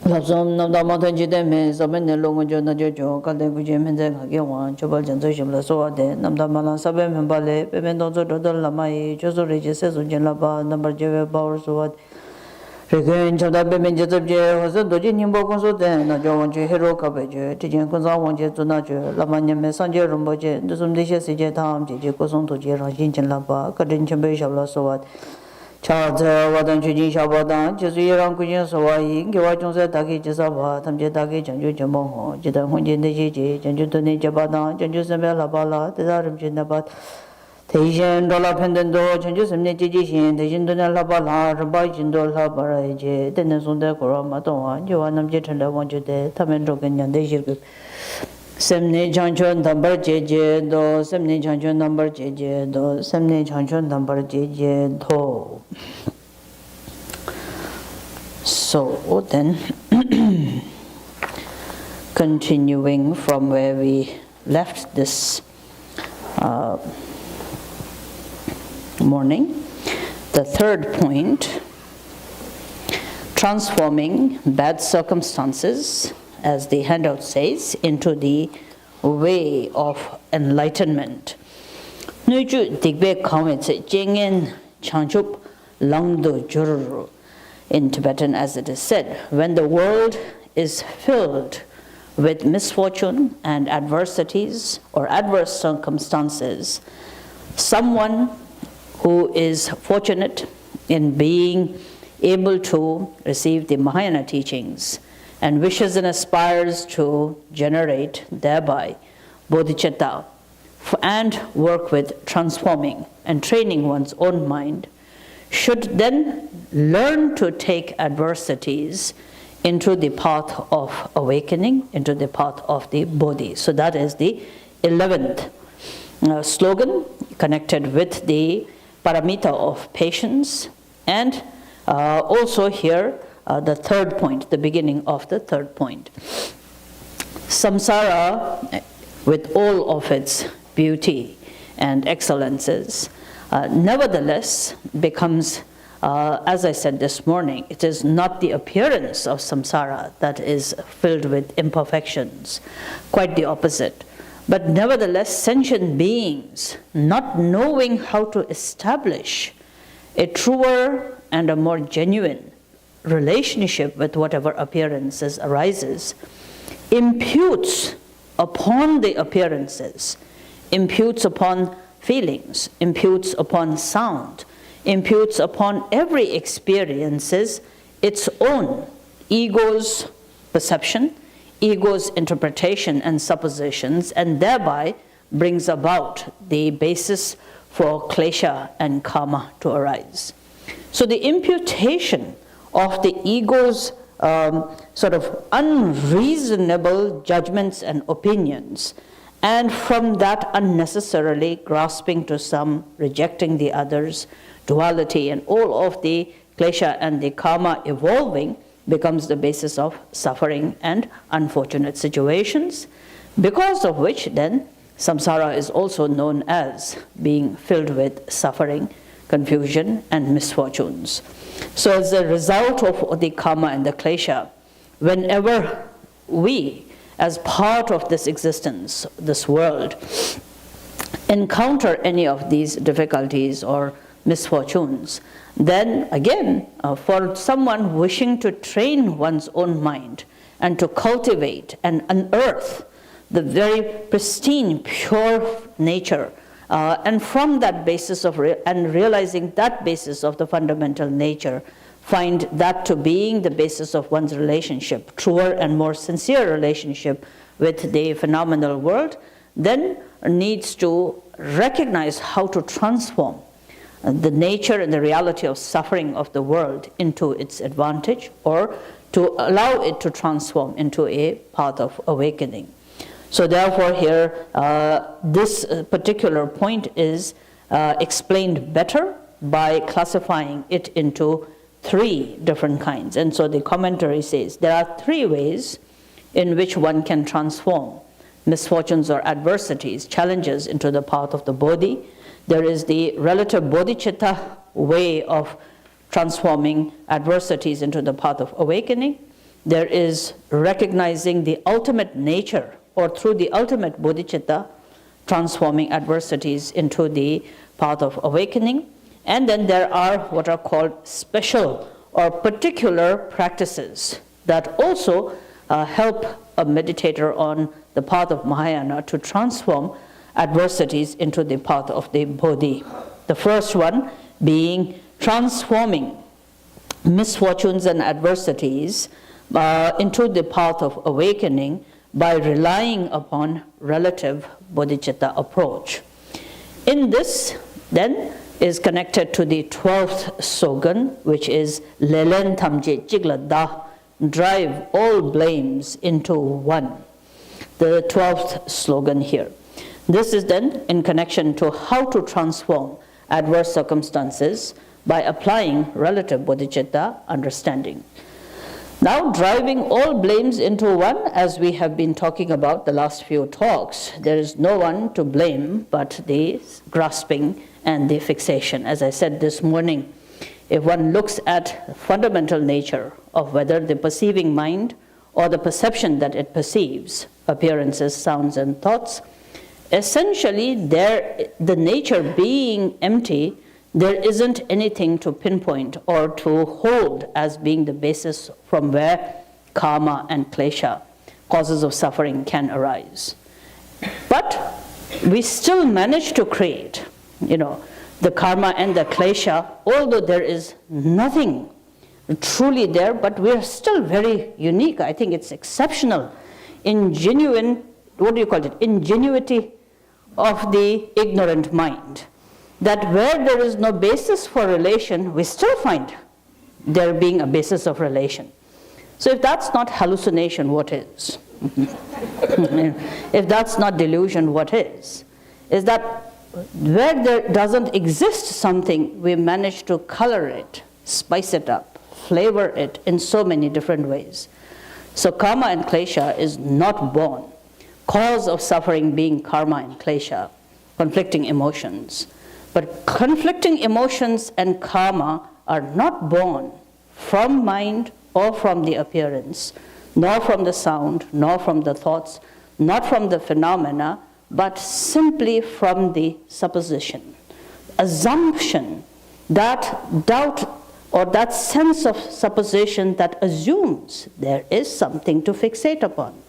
F: Lapsum Namda Motajideme, Saben Longojo Jojo, Kalekujem and Hagiwan, Chobal Jansoshim Lasoade, Namda Malan Sabem and Bale, Pemendonzo Lamai, Joso Regis, Ujanlaba, number Jeve Power Sword. Regain Chadabe Menjabje was a Dojin Bogonso, then a Joanji Hero Cabbage, Tijan Konzawanji to Nature, Lamanya Messenger Rumboje, the Sumdisha Sijetam, Jikoson to Jera Jinjan Lapa, Kadin Chambe Shabla Charles Wadan Chujin Shabadan, Jesuiran Kujan Sawai, Giwajon Taki Jesava, Tamjetaki, Janju Jamongo, Jetan Hunjin de Jiji, Janju Tuni Jabadan, Janju Samela Bala, the Arim Jinabat. Tejan Dola Pendendo, Changes of Netijin, the Jindana Labala, Rabai Jindol Habaraje, Tenasunda Koramaton, Joanam Jetanda Wanjade, Tamendrogan and Deji. Semne Chanchon number JJ, do Semne Chanchon number JJ, do Semne Chanchon number JJ, do. So then, continuing from where we left this morning, the third point, transforming bad circumstances, as the handout says, into the way of enlightenment. Nuju digbe comments jingen chanchup langdo juru in Tibetan, as it is said, when the world is filled with misfortune and adversities or adverse circumstances, someone who is fortunate in being able to receive the Mahayana teachings and wishes and aspires to generate thereby bodhicitta and work with transforming and training one's own mind, should then learn to take adversities into the path of awakening, into the path of the bodhi. So that is the 11th slogan, connected with the paramita of patience, and also here the third point, the beginning of the third point. Samsara, with all of its beauty and excellences, nevertheless becomes, as I said this morning, it is not the appearance of samsara that is filled with imperfections, quite the opposite. But nevertheless, sentient beings, not knowing how to establish a truer and a more genuine relationship with whatever appearances arises, imputes upon the appearances, imputes upon feelings, imputes upon sound, imputes upon every experiences its own ego's perception, ego's interpretation and suppositions, and thereby brings about the basis for klesha and karma to arise. So the imputation of the ego's sort of unreasonable judgments and opinions, and from that unnecessarily grasping to some, rejecting the others, duality, and all of the klesha and the karma evolving becomes the basis of suffering and unfortunate situations, because of which then samsara is also known as being filled with suffering, confusion, and misfortunes. So as a result of the karma and the klesha, whenever we, as part of this existence, this world, encounter any of these difficulties or misfortunes, then again, for someone wishing to train one's own mind and to cultivate and unearth the very pristine, pure nature, and from that basis of and realizing that basis of the fundamental nature, find that to being the basis of one's relationship, truer and more sincere relationship with the phenomenal world, then needs to recognize how to transform the nature and the reality of suffering of the world into its advantage, or to allow it to transform into a path of awakening. So therefore here, this particular point is explained better by classifying it into 3 different kinds. And so the commentary says there are 3 ways in which one can transform misfortunes or adversities, challenges, into the path of the bodhi. There is the relative bodhicitta way of transforming adversities into the path of awakening. There is recognizing the ultimate nature, or through the ultimate bodhicitta, transforming adversities into the path of awakening. And then there are what are called special or particular practices that also help a meditator on the path of Mahayana to transform adversities into the path of the bodhi. The first one being transforming misfortunes and adversities into the path of awakening by relying upon relative bodhicitta approach. In this, then, is connected to the 12th slogan, which is Lelen Tamje Chigla Da, drive all blames into one. The 12th slogan here. This is then in connection to how to transform adverse circumstances by applying relative bodhicitta understanding. Now, driving all blames into one, as we have been talking about the last few talks, there is no one to blame but the grasping and the fixation. As I said this morning, if one looks at fundamental nature of whether the perceiving mind or the perception that it perceives, appearances, sounds, and thoughts, essentially the nature being empty, there isn't anything to pinpoint or to hold as being the basis from where karma and klesha, causes of suffering, can arise. But we still manage to create, the karma and the klesha, although there is nothing truly there, but we are still very unique. I think it's exceptional in genuine, ingenuity of the ignorant mind. That where there is no basis for relation, we still find there being a basis of relation. So if that's not hallucination, what is? If that's not delusion, what is? Is that where there doesn't exist something, we manage to color it, spice it up, flavor it in so many different ways. So karma and klesha is not born. Cause of suffering being karma and klesha, conflicting emotions. But conflicting emotions and karma are not born from mind or from the appearance, nor from the sound, nor from the thoughts, not from the phenomena, but simply from the supposition, assumption, that doubt or that sense of supposition that assumes there is something to fixate upon,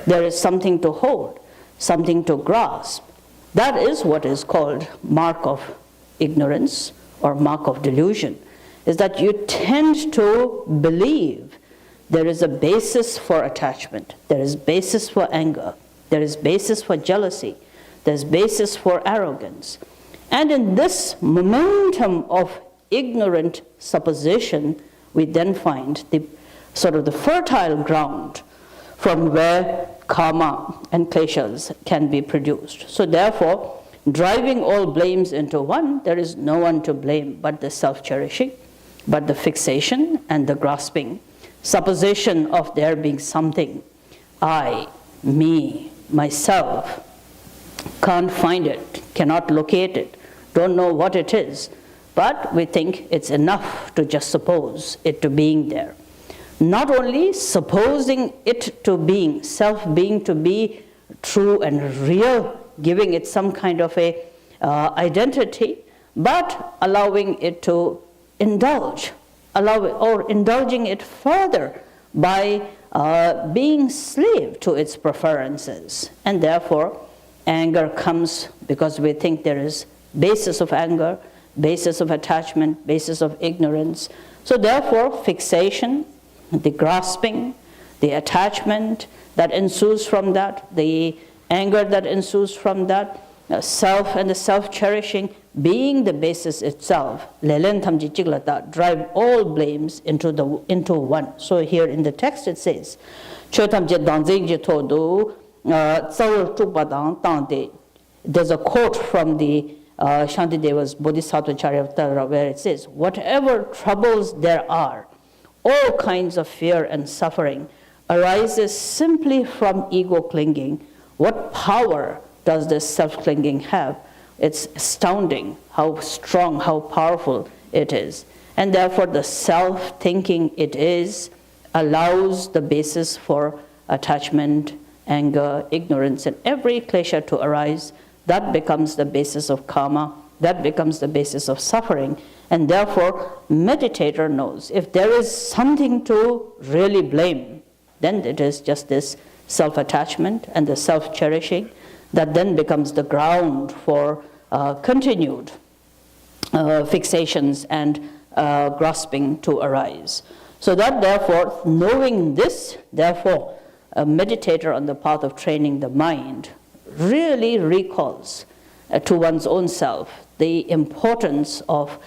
F: there is something to hold, something to grasp. That is what is called mark of ignorance or mark of delusion, is that you tend to believe there is a basis for attachment, there is basis for anger, there is basis for jealousy, there is basis for arrogance. And in this momentum of ignorant supposition, we then find the sort of the fertile ground from where karma and kleshas can be produced. So therefore, driving all blames into one, there is no one to blame but the self-cherishing, but the fixation and the grasping, supposition of there being something, I, me, myself, can't find it, cannot locate it, don't know what it is, but we think it's enough to just suppose it to being there. Not only supposing it to being, self being to be true and real, giving it some kind of a identity, but allowing it to indulge, indulging it further by being slave to its preferences. And therefore, anger comes because we think there is basis of anger, basis of attachment, basis of ignorance. So therefore, fixation, the grasping, the attachment that ensues from that, the anger that ensues from that, self and the self-cherishing being the basis itself, drive all blames into one. So here in the text it says, there's a quote from the Shantideva's Bodhisattva Charyavatara where it says, whatever troubles there are, all kinds of fear and suffering arises simply from ego clinging. What power does this self-clinging have? It's astounding how strong, how powerful it is. And therefore the self-thinking it is allows the basis for attachment, anger, ignorance, and every klesha to arise. That becomes the basis of karma, that becomes the basis of suffering. And therefore, meditator knows if there is something to really blame, then it is just this self-attachment and the self-cherishing that then becomes the ground for continued fixations and grasping to arise. So that therefore, knowing this, therefore, a meditator on the path of training the mind really recalls to one's own self the importance of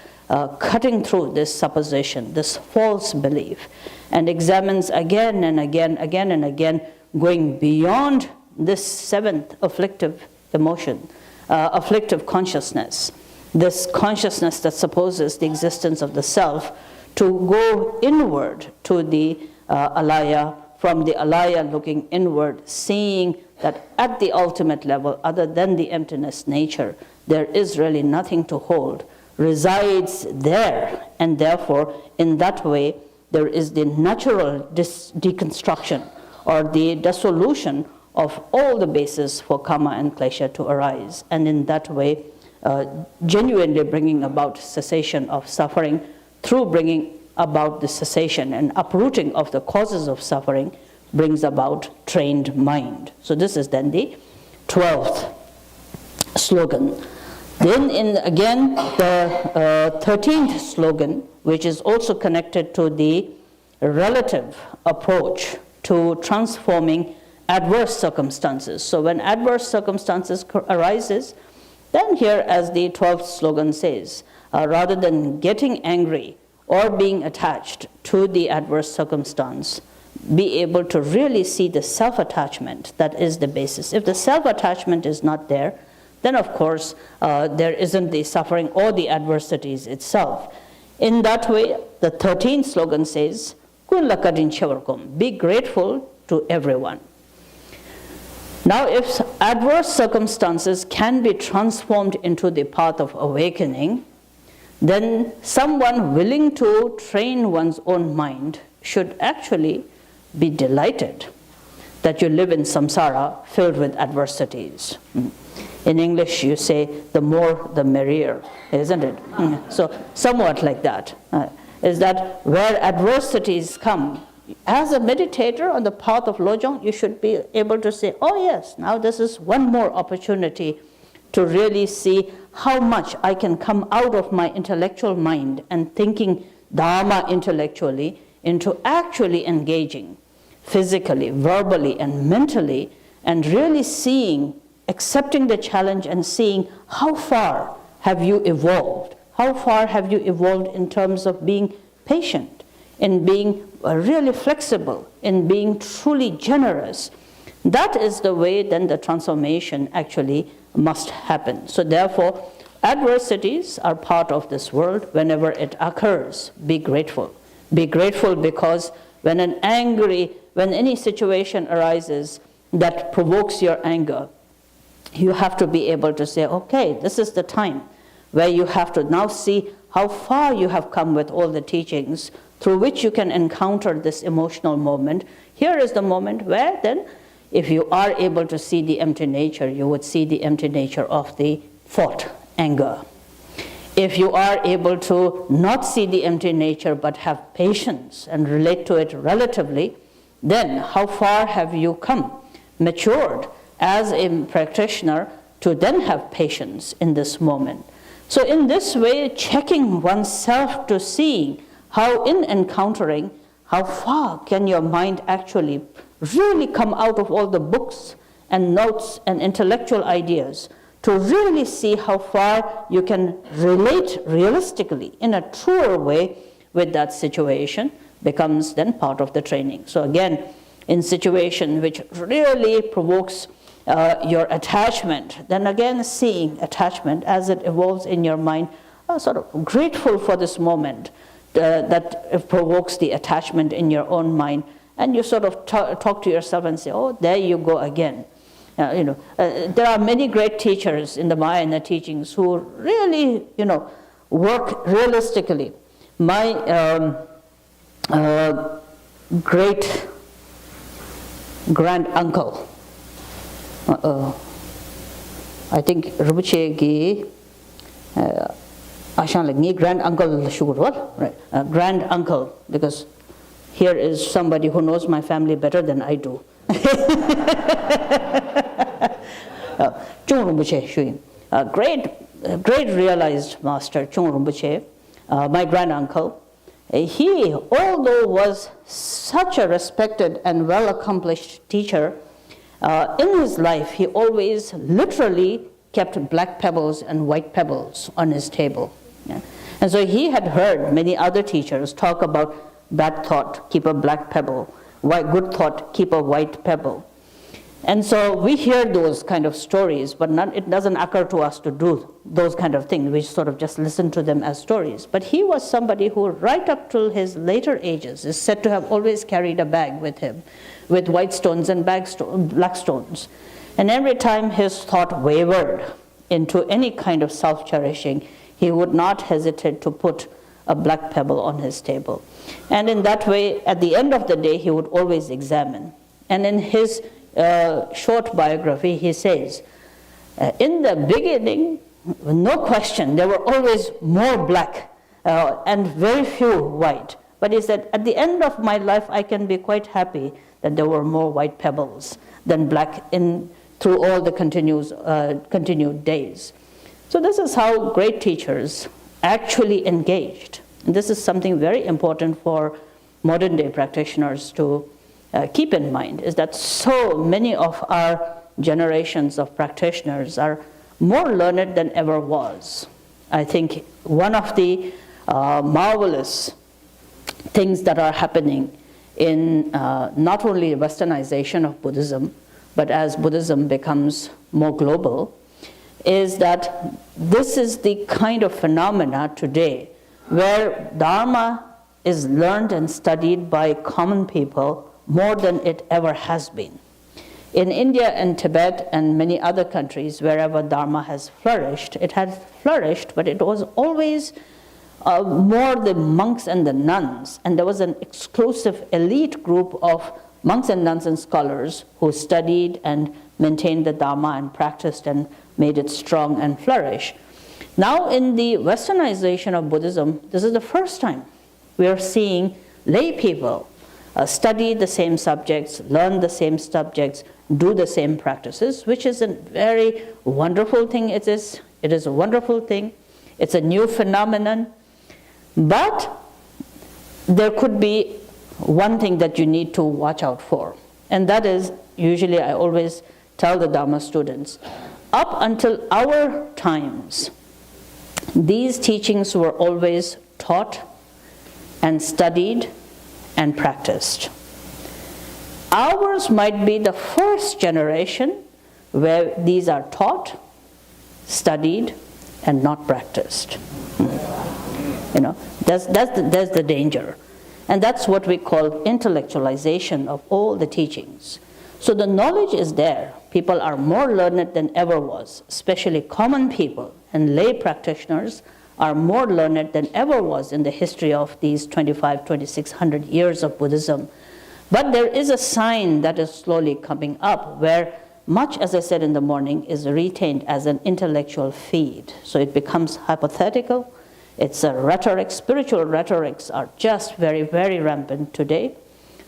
F: cutting through this supposition, this false belief, and examines again and again, going beyond this seventh afflictive emotion, afflictive consciousness, this consciousness that supposes the existence of the self, to go inward to the alaya, from the alaya looking inward, seeing that at the ultimate level, other than the emptiness nature, there is really nothing to hold, resides there, and therefore in that way there is the natural deconstruction or the dissolution of all the bases for karma and klesha to arise, and in that way genuinely bringing about cessation of suffering through bringing about the cessation and uprooting of the causes of suffering brings about trained mind. So this is then the 12th slogan. Then in again the 13th slogan, which is also connected to the relative approach to transforming adverse circumstances. So when adverse circumstances arises, then here as the 12th slogan says, rather than getting angry or being attached to the adverse circumstance, be able to really see the self-attachment that is the basis. If the self-attachment is not there, then of course there isn't the suffering or the adversities itself. In that way, the 13th slogan says, be grateful to everyone. Now, if adverse circumstances can be transformed into the path of awakening, then someone willing to train one's own mind should actually be delighted that you live in samsara filled with adversities. In English, you say, the more the merrier, isn't it? So somewhat like that. Is that where adversities come, as a meditator on the path of Lojong, you should be able to say, oh yes, now this is one more opportunity to really see how much I can come out of my intellectual mind and thinking Dharma intellectually into actually engaging physically, verbally, and mentally, and really seeing, accepting the challenge and seeing how far have you evolved. How far have you evolved in terms of being patient, in being really flexible, in being truly generous, that is the way then the transformation actually must happen. So therefore, adversities are part of this world. Whenever it occurs, be grateful. Be grateful because when any situation arises that provokes your anger, you have to be able to say, okay, this is the time where you have to now see how far you have come with all the teachings through which you can encounter this emotional moment. Here is the moment where then, if you are able to see the empty nature, you would see the empty nature of the thought, anger. If you are able to not see the empty nature but have patience and relate to it relatively, then how far have you come, matured as a practitioner to then have patience in this moment? So in this way, checking oneself to see how in encountering, how far can your mind actually really come out of all the books and notes and intellectual ideas to really see how far you can relate realistically in a truer way with that situation becomes then part of the training. So again, in situation which really provokes your attachment, then again seeing attachment as it evolves in your mind, sort of grateful for this moment that provokes the attachment in your own mind, and you sort of talk to yourself and say, oh, there you go again. There are many great teachers in the Mahayana teachings who really, work realistically. My great grand uncle, I think Rinpoche gi Ashan like grand uncle Shugur, right? Grand uncle, because here is somebody who knows my family better than I do. Chung Rinpoche, great realized master, Chung Rinpoche, my grand uncle. He, although was such a respected and well accomplished teacher, in his life he always literally kept black pebbles and white pebbles on his table. Yeah. And so he had heard many other teachers talk about bad thought, keep a black pebble, good thought, keep a white pebble. And so we hear those kind of stories, but it doesn't occur to us to do those kind of things. We sort of just listen to them as stories. But he was somebody who, right up till his later ages, is said to have always carried a bag with him, with white stones and black stones. And every time his thought wavered into any kind of self-cherishing, he would not hesitate to put a black pebble on his table. And in that way, at the end of the day, he would always examine. And in his short biography, he says, in the beginning, no question, there were always more black and very few white. But he said, at the end of my life, I can be quite happy that there were more white pebbles than black through all the continued days. So this is how great teachers actually engaged. And this is something very important for modern day practitioners to keep in mind, is that so many of our generations of practitioners are more learned than ever was. I think one of the marvelous things that are happening in not only westernization of Buddhism, but as Buddhism becomes more global, is that this is the kind of phenomena today where Dharma is learned and studied by common people more than it ever has been. In India and Tibet and many other countries, wherever Dharma has flourished, it has flourished, but it was always more the monks and the nuns, and there was an exclusive elite group of monks and nuns and scholars who studied and maintained the Dharma and practiced and made it strong and flourish. Now in the westernization of Buddhism, this is the first time we are seeing lay people study the same subjects, learn the same subjects, do the same practices, which is a very wonderful thing. It is a wonderful thing. It's a new phenomenon. But there could be one thing that you need to watch out for. And that is, usually I always tell the Dharma students, up until our times, these teachings were always taught and studied and practiced. Ours might be the first generation where these are taught, studied, and not practiced. That's the danger. And that's what we call intellectualization of all the teachings. So the knowledge is there. People are more learned than ever was, especially common people and lay practitioners are more learned than ever was in the history of these 2600 years of Buddhism. But there is a sign that is slowly coming up where much, as I said in the morning, is retained as an intellectual feed. So it becomes hypothetical. It's a rhetoric. Spiritual rhetorics are just very, very rampant today.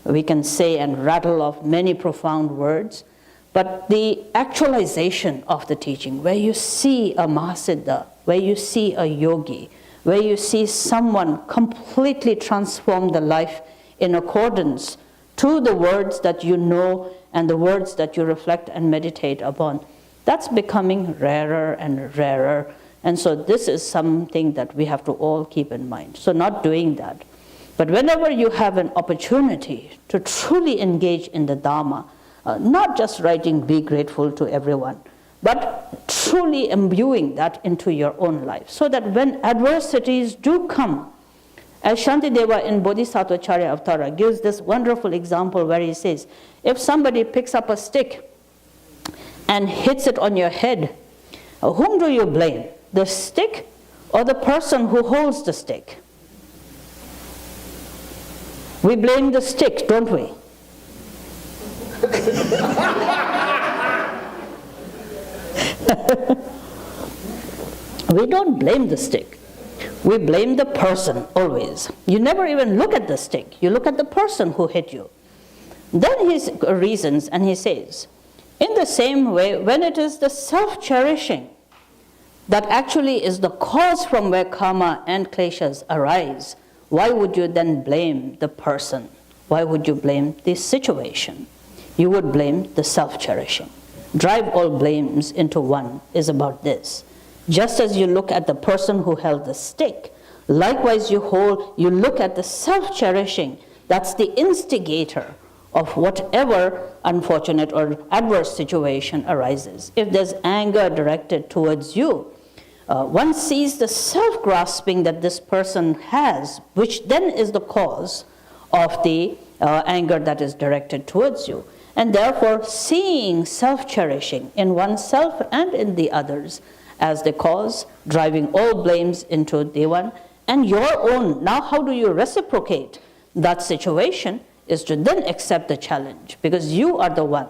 F: We can say and rattle off many profound words, but the actualization of the teaching, where you see a Mahasiddha, where you see a yogi, where you see someone completely transform the life in accordance to the words that you know and the words that you reflect and meditate upon, that's becoming rarer and rarer. And so this is something that we have to all keep in mind. So not doing that. But whenever you have an opportunity to truly engage in the Dharma, not just writing be grateful to everyone, but truly imbuing that into your own life, so that when adversities do come, as Shantideva in Bodhisattva Charya Avtara gives this wonderful example where he says, if somebody picks up a stick and hits it on your head, whom do you blame? The stick or the person who holds the stick? We blame the stick, don't we? We don't blame the stick. We blame the person always. You never even look at the stick. You look at the person who hit you. Then he reasons and he says, in the same way, when it is the self-cherishing that actually is the cause from where karma and kleshas arise, why would you then blame the person? Why would you blame the situation? You would blame the self-cherishing. Drive all blames into one is about this. Just as you look at the person who held the stick, likewise you look at the self-cherishing. That's the instigator of whatever unfortunate or adverse situation arises. If there's anger directed towards you, one sees the self-grasping that this person has, which then is the cause of the anger that is directed towards you. And therefore, seeing self-cherishing in oneself and in the others as the cause, driving all blames into the one, and your own. Now, how do you reciprocate that situation is to then accept the challenge, because you are the one.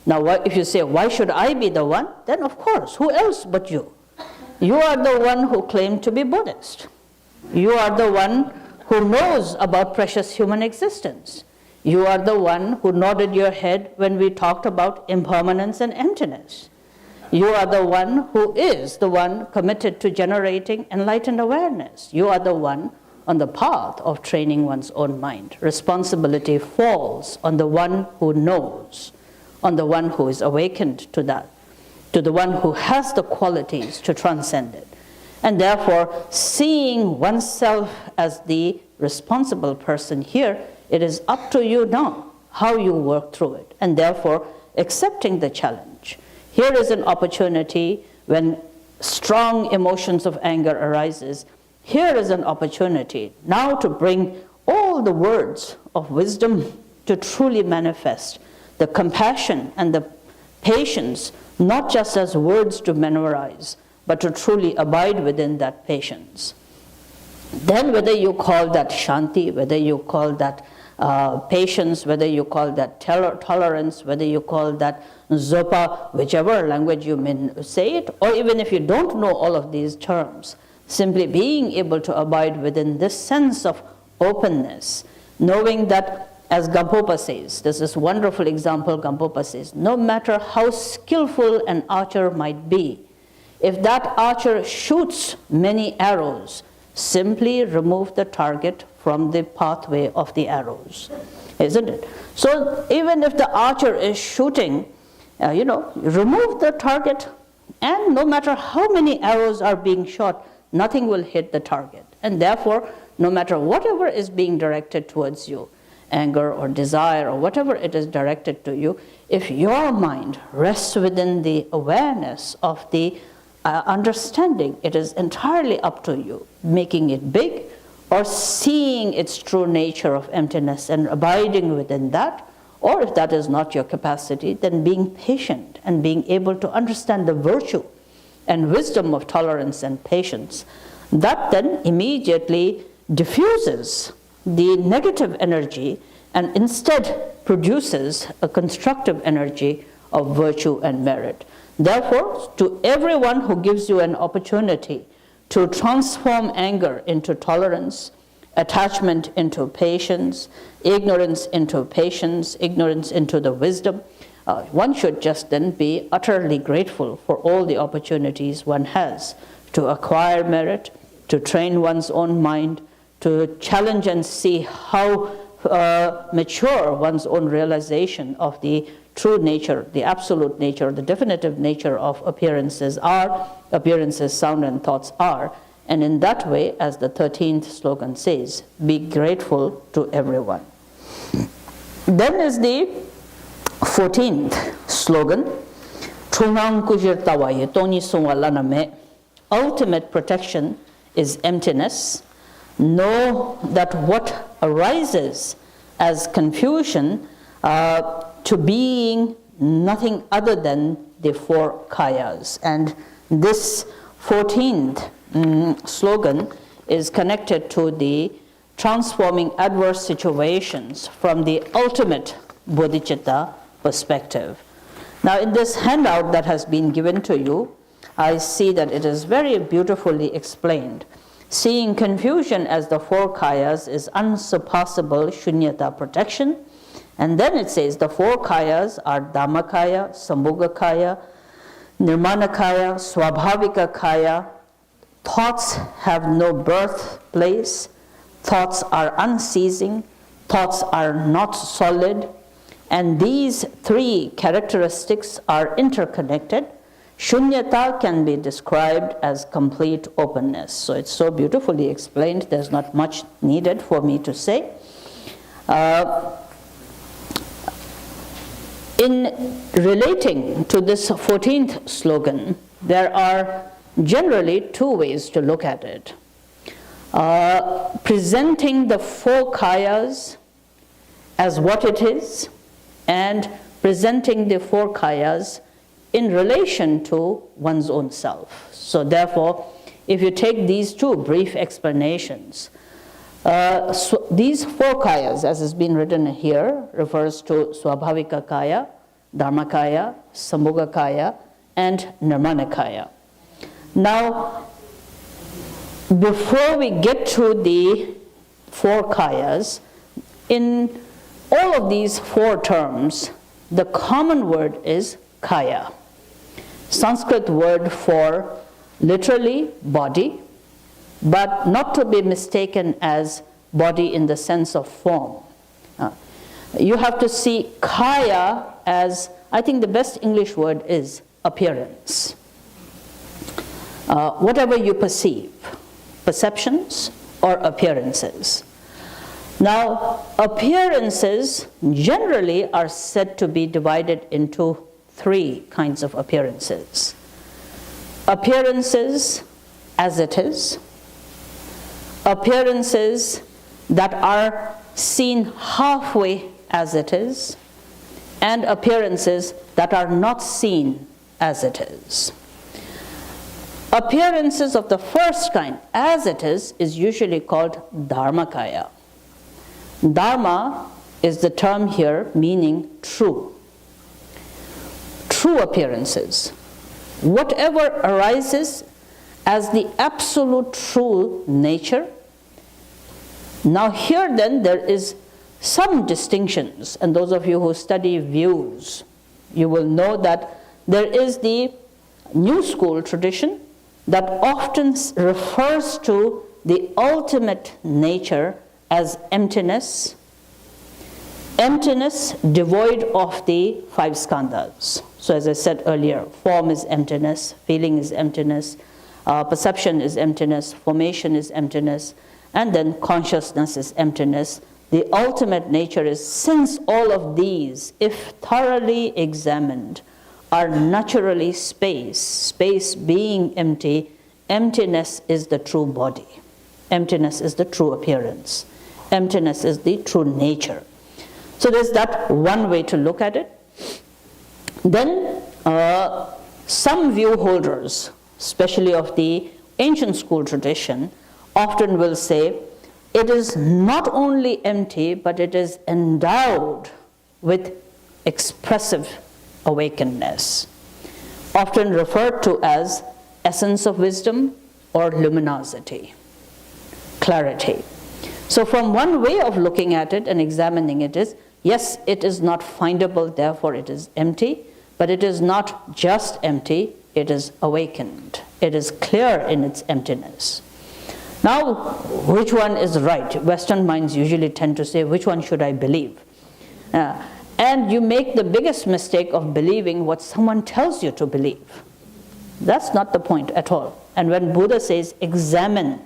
F: Now, if you say, why should I be the one? Then, of course, who else but you? You are the one who claimed to be Buddhist. You are the one who knows about precious human existence. You are the one who nodded your head when we talked about impermanence and emptiness. You are the one who is the one committed to generating enlightened awareness. You are the one on the path of training one's own mind. Responsibility falls on the one who knows, on the one who is awakened to that, to the one who has the qualities to transcend it. And therefore, seeing oneself as the responsible person here, it is up to you now how you work through it. And therefore, accepting the challenge. Here is an opportunity when strong emotions of anger arises. Here is an opportunity now to bring all the words of wisdom to truly manifest the compassion and the patience, not just as words to memorize, but to truly abide within that patience. Then whether you call that shanti, whether you call that patience, whether you call that tolerance, whether you call that zopa, whichever language you may say it, or even if you don't know all of these terms, simply being able to abide within this sense of openness, knowing that, as Gampopa says, there's this wonderful example Gampopa says, no matter how skillful an archer might be, if that archer shoots many arrows, simply remove the target from the pathway of the arrows, isn't it? So even if the archer is shooting, remove the target, and no matter how many arrows are being shot, nothing will hit the target. And therefore, no matter whatever is being directed towards you, anger or desire or whatever it is directed to you, if your mind rests within the awareness of the understanding, it is entirely up to you, making it big or seeing its true nature of emptiness and abiding within that, or if that is not your capacity, then being patient and being able to understand the virtue and wisdom of tolerance and patience. That then immediately diffuses the negative energy and instead produces a constructive energy of virtue and merit. Therefore, to everyone who gives you an opportunity to transform anger into tolerance, attachment into patience, ignorance into patience, ignorance into the wisdom, one should just then be utterly grateful for all the opportunities one has to acquire merit, to train one's own mind, to challenge and see how mature one's own realization of the true nature, the absolute nature, the definitive nature of appearances are, appearances, sound and thoughts are. And in that way, as the 13th slogan says, be grateful to everyone. Then is the 14th slogan, ultimate protection is emptiness. Know that what arises as confusion to being nothing other than the four kayas. And this 14th slogan is connected to the transforming adverse situations from the ultimate bodhicitta perspective. Now, in this handout that has been given to you, I see that it is very beautifully explained. Seeing confusion as the four kayas is unsurpassable shunyata protection. And then it says the four kayas are Dhammakaya, Sambhogakaya, Nirmanakaya, Swabhavika kaya. Thoughts have no birthplace. Thoughts are unceasing. Thoughts are not solid. And these three characteristics are interconnected. Shunyata can be described as complete openness. So it's so beautifully explained, there's not much needed for me to say. In relating to this 14th slogan, there are generally two ways to look at it. Presenting the four kayas as what it is, and presenting the four kayas in relation to one's own self. So therefore, if you take these two brief explanations, these four kayas, as has been written here, refers to Swabhavika kaya, Dharmakaya, Sambhogakaya, and Nirmanakaya. Now, before we get to the four kayas, in all of these four terms, the common word is kaya. Sanskrit word for literally body, but not to be mistaken as body in the sense of form. You have to see kaya as, I think the best English word is appearance. Whatever you perceive, perceptions or appearances. Now, appearances generally are said to be divided into three kinds of appearances. Appearances as it is, appearances that are seen halfway as it is, and appearances that are not seen as it is. Appearances of the first kind, as it is usually called Dharmakaya. Dharma is the term here meaning true. True appearances. Whatever arises as the absolute true nature. Now here then there is some distinctions, and those of you who study views, you will know that there is the new school tradition that often refers to the ultimate nature as emptiness, emptiness devoid of the five skandhas. So as I said earlier, form is emptiness, feeling is emptiness, perception is emptiness, formation is emptiness, And then consciousness is emptiness. The ultimate nature is, since all of these, if thoroughly examined, are naturally space, space being empty, emptiness is the true body. Emptiness is the true appearance. Emptiness is the true nature. So there's that one way to look at it. Then some view holders, especially of the ancient school tradition, often will say it is not only empty, but it is endowed with expressive awakenedness, often referred to as essence of wisdom or luminosity, clarity. So from one way of looking at it and examining it is, yes, it is not findable, therefore it is empty, but it is not just empty, it is awakened. It is clear in its emptiness. Now, which one is right? Western minds usually tend to say, which one should I believe? And you make the biggest mistake of believing what someone tells you to believe. That's not the point at all. And when Buddha says, examine,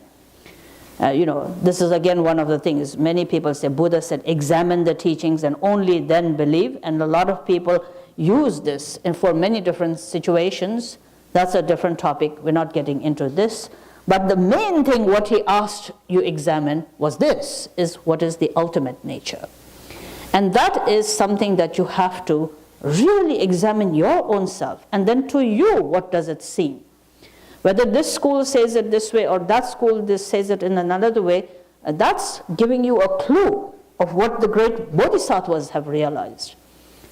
F: this is again one of the things. Many people say, Buddha said, examine the teachings and only then believe. And a lot of people use this and for many different situations. That's a different topic. We're not getting into this. But the main thing what he asked you examine was this, is what is the ultimate nature. And that is something that you have to really examine your own self. And then to you, what does it seem? Whether this school says it this way or that school says it in another way, that's giving you a clue of what the great bodhisattvas have realized.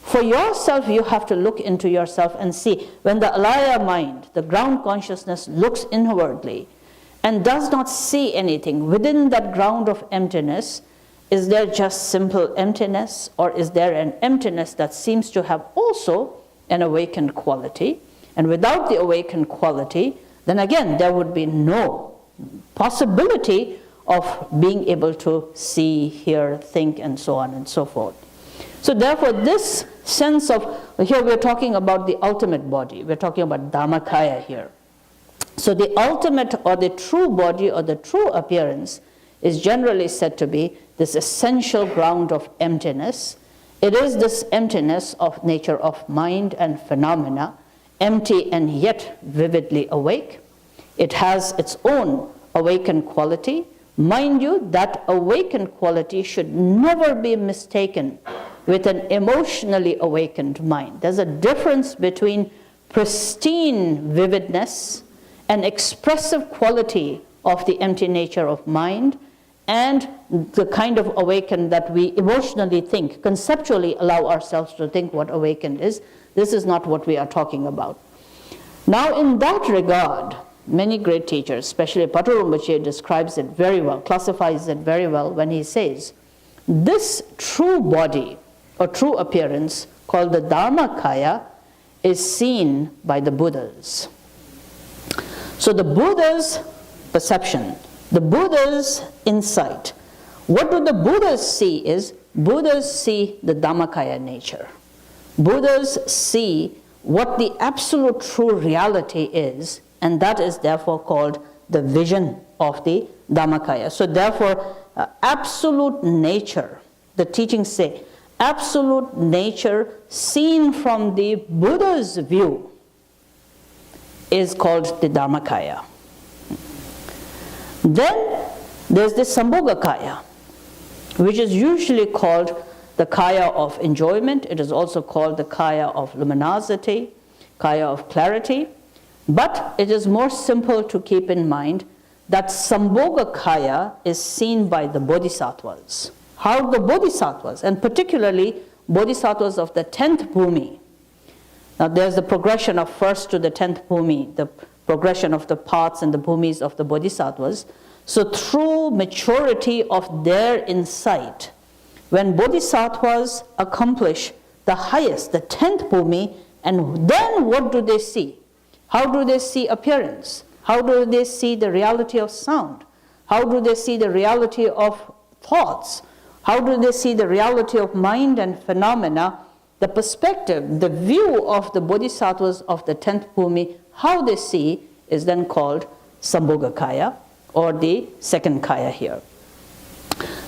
F: For yourself, you have to look into yourself and see, when the alaya mind, the ground consciousness, looks inwardly and does not see anything within that ground of emptiness, is there just simple emptiness, or is there an emptiness that seems to have also an awakened quality? And without the awakened quality, then again there would be no possibility of being able to see, hear, think, and so on and so forth. So therefore this sense of, here we're talking about the ultimate body, we're talking about Dhammakaya here. So the ultimate or the true body or the true appearance is generally said to be this essential ground of emptiness. It is this emptiness of nature of mind and phenomena, empty and yet vividly awake. It has its own awakened quality. Mind you, that awakened quality should never be mistaken with an emotionally awakened mind. There's a difference between pristine vividness and expressive quality of the empty nature of mind and the kind of awakened that we emotionally think, conceptually allow ourselves to think what awakened is. This is not what we are talking about. Now in that regard, many great teachers, especially Patrul Rinpoche, describes it very well, classifies it very well when he says, this true body or true appearance called the Dharmakaya is seen by the Buddhas. So the Buddha's perception, the Buddha's insight, what do the Buddhas see is, Buddhas see the Dhammakaya nature. Buddhas see what the absolute true reality is, and that is therefore called the vision of the Dhammakaya. So therefore, absolute nature, the teachings say, absolute nature seen from the Buddha's view is called the Dharmakaya. Then there's the Sambhogakaya, which is usually called the Kaya of enjoyment. It is also called the Kaya of luminosity, Kaya of clarity. But it is more simple to keep in mind that Sambhogakaya is seen by the Bodhisattvas. How the Bodhisattvas, and particularly Bodhisattvas of the 10th Bhumi. Now there's the progression of first to the 10th Bhumi, the progression of the paths and the Bhumis of the Bodhisattvas. So through maturity of their insight, when Bodhisattvas accomplish the highest, the 10th Bhumi, and then what do they see? How do they see appearance? How do they see the reality of sound? How do they see the reality of thoughts? How do they see the reality of mind and phenomena? The perspective, the view of the Bodhisattvas of the 10th Bhumi, how they see is then called Sambhogakaya or the second kaya here.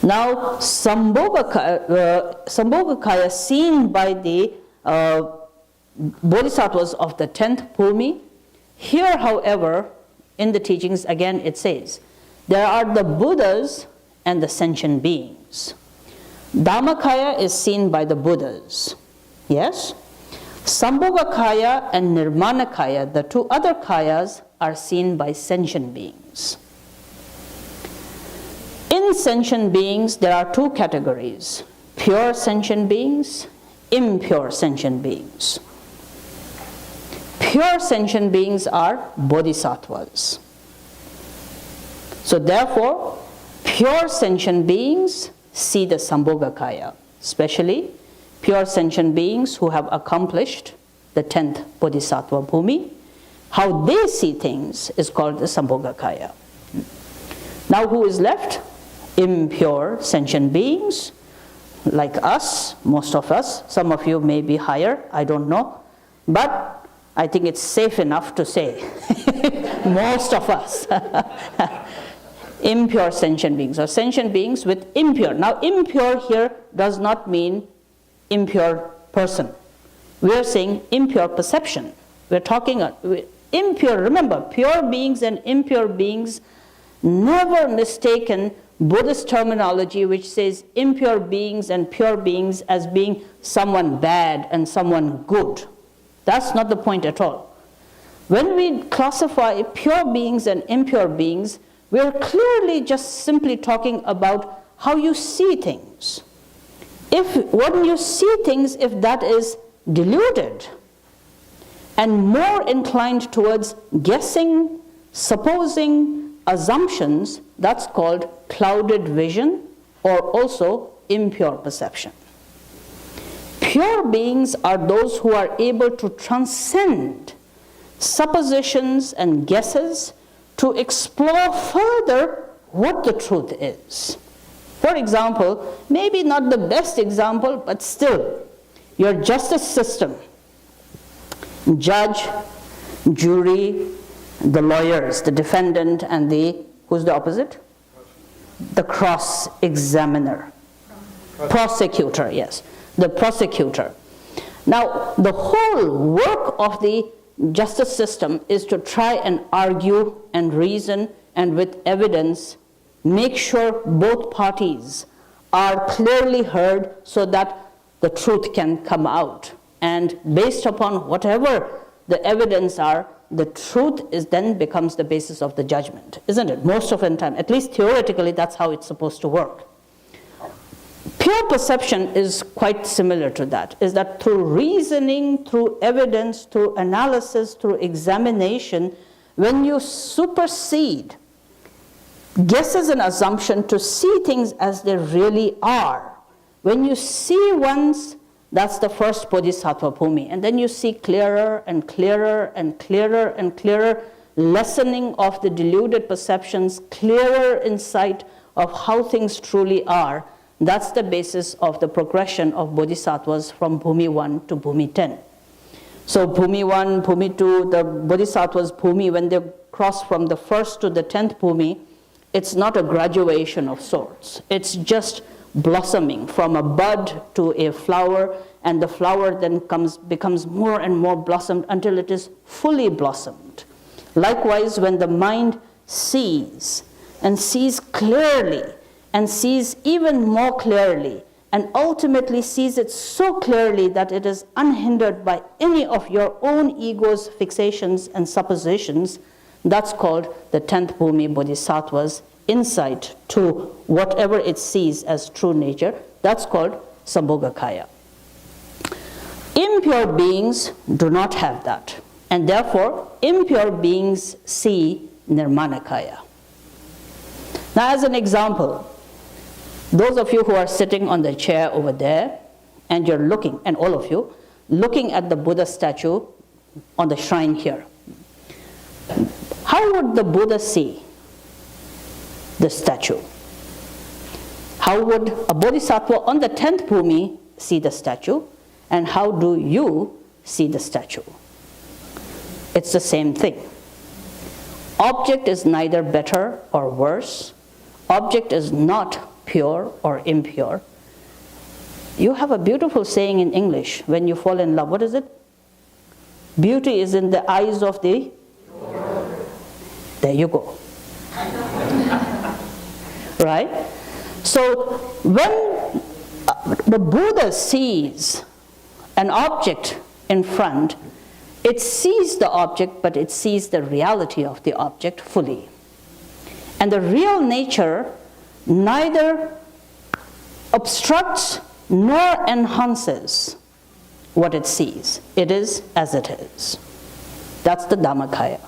F: Now, Sambhogakaya seen by the bodhisattvas of the 10th bhumi. Here, however, in the teachings, again it says, there are the Buddhas and the sentient beings. Dhammakaya is seen by the Buddhas. Yes? Sambhogakaya and Nirmanakaya, the two other kayas, are seen by sentient beings. In sentient beings, there are two categories: pure sentient beings, impure sentient beings. Pure sentient beings are bodhisattvas. So therefore, pure sentient beings see the Sambhogakaya, especially pure sentient beings who have accomplished the 10th bodhisattva bhumi. How they see things is called the Sambhogakaya. Now who is left? Impure sentient beings, like us, most of us. Some of you may be higher, I don't know. But I think it's safe enough to say, most of us. Impure sentient beings, or sentient beings with impure. Now impure here does not mean impure person. We are saying impure perception. We're talking impure. Remember, pure beings and impure beings, never mistaken Buddhist terminology which says impure beings and pure beings as being someone bad and someone good. That's not the point at all. When we classify pure beings and impure beings, we are clearly just simply talking about how you see things. When you see things, if that is deluded and more inclined towards guessing, supposing, assumptions, that's called clouded vision or also impure perception. Pure beings are those who are able to transcend suppositions and guesses to explore further what the truth is. For example, maybe not the best example, but still, your justice system, judge, jury, the lawyers, the defendant, and who's the opposite? The cross-examiner. Prosecutor, yes. The prosecutor. Now, the whole work of the justice system is to try and argue and reason and with evidence make sure both parties are clearly heard so that the truth can come out. And based upon whatever the evidence are, the truth then becomes the basis of the judgment, isn't it? Most of the time, at least theoretically, that's how it's supposed to work. Pure perception is quite similar to that, is that through reasoning, through evidence, through analysis, through examination, when you supersede guesses and assumption to see things as they really are, when you see once, that's the first bodhisattva bhumi, and then you see clearer and clearer and clearer and clearer lessening of the deluded perceptions, clearer insight of how things truly are. That's the basis of the progression of bodhisattvas from bhumi 1 to bhumi 10. So bhumi 1, bhumi 2, the bodhisattvas bhumi, when they cross from the first to the 10th bhumi, it's not a graduation of sorts. It's just blossoming from a bud to a flower, and the flower then becomes more and more blossomed until it is fully blossomed. Likewise, when the mind sees and sees clearly and sees even more clearly and ultimately sees it so clearly that it is unhindered by any of your own ego's fixations and suppositions, that's called the 10th bhumi bodhisattva's insight to whatever it sees as true nature. That's called Sambhogakaya. Impure beings do not have that, and therefore impure beings see Nirmanakaya. Now, as an example, those of you who are sitting on the chair over there, and you're looking, and all of you, looking at the Buddha statue on the shrine here, how would the Buddha see the statue? How would a bodhisattva on the 10th bhumi see the statue? And how do you see the statue? It's the same thing. Object is neither better or worse. Object is not pure or impure. You have a beautiful saying in English when you fall in love. What is it? Beauty is in the eyes of the... There you go. Right? So when the Buddha sees an object in front, it sees the object, but it sees the reality of the object fully. And the real nature neither obstructs nor enhances what it sees. It is as it is. That's the Dhammakaya.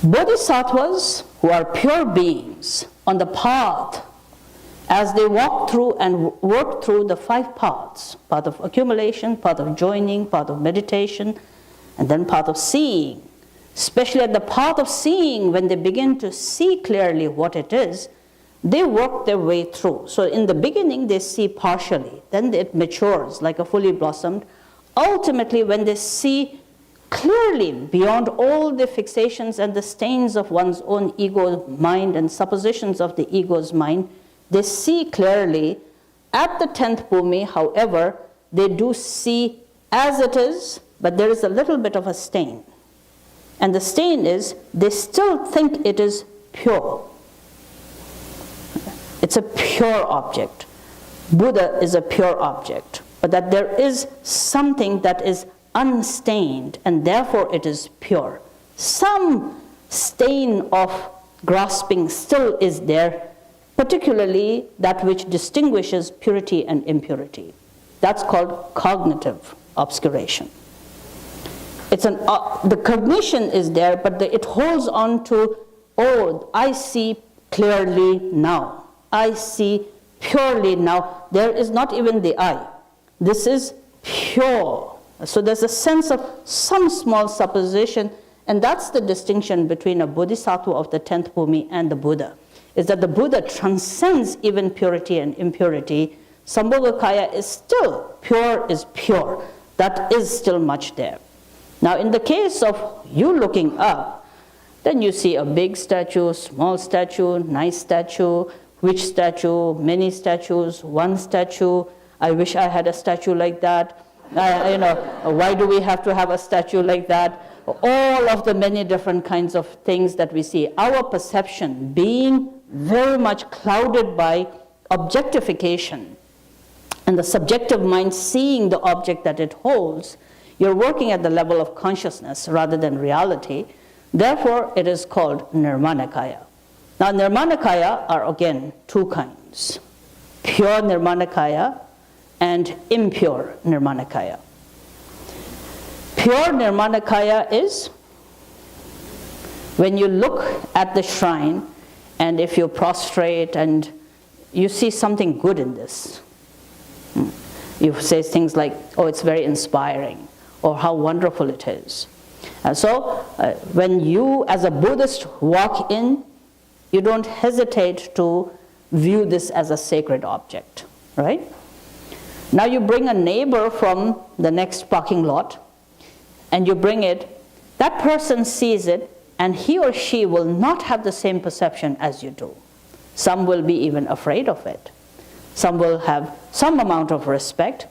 F: Bodhisattvas, who are pure beings on the path, as they walk through and work through the 5 paths, path of accumulation, path of joining, path of meditation, and then path of seeing. Especially at the path of seeing, when they begin to see clearly what it is, they work their way through. So in the beginning, they see partially. Then it matures like a fully blossomed. Ultimately, when they see clearly beyond all the fixations and the stains of one's own ego mind and suppositions of the ego's mind, they see clearly at the 10th bhumi. However, they do see as it is, but there is a little bit of a stain. And the stain is, they still think it is pure. It's a pure object. Buddha is a pure object. But that there is something that is unstained, and therefore it is pure. Some stain of grasping still is there, particularly that which distinguishes purity and impurity. That's called cognitive obscuration. It's the cognition is there, but it holds on to, oh, I see clearly now. I see purely now. There is not even the I. This is pure. So there's a sense of some small supposition, and that's the distinction between a bodhisattva of the 10th bhumi and the Buddha, is that the Buddha transcends even purity and impurity. Sambhogakaya is still pure is pure. That is still much there. Now in the case of you looking up, then you see a big statue, small statue, nice statue, which statue, many statues, one statue. I wish I had a statue like that. Why do we have to have a statue like that? All of the many different kinds of things that we see. Our perception being very much clouded by objectification and the subjective mind seeing the object that it holds, you're working at the level of consciousness rather than reality. Therefore, it is called Nirmanakaya. Now, Nirmanakaya are again 2 kinds. Pure Nirmanakaya and impure Nirmanakaya. Pure Nirmanakaya is when you look at the shrine and if you prostrate and you see something good in this. You say things like, oh, it's very inspiring, or how wonderful it is. And so when you as a Buddhist walk in, you don't hesitate to view this as a sacred object, right? Now you bring a neighbor from the next parking lot and you bring it, that person sees it and he or she will not have the same perception as you do. Some will be even afraid of it. Some will have some amount of respect,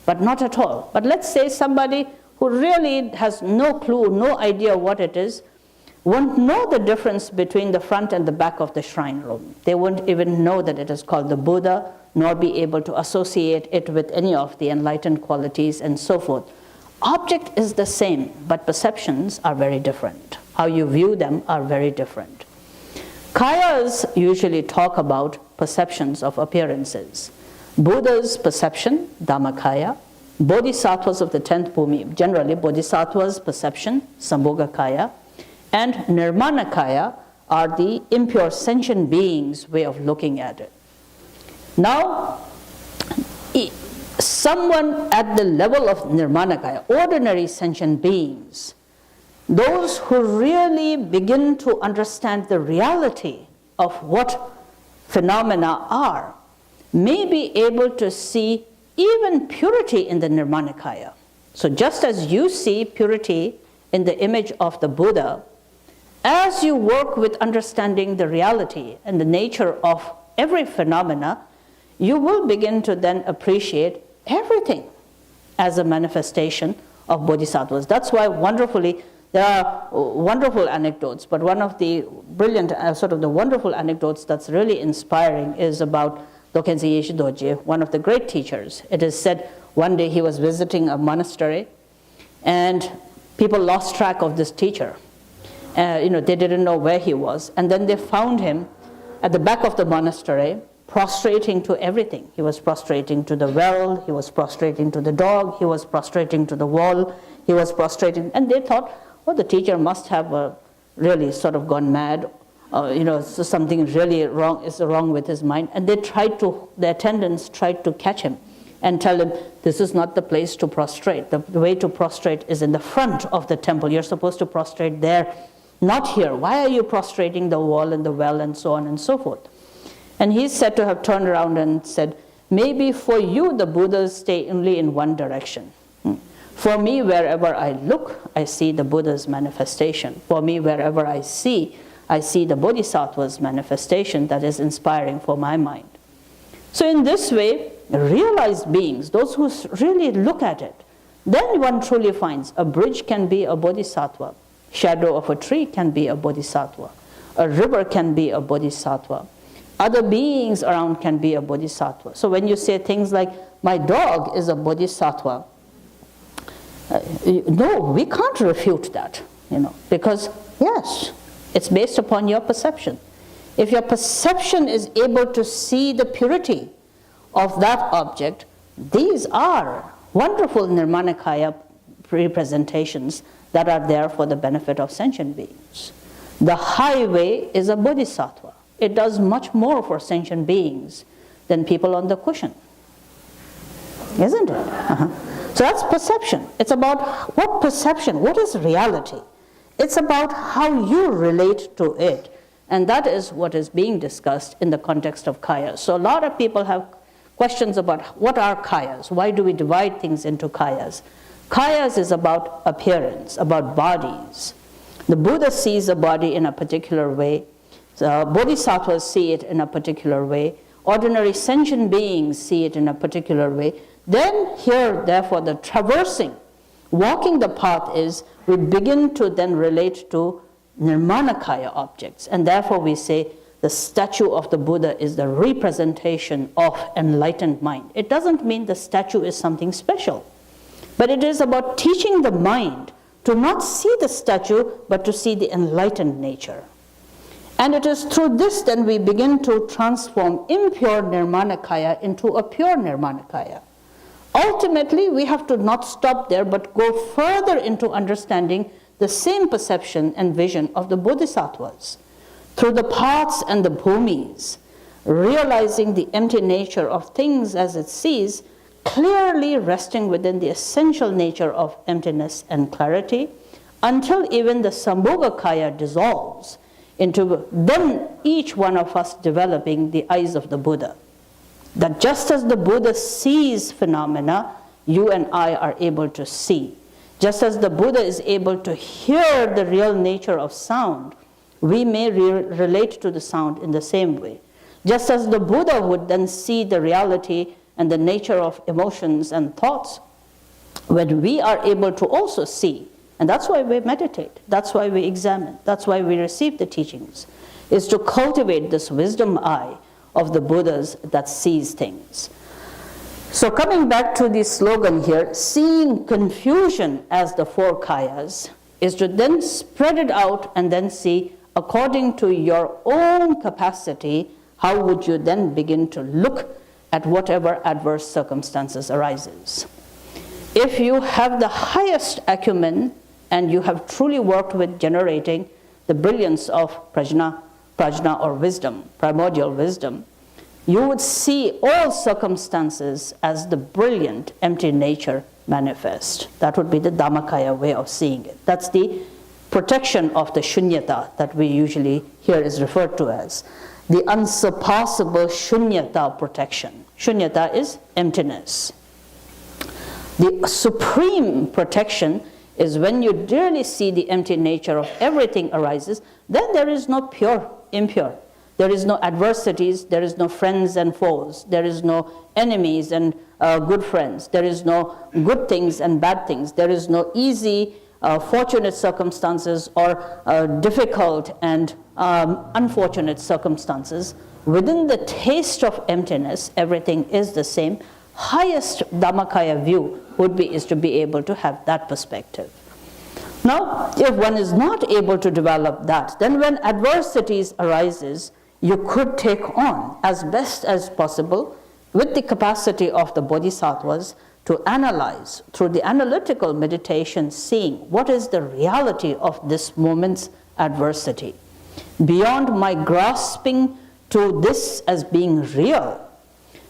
F: but not at all. But let's say somebody who really has no clue, no idea what it is, won't know the difference between the front and the back of the shrine room. They won't even know that it is called the Buddha, nor be able to associate it with any of the enlightened qualities and so forth. Object is the same, but perceptions are very different. How you view them are very different. Kayas usually talk about perceptions of appearances. Buddha's perception, Dhammakaya. Bodhisattvas of the 10th bhumi, generally Bodhisattvas' perception, Sambhogakaya. And Nirmanakaya are the impure sentient beings' way of looking at it. Now, someone at the level of Nirmanakaya, ordinary sentient beings, those who really begin to understand the reality of what phenomena are, may be able to see even purity in the Nirmanakaya. So just as you see purity in the image of the Buddha, as you work with understanding the reality and the nature of every phenomena, you will begin to then appreciate everything as a manifestation of bodhisattvas. That's why there are wonderful anecdotes, but one of the brilliant, sort of the wonderful anecdotes that's really inspiring is about Dokenzi Yeshe Dorje, one of the great teachers. It is said one day he was visiting a monastery and people lost track of this teacher. They didn't know where he was. And then they found him at the back of the monastery, prostrating to everything. He was prostrating to the well, he was prostrating to the dog, he was prostrating to the wall, he was prostrating. And they thought, well, the teacher must have really sort of gone mad. So something really wrong is wrong with his mind. And the attendants tried to catch him and tell him, this is not the place to prostrate. The way to prostrate is in the front of the temple. You're supposed to prostrate there, not here. Why are you prostrating the wall and the well and so on and so forth? And he's said to have turned around and said, maybe for you the Buddhas stay only in one direction. For me, wherever I look, I see the Buddha's manifestation. For me, wherever I see the Bodhisattva's manifestation that is inspiring for my mind. So in this way, realized beings, those who really look at it, then one truly finds a bridge can be a bodhisattva, shadow of a tree can be a bodhisattva, a river can be a bodhisattva, other beings around can be a bodhisattva. So when you say things like, my dog is a bodhisattva, no, we can't refute that, because yes, it's based upon your perception. If your perception is able to see the purity of that object, these are wonderful Nirmanakaya representations that are there for the benefit of sentient beings. The highway is a bodhisattva. It does much more for sentient beings than people on the cushion. Isn't it? So that's perception. It's about what perception, what is reality? It's about how you relate to it. And that is what is being discussed in the context of kayas. So a lot of people have questions about what are kayas? Why do we divide things into kayas? Kayas is about appearance, about bodies. The Buddha sees a body in a particular way. The bodhisattvas see it in a particular way. Ordinary sentient beings see it in a particular way. Then here, therefore, the traversing, walking the path is, we begin to then relate to Nirmanakaya objects. And therefore we say the statue of the Buddha is the representation of enlightened mind. It doesn't mean the statue is something special, but it is about teaching the mind to not see the statue, but to see the enlightened nature. And it is through this then we begin to transform impure Nirmanakaya into a pure Nirmanakaya. Ultimately, we have to not stop there, but go further into understanding the same perception and vision of the Bodhisattvas through the paths and the bhumis, realizing the empty nature of things as it sees, clearly resting within the essential nature of emptiness and clarity, until even the Sambhogakaya dissolves into then each one of us developing the eyes of the Buddha. That just as the Buddha sees phenomena, you and I are able to see. Just as the Buddha is able to hear the real nature of sound, we may relate to the sound in the same way. Just as the Buddha would then see the reality and the nature of emotions and thoughts, when we are able to also see, and that's why we meditate, that's why we examine, that's why we receive the teachings, is to cultivate this wisdom eye of the Buddhas that sees things. So coming back to the slogan here, seeing confusion as the four kayas is to then spread it out and then see according to your own capacity, how would you then begin to look at whatever adverse circumstances arises. If you have the highest acumen and you have truly worked with generating the brilliance of prajna or wisdom, primordial wisdom, you would see all circumstances as the brilliant empty nature manifest. That would be the Dhammakaya way of seeing it. That's the protection of the shunyata that we usually hear is referred to as the unsurpassable shunyata protection. Shunyata is emptiness. The supreme protection is when you really see the empty nature of everything arises, then there is no pure, impure. There is no adversities, there is no friends and foes, there is no enemies and good friends, there is no good things and bad things, there is no easy, fortunate circumstances or difficult and unfortunate circumstances. Within the taste of emptiness, everything is the same. Highest Dhammakaya view is to be able to have that perspective. Now, if one is not able to develop that, then when adversities arises, you could take on as best as possible with the capacity of the bodhisattvas to analyze through the analytical meditation, seeing what is the reality of this moment's adversity. Beyond my grasping to this as being real,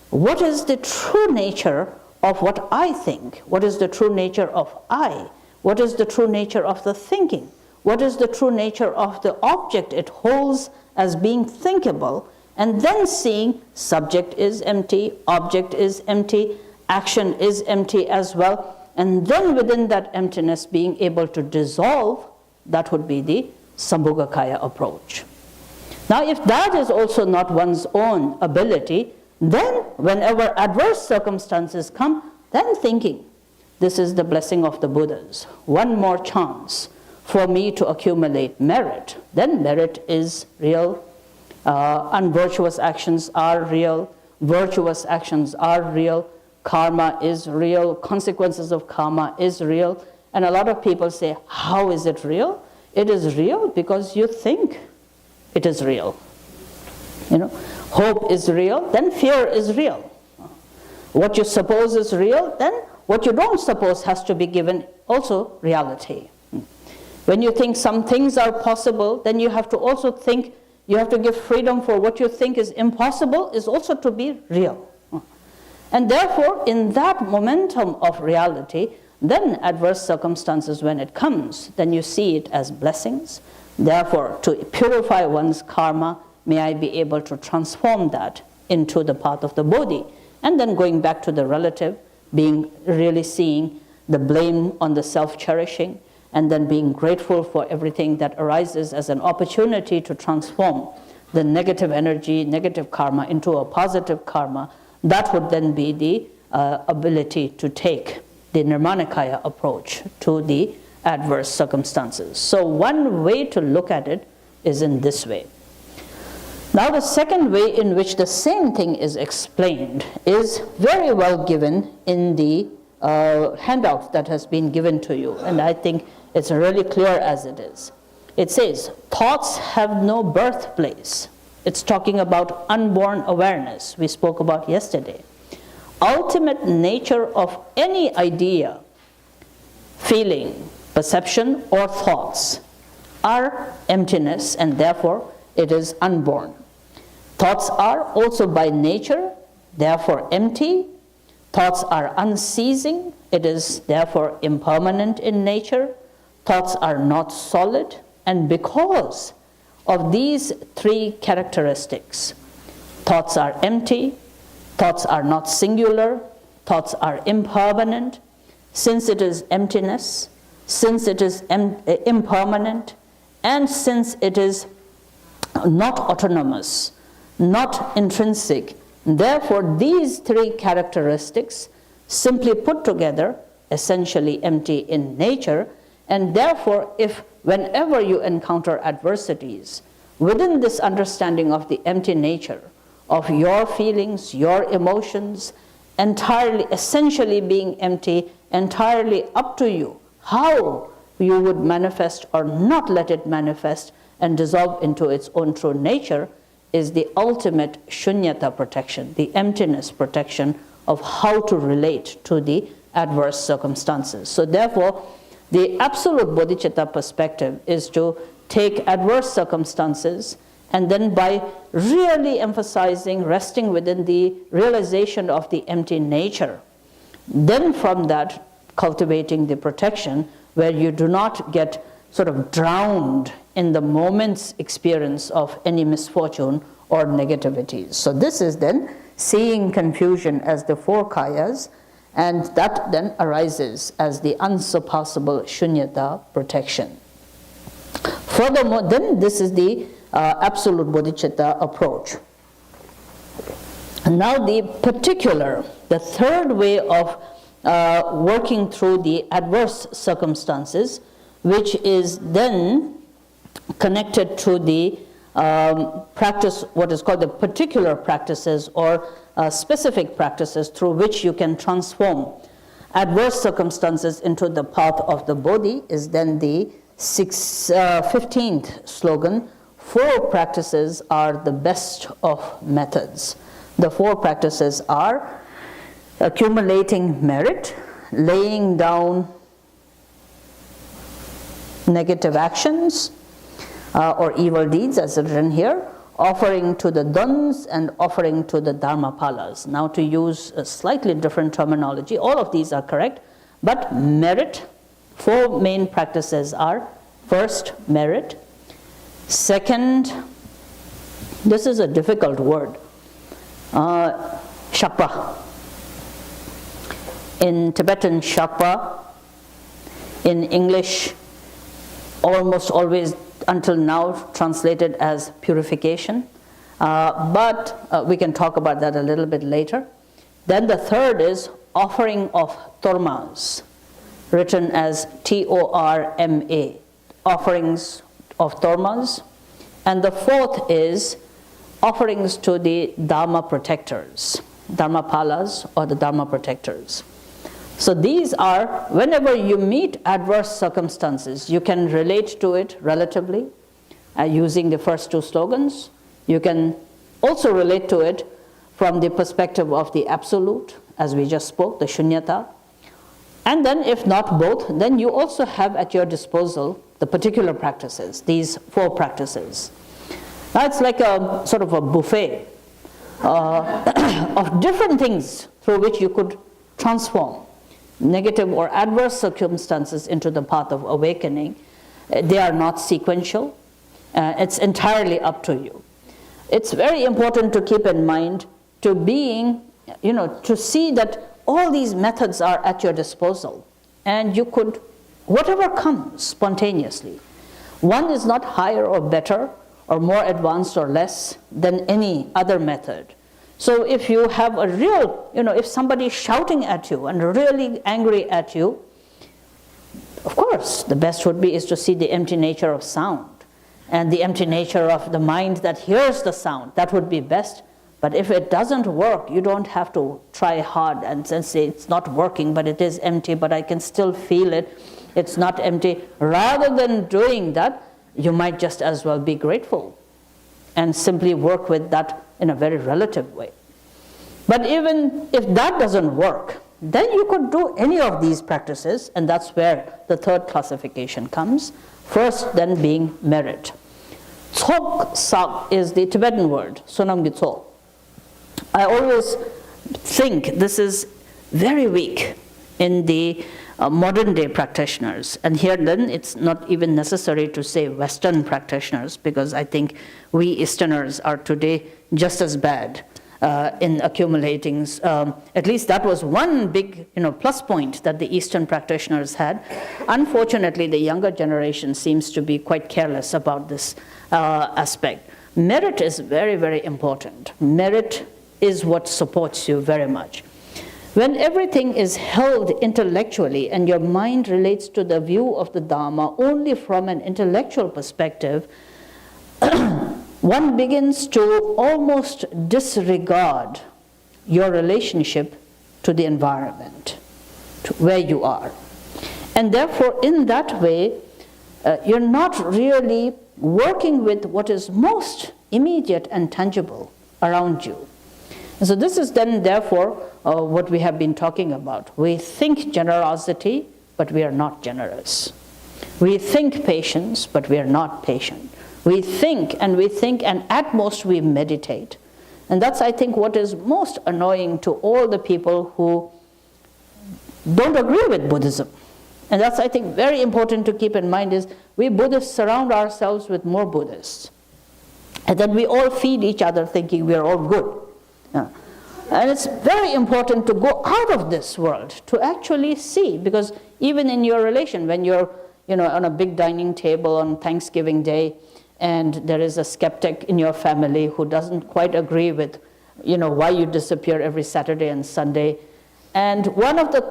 F: what is the true nature of what I think? What is the true nature of I? What is the true nature of the thinking? What is the true nature of the object it holds as being thinkable? And then seeing subject is empty, object is empty, action is empty as well. And then within that emptiness being able to dissolve, that would be the Sambhogakaya approach. Now if that is also not one's own ability, then whenever adverse circumstances come, then thinking, this is the blessing of the Buddhas. One more chance for me to accumulate merit. Then merit is real. Unvirtuous actions are real. Virtuous actions are real. Karma is real. Consequences of karma is real. And a lot of people say, how is it real? It is real because you think it is real. You know, hope is real, then fear is real. What you suppose is real, then what you don't suppose has to be given also reality. When you think some things are possible, then you have to also think, you have to give freedom for what you think is impossible is also to be real. And therefore, in that momentum of reality, then adverse circumstances when it comes, then you see it as blessings. Therefore, to purify one's karma, may I be able to transform that into the path of the Bodhi. And then going back to the relative, being really seeing the blame on the self-cherishing, and then being grateful for everything that arises as an opportunity to transform the negative energy, negative karma into a positive karma. That would then be the ability to take the Nirmanakaya approach to the adverse circumstances. So one way to look at it is in this way. Now the second way in which the same thing is explained is very well given in the handout that has been given to you, and I think it's really clear as it is. It says, thoughts have no birthplace. It's talking about unborn awareness we spoke about yesterday. Ultimate nature of any idea, feeling, perception, or thoughts are emptiness, and therefore it is unborn. Thoughts are also by nature, therefore empty. Thoughts are unceasing, it is therefore impermanent in nature. Thoughts are not solid, and because of these three characteristics, thoughts are empty, thoughts are not singular, thoughts are impermanent. Since it is emptiness, since it is impermanent, and since it is not autonomous, not intrinsic, therefore these three characteristics simply put together essentially empty in nature. And therefore, if whenever you encounter adversities, within this understanding of the empty nature of your feelings, your emotions, entirely, essentially being empty, entirely up to you, how you would manifest or not let it manifest and dissolve into its own true nature is the ultimate shunyata protection, the emptiness protection of how to relate to the adverse circumstances. So therefore, the absolute bodhicitta perspective is to take adverse circumstances and then by really emphasizing, resting within the realization of the empty nature, then from that cultivating the protection where you do not get sort of drowned in the moment's experience of any misfortune or negativities. So this is then seeing confusion as the four kayas, And that then arises as the unsurpassable shunyata protection. Furthermore, then this is the absolute bodhicitta approach. And now the third way of working through the adverse circumstances, which is then connected to the practice, what is called the particular practices or specific practices through which you can transform adverse circumstances into the path of the Bodhi, is then the 15th slogan. 4 practices are the best of methods. The 4 practices are accumulating merit, laying down negative actions or evil deeds as written here, offering to the duns and offering to the dharmapalas. Now to use a slightly different terminology, all of these are correct, but merit, 4 main practices are: first, merit; second, this is a difficult word, shakpa. In Tibetan, shakpa, in English, almost always until now translated as purification, but we can talk about that a little bit later. Then the third is offering of tormas, written as Torma, offerings of tormas. And the fourth is offerings to the dharma protectors, dharmapalas or the dharma protectors. So these are, whenever you meet adverse circumstances, you can relate to it relatively using the first 2 slogans. You can also relate to it from the perspective of the absolute, as we just spoke, the shunyata. And then if not both, then you also have at your disposal the particular practices, these 4 practices. Now it's like a sort of a buffet of different things through which you could transform negative or adverse circumstances into the path of awakening. They are not sequential. It's entirely up to you. It's very important to keep in mind to see that all these methods are at your disposal, and you could, whatever comes spontaneously. One is not higher or better or more advanced or less than any other method. So if you have a real, if somebody is shouting at you and really angry at you, of course, the best would be is to see the empty nature of sound and the empty nature of the mind that hears the sound. That would be best. But if it doesn't work, you don't have to try hard and say it's not working, but it is empty, but I can still feel it. It's not empty. Rather than doing that, you might just as well be grateful and simply work with that in a very relative way. But even if that doesn't work, then you could do any of these practices, and that's where the third classification comes. First, then, being merit. Tsok sak is the Tibetan word, sonam gi tsok. I always think this is very weak in the modern day practitioners. And here then it's not even necessary to say Western practitioners, because I think we Easterners are today just as bad in accumulating. At least that was one big plus point that the Eastern practitioners had. Unfortunately, the younger generation seems to be quite careless about this aspect. Merit is very, very important. Merit is what supports you very much. When everything is held intellectually and your mind relates to the view of the Dharma only from an intellectual perspective, one begins to almost disregard your relationship to the environment, to where you are. And therefore, in that way, you're not really working with what is most immediate and tangible around you. And so this is then, therefore, what we have been talking about. We think generosity, but we are not generous. We think patience, but we are not patient. We think, and at most we meditate. And that's, I think, what is most annoying to all the people who don't agree with Buddhism. And that's, I think, very important to keep in mind is we Buddhists surround ourselves with more Buddhists. And then we all feed each other thinking we are all good. And it's very important to go out of this world to actually see, because even in your relation, when you're on a big dining table on Thanksgiving Day, and there is a skeptic in your family who doesn't quite agree with why you disappear every Saturday and Sunday, and one of the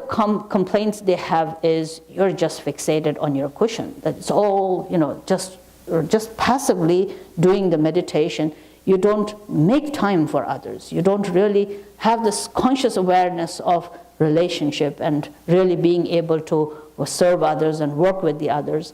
F: complaints they have is you're just fixated on your cushion, that it's all just passively doing the meditation. You don't make time for others. You don't really have this conscious awareness of relationship and really being able to serve others and work with the others.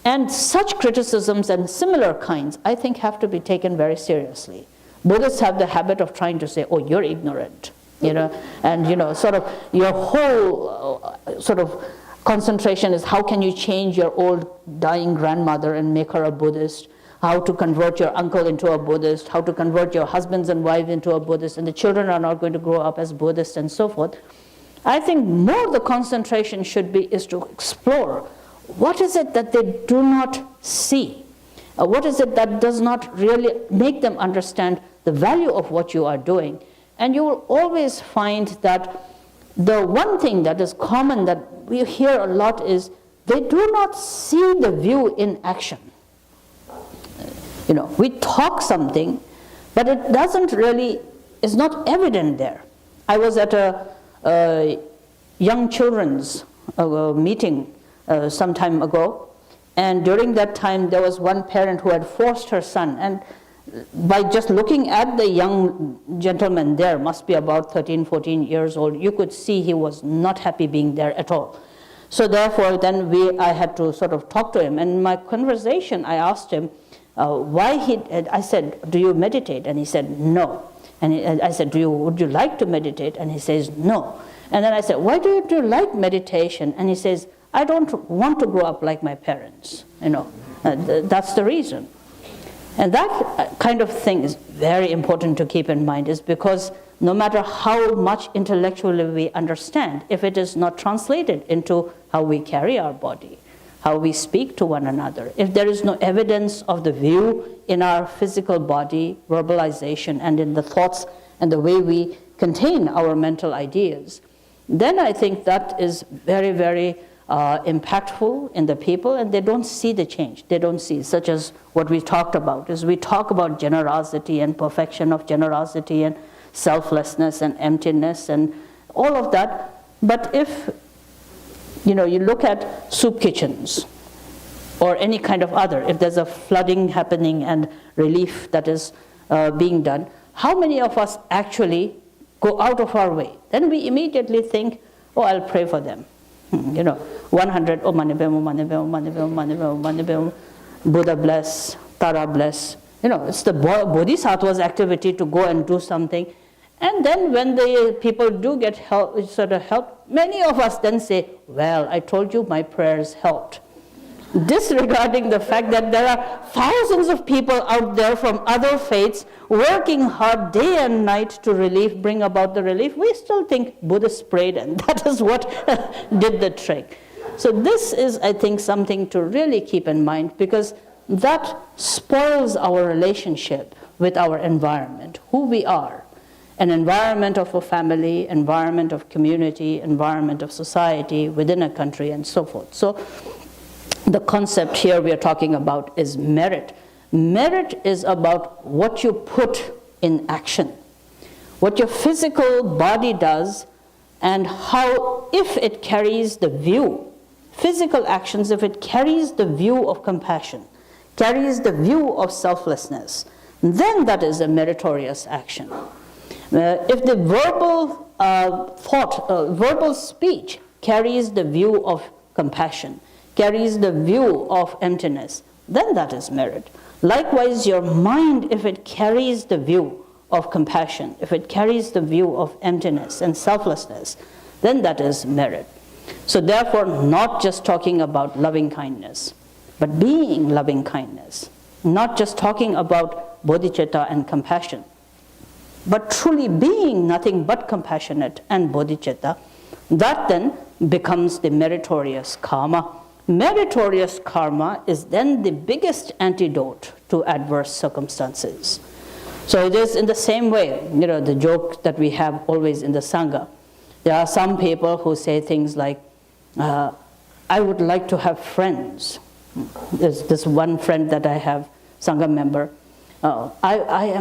F: And such criticisms and similar kinds, I think, have to be taken very seriously. Buddhists have the habit of trying to say, oh, you're ignorant, and sort of your whole sort of concentration is how can you change your old dying grandmother and make her a Buddhist, how to convert your uncle into a Buddhist, how to convert your husbands and wives into a Buddhist, and the children are not going to grow up as Buddhists and so forth. I think more the concentration is to explore what is it that they do not see, what is it that does not really make them understand the value of what you are doing. And you will always find that the one thing that is common that we hear a lot is they do not see the view in action. We talk something, but it doesn't really, is not evident there. I was at a young children's meeting some time ago, and during that time there was one parent who had forced her son, and by just looking at the young gentleman there, must be about 13, 14 years old, you could see he was not happy being there at all. So therefore then I had to sort of talk to him, and in my conversation I asked him, I said, do you meditate? And he said, no. And I said, would you like to meditate? And he says, no. And then I said, why do you like meditation? And he says, I don't want to grow up like my parents. That's the reason. And that kind of thing is very important to keep in mind, is because no matter how much intellectually we understand, if it is not translated into how we carry our body, how we speak to one another, if there is no evidence of the view in our physical body, verbalization, and in the thoughts and the way we contain our mental ideas, then I think that is very, very impactful in the people, and they don't see the change. They don't see, such as what we talked about, is we talk about generosity and perfection of generosity and selflessness and emptiness and all of that. But if you look at soup kitchens or any kind of other, if there's a flooding happening and relief that is being done, how many of us actually go out of our way? Then we immediately think, oh, I'll pray for them. 100, oh, mani bem, mani bem, mani bem, mani bem, mani bem, Buddha bless, Tara bless. It's the Bodhisattva's activity to go and do something. And then when the people do get help, many of us then say, well, I told you my prayers helped. Disregarding the fact that there are thousands of people out there from other faiths working hard day and night to bring about the relief. We still think Buddhists prayed and that is what did the trick. So this is, I think, something to really keep in mind, because that spoils our relationship with our environment, who we are. An environment of a family, environment of community, environment of society within a country, and so forth. So the concept here we are talking about is merit. Merit is about what you put in action, what your physical body does, and how, if it carries the view, physical actions, if it carries the view of compassion, carries the view of selflessness, then that is a meritorious action. If the verbal verbal speech carries the view of compassion, carries the view of emptiness, then that is merit. Likewise, your mind, if it carries the view of compassion, if it carries the view of emptiness and selflessness, then that is merit. So therefore, not just talking about loving kindness, but being loving kindness. Not just talking about bodhicitta and compassion, but truly being nothing but compassionate and bodhicitta. That then becomes the meritorious karma. Meritorious karma is then the biggest antidote to adverse circumstances. So just in the same way, the joke that we have always in the Sangha, there are some people who say things like, I would like to have friends. There's this one friend that I have, Sangha member. I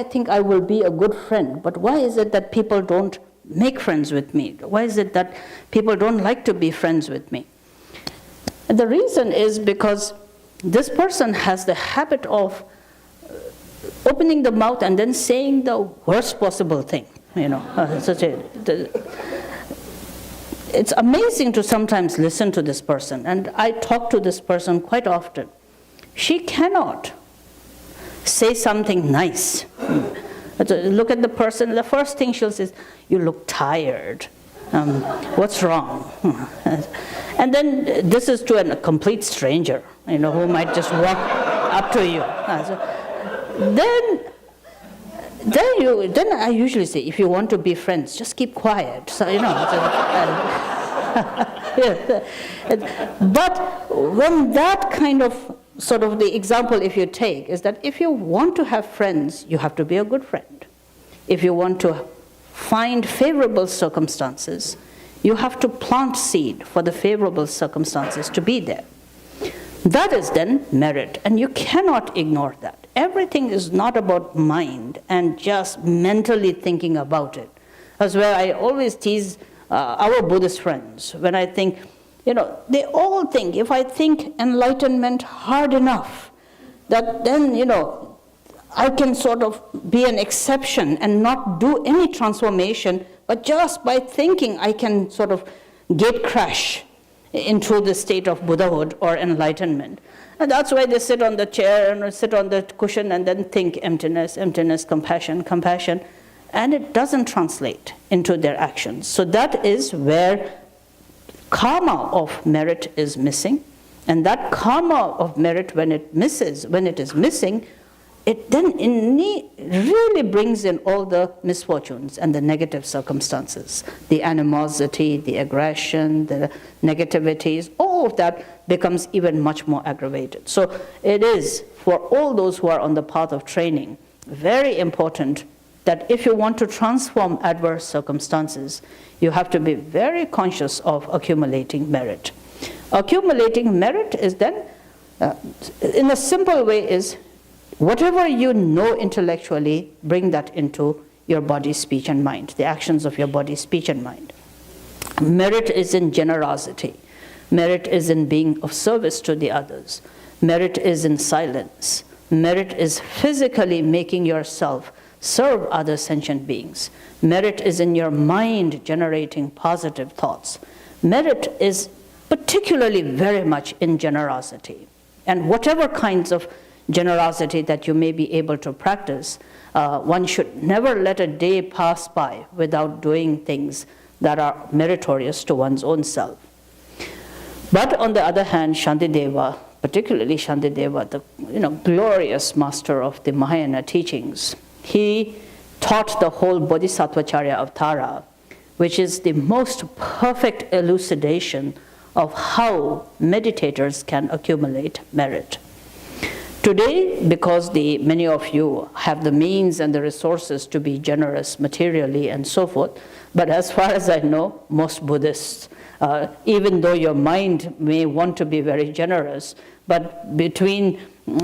F: think I will be a good friend, but why is it that people don't make friends with me? Why is it that people don't like to be friends with me? And the reason is because this person has the habit of opening the mouth and then saying the worst possible thing. It's amazing to sometimes listen to this person, and I talk to this person quite often. She cannot say something nice. Look at the person, the first thing she'll say is, you look tired. What's wrong? And then this is to a complete stranger, who might just walk up to you. Then I usually say, if you want to be friends, just keep quiet. So, but when that kind of sort of the example, if you take, is that if you want to have friends, you have to be a good friend. If you want to find favorable circumstances, you have to plant seed for the favorable circumstances to be there. That is then merit, and you cannot ignore that. Everything is not about mind and just mentally thinking about it. That's where I always tease our Buddhist friends when I think, they all think, if I think enlightenment hard enough, that then, I can sort of be an exception and not do any transformation, but just by thinking I can sort of gate crash into the state of Buddhahood or enlightenment. And that's why they sit on the chair and sit on the cushion and then think emptiness, emptiness, compassion, compassion, and it doesn't translate into their actions. So that is where karma of merit is missing, and that karma of merit, when it is missing, it then really brings in all the misfortunes and the negative circumstances, the animosity, the aggression, the negativities, all of that becomes even much more aggravated. So it is, for all those who are on the path of training, very important that if you want to transform adverse circumstances, you have to be very conscious of accumulating merit. Accumulating merit is then, in a simple way, is whatever you know intellectually, bring that into your body, speech, and mind, the actions of your body, speech, and mind. Merit is in generosity. Merit is in being of service to the others. Merit is in silence. Merit is physically making yourself serve other sentient beings. Merit is in your mind generating positive thoughts. Merit is particularly very much in generosity. And whatever kinds of generosity that you may be able to practice, one should never let a day pass by without doing things that are meritorious to one's own self. But on the other hand, Shantideva, particularly Shantideva, the glorious master of the Mahayana teachings, he taught the whole Bodhisattvacharya Avatara, which is the most perfect elucidation of how meditators can accumulate merit. Today, because many of you have the means and the resources to be generous materially and so forth, but as far as I know, most Buddhists, even though your mind may want to be very generous, but between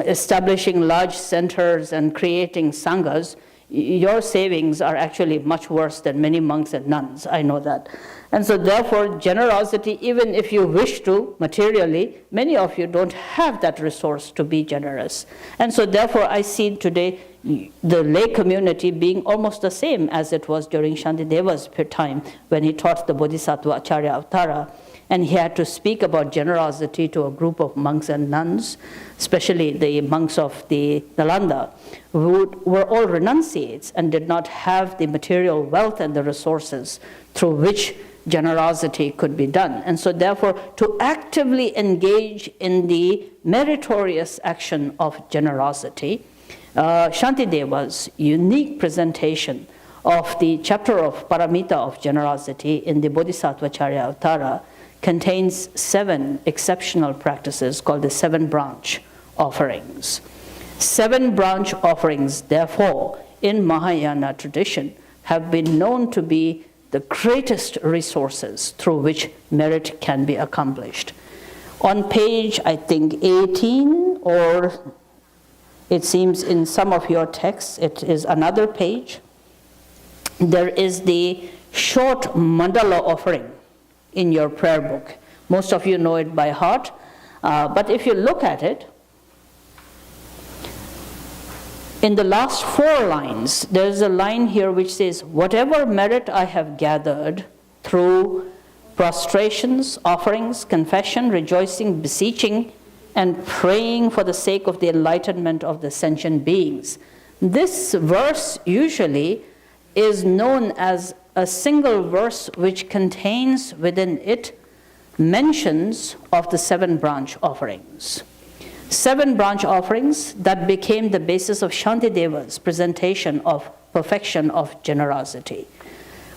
F: establishing large centers and creating sanghas, your savings are actually much worse than many monks and nuns. I know that. And so therefore, generosity, even if you wish to materially, many of you don't have that resource to be generous. And so therefore, I see today the lay community being almost the same as it was during Shantideva's time when he taught the Bodhisattva Acharya Avatara. And he had to speak about generosity to a group of monks and nuns, especially the monks of the Nalanda, who were all renunciates and did not have the material wealth and the resources through which generosity could be done. And so therefore, to actively engage in the meritorious action of generosity, Shantideva's unique presentation of the chapter of Paramita of generosity in the Bodhisattvacharya Avatara contains 7 exceptional practices called the 7 branch offerings. 7 branch offerings, therefore, in Mahayana tradition have been known to be the greatest resources through which merit can be accomplished. On page, I think, 18, or it seems in some of your texts, it is another page, there is the short mandala offering in your prayer book. Most of you know it by heart, but if you look at it, in the last 4 lines, there is a line here which says, whatever merit I have gathered through prostrations, offerings, confession, rejoicing, beseeching, and praying for the sake of the enlightenment of the sentient beings. This verse usually is known as a single verse which contains within it mentions of the 7 branch offerings. 7 branch offerings that became the basis of Shantideva's presentation of perfection of generosity,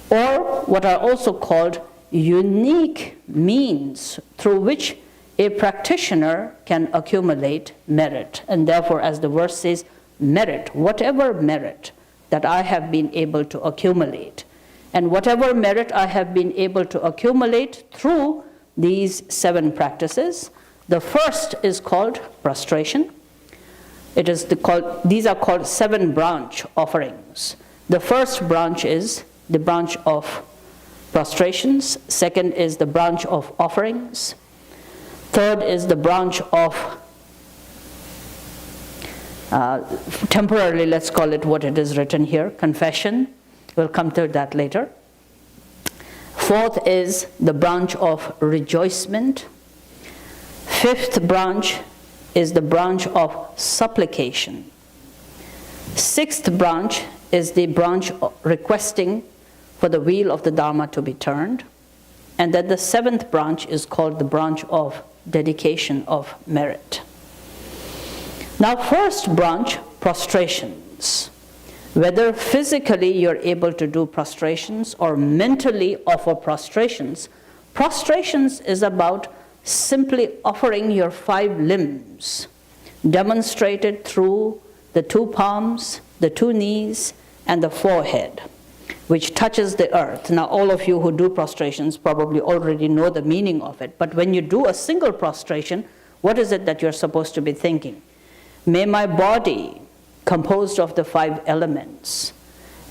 F: or what are also called unique means through which a practitioner can accumulate merit. And therefore, as the verse says, merit, whatever merit that I have been able to accumulate, and whatever merit I have been able to accumulate through these 7 practices. The first is called prostration. These are called 7 branch offerings. The first branch is the branch of prostrations. Second is the branch of offerings. Third is the branch of, temporarily let's call it what it is written here, confession. We'll come to that later. Fourth is the branch of rejoicement. 5th branch is the branch of supplication. 6th branch is the branch of requesting for the wheel of the Dharma to be turned. And then the 7th branch is called the branch of dedication of merit. Now, first branch, prostrations. Whether physically you're able to do prostrations or mentally offer prostrations, prostrations is about simply offering your 5 limbs, demonstrated through the 2 palms, the 2 knees, and the forehead, which touches the earth. Now, all of you who do prostrations probably already know the meaning of it, but when you do a single prostration, what is it that you're supposed to be thinking? May my body, composed of the 5 elements,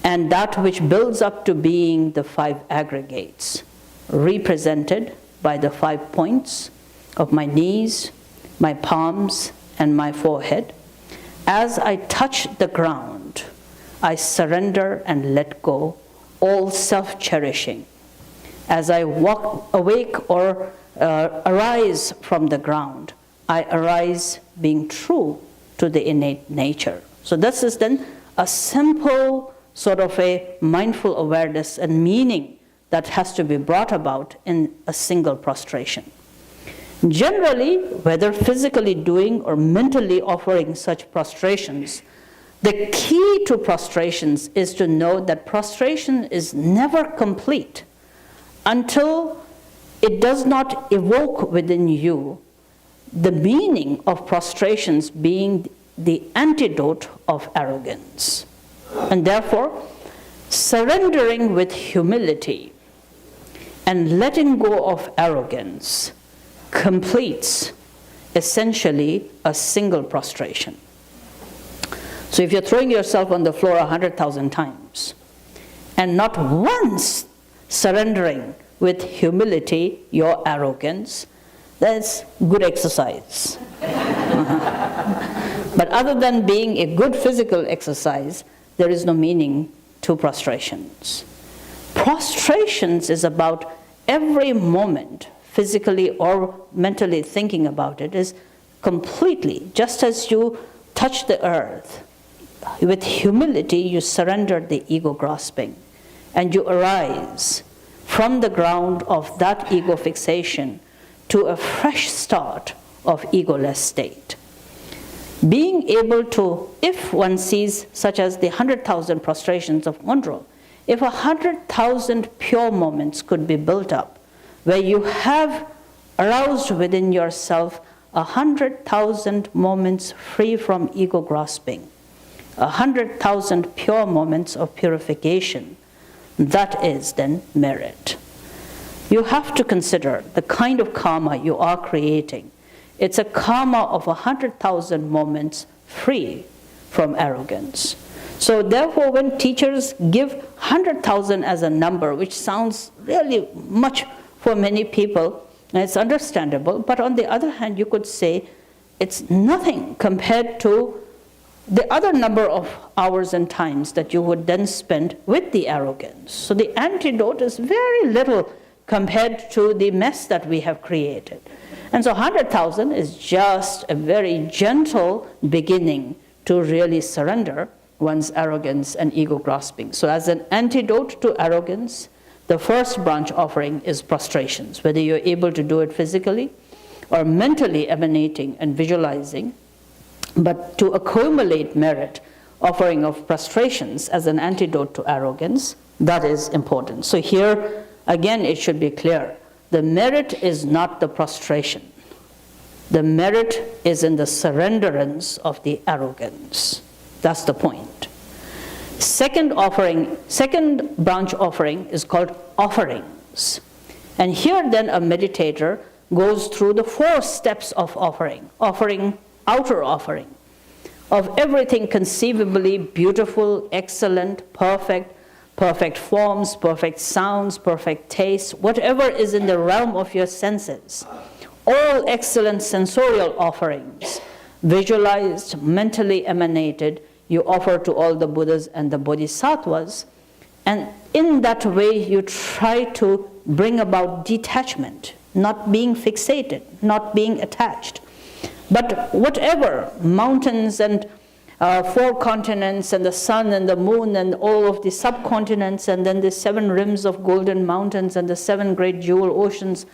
F: and that which builds up to being the 5 aggregates, represented by the 5 points of my knees, my palms, and my forehead. As I touch the ground, I surrender and let go all self-cherishing. As I walk awake or arise from the ground, I arise being true to the innate nature. So this is then a simple sort of a mindful awareness and meaning that has to be brought about in a single prostration. Generally, whether physically doing or mentally offering such prostrations, the key to prostrations is to know that prostration is never complete until it does not evoke within you the meaning of prostrations being the antidote of arrogance. And therefore, surrendering with humility and letting go of arrogance completes essentially a single prostration. So if you're throwing yourself on the floor 100,000 times and not once surrendering with humility your arrogance, that's good exercise. But other than being a good physical exercise, there is no meaning to prostrations. Prostrations is about every moment, physically or mentally thinking about it, is completely, just as you touch the earth, with humility you surrender the ego grasping, and you arise from the ground of that ego fixation to a fresh start of egoless state. Being able to, if one sees such as the 100,000 prostrations of Khandro, if 100,000 pure moments could be built up, where you have aroused within yourself 100,000 moments free from ego grasping, 100,000 pure moments of purification. That is then merit. You have to consider the kind of karma you are creating. It's a karma of 100,000 moments free from arrogance. So therefore, when teachers give 100,000 as a number, which sounds really much for many people, and it's understandable, but on the other hand, you could say it's nothing compared to the other number of hours and times that you would then spend with the arrogance. So the antidote is very little compared to the mess that we have created. And so 100,000 is just a very gentle beginning to really surrender one's arrogance and ego grasping. So as an antidote to arrogance, the first branch offering is prostrations, whether you're able to do it physically or mentally emanating and visualizing. But to accumulate merit, offering of prostrations as an antidote to arrogance, that is important. So here, again, it should be clear. The merit is not the prostration. The merit is in the surrenderance of the arrogance. That's the point. Second branch offering is called offerings. And here then a meditator goes through the 4 steps of offering. Outer offering of everything conceivably beautiful, excellent, perfect forms, perfect sounds, perfect taste, whatever is in the realm of your senses. All excellent sensorial offerings, visualized, mentally emanated, you offer to all the Buddhas and the Bodhisattvas, and in that way you try to bring about detachment, not being fixated, not being attached. But whatever, mountains and 4 continents and the sun and the moon and all of the subcontinents and then the 7 rims of golden mountains and the 7 great jewel oceans,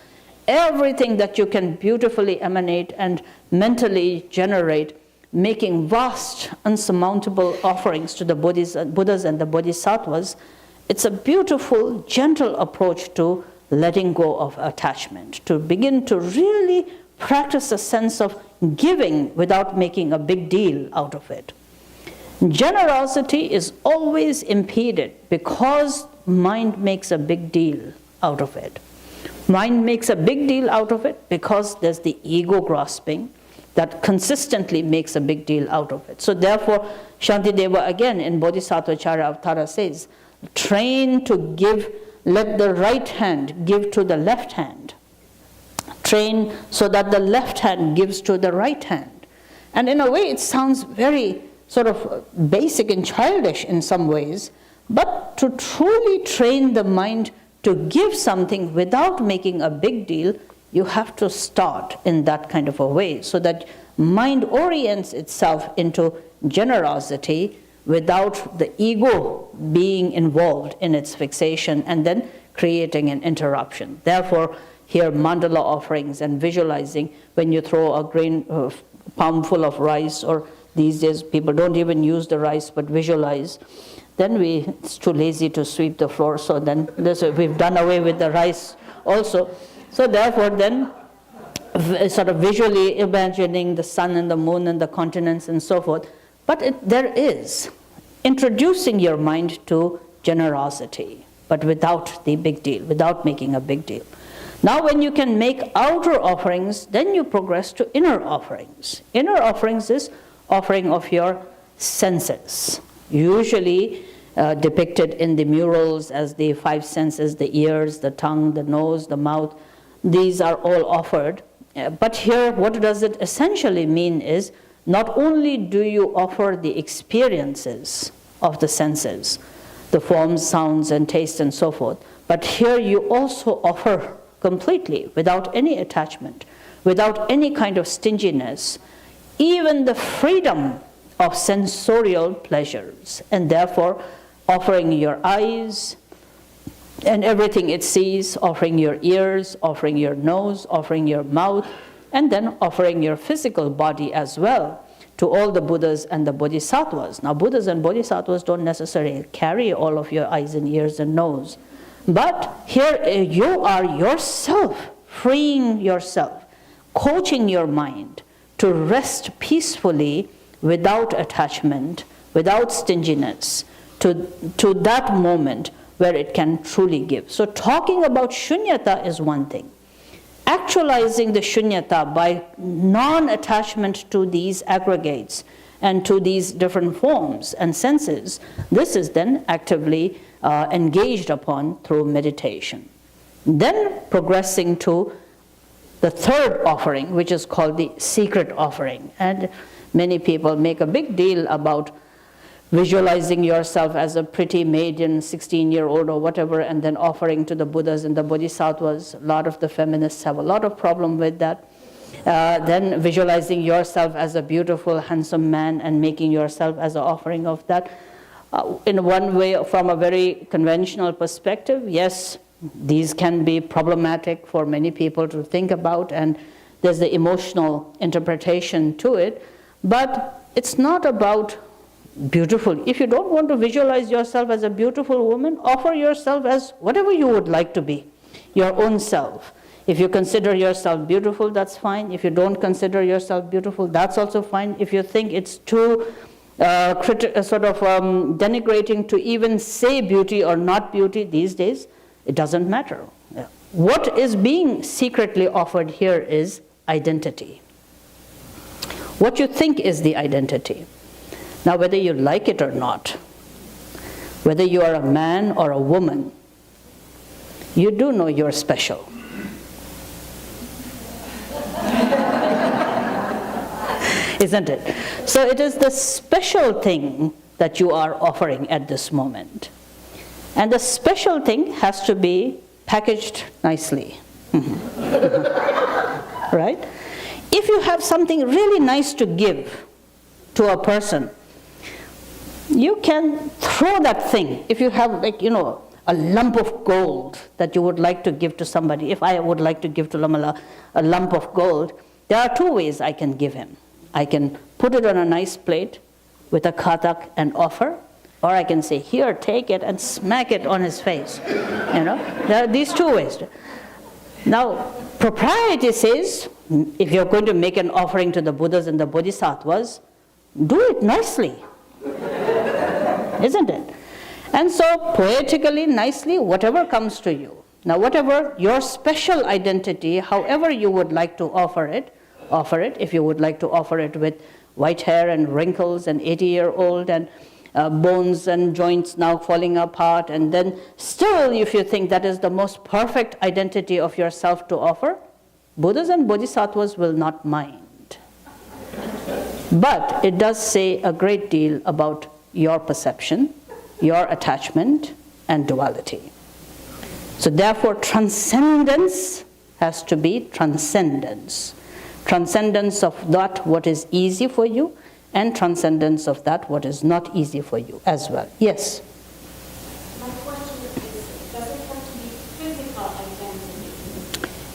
F: everything that you can beautifully emanate and mentally generate, making vast, unsurmountable offerings to the Buddhas and the Bodhisattvas, it's a beautiful, gentle approach to letting go of attachment, to begin to really practice a sense of giving without making a big deal out of it. Generosity is always impeded because mind makes a big deal out of it. Mind makes a big deal out of it because there's the ego grasping that consistently makes a big deal out of it. So therefore, Shantideva again in Bodhisattva Charya Avtara says, train to give, let the right hand give to the left hand. Train so that the left hand gives to the right hand. And in a way it sounds very sort of basic and childish in some ways, but to truly train the mind to give something without making a big deal, you have to start in that kind of a way so that mind orients itself into generosity without the ego being involved in its fixation and then creating an interruption. Therefore, here mandala offerings and visualizing, when you throw a palm full of rice, or these days people don't even use the rice but visualize, then it's too lazy to sweep the floor, so then we've done away with the rice also. So therefore then, sort of visually imagining the sun and the moon and the continents and so forth, but there is introducing your mind to generosity, but without the big deal, without making a big deal. Now when you can make outer offerings, then you progress to inner offerings. Inner offerings is offering of your senses, usually depicted in the murals as the 5 senses, the ears, the tongue, the nose, the mouth. These are all offered. But here what does it essentially mean is, not only do you offer the experiences of the senses, the forms, sounds, and taste and so forth, but here you also offer completely, without any attachment, without any kind of stinginess, even the freedom of sensorial pleasures, and therefore offering your eyes and everything it sees, offering your ears, offering your nose, offering your mouth, and then offering your physical body as well to all the Buddhas and the Bodhisattvas. Now Buddhas and Bodhisattvas don't necessarily carry all of your eyes and ears and nose, but here you are yourself, freeing yourself, coaching your mind to rest peacefully without attachment, without stinginess, to that moment where it can truly give. So talking about shunyata is one thing. Actualizing the shunyata by non-attachment to these aggregates and to these different forms and senses, this is then actively engaged upon through meditation. Then progressing to the third offering, which is called the secret offering. And many people make a big deal about visualizing yourself as a pretty maiden, 16-year-old or whatever, and then offering to the Buddhas and the Bodhisattvas. A lot of the feminists have a lot of problem with that. Then visualizing yourself as a beautiful, handsome man and making yourself as an offering of that. In one way, from a very conventional perspective, yes, these can be problematic for many people to think about, and there's the emotional interpretation to it, but it's not about beautiful. If you don't want to visualize yourself as a beautiful woman, offer yourself as whatever you would like to be, your own self. If you consider yourself beautiful, that's fine. If you don't consider yourself beautiful, that's also fine. If you think it's too denigrating to even say beauty or not beauty these days, it doesn't matter. What is being secretly offered here is identity. What you think is the identity. Now, whether you like it or not, whether you are a man or a woman, you do know you're special. Isn't it? So it is the special thing that you are offering at this moment. And the special thing has to be packaged nicely. Right? If you have something really nice to give to a person, you can throw that thing. If you have, like, a lump of gold that you would like to give to somebody, if I would like to give to Lamala a lump of gold, there are two ways I can give him. I can put it on a nice plate with a katak and offer, or I can say, here, take it, and smack it on his face. There are these two ways. Now, propriety says, if you're going to make an offering to the Buddhas and the Bodhisattvas, do it nicely. Isn't it? And so, poetically, nicely, whatever comes to you. Now, whatever your special identity, however you would like to offer it. If you would like to offer it with white hair and wrinkles and 80-year-old and bones and joints now falling apart, and then still, if you think that is the most perfect identity of yourself to offer, Buddhas and Bodhisattvas will not mind. But it does say a great deal about your perception, your attachment, and duality. So therefore, transcendence has to be transcendence. Transcendence of that what is easy for you, and transcendence of that what is not easy for you as well. Yes?
I: My question is, does it have to be physical identity?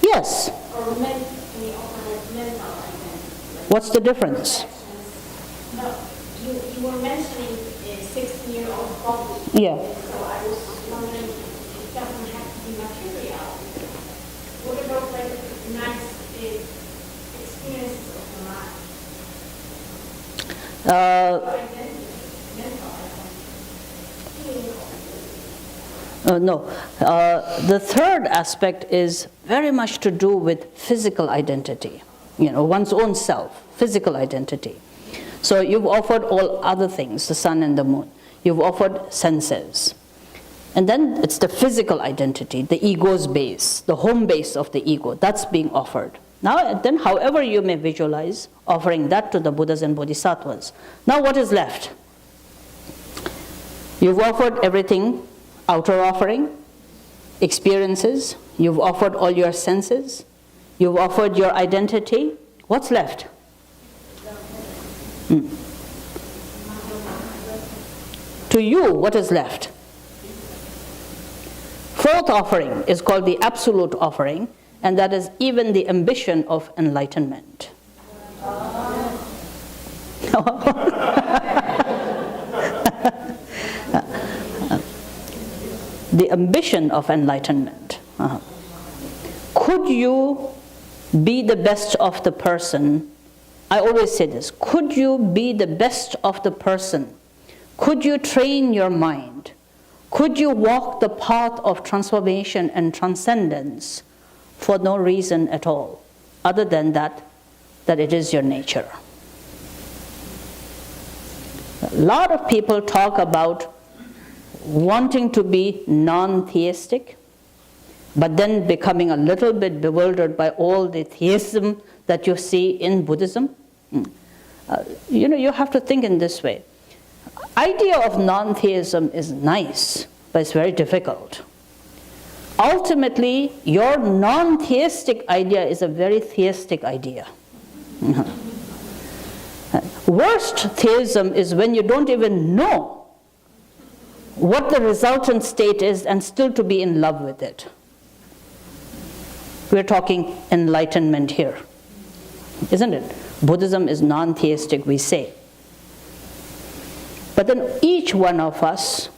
F: Yes.
I: Or can we offer mental identity?
F: What's the difference?
I: No, you were mentioning a 16-year-old body.
F: Yeah.
I: So I was wondering, it doesn't have to be material. What about like nice experiences of the mind? Identity, mental identity.
F: No. The third aspect is very much to do with physical identity. One's own self, physical identity. So you've offered all other things, the sun and the moon. You've offered senses. And then it's the physical identity, the ego's base, the home base of the ego, that's being offered. Now, then, however you may visualize, offering that to the Buddhas and Bodhisattvas. Now, what is left? You've offered everything, outer offering, experiences. You've offered all your senses. You've offered your identity. What's left? To you, what is left? Fourth offering is called the absolute offering, and that is even the ambition of enlightenment. The ambition of enlightenment. Could you be the best of the person, I always say this, could you be the best of the person? Could you train your mind? Could you walk the path of transformation and transcendence for no reason at all, other than that it is your nature? A lot of people talk about wanting to be non-theistic, but then becoming a little bit bewildered by all the theism that you see in Buddhism. You have to think in this way. Idea of non-theism is nice, but it's very difficult. Ultimately, your non-theistic idea is a very theistic idea. Worst theism is when you don't even know what the resultant state is and still to be in love with it. We're talking enlightenment here, isn't it? Buddhism is non-theistic, we say. But then each one of us,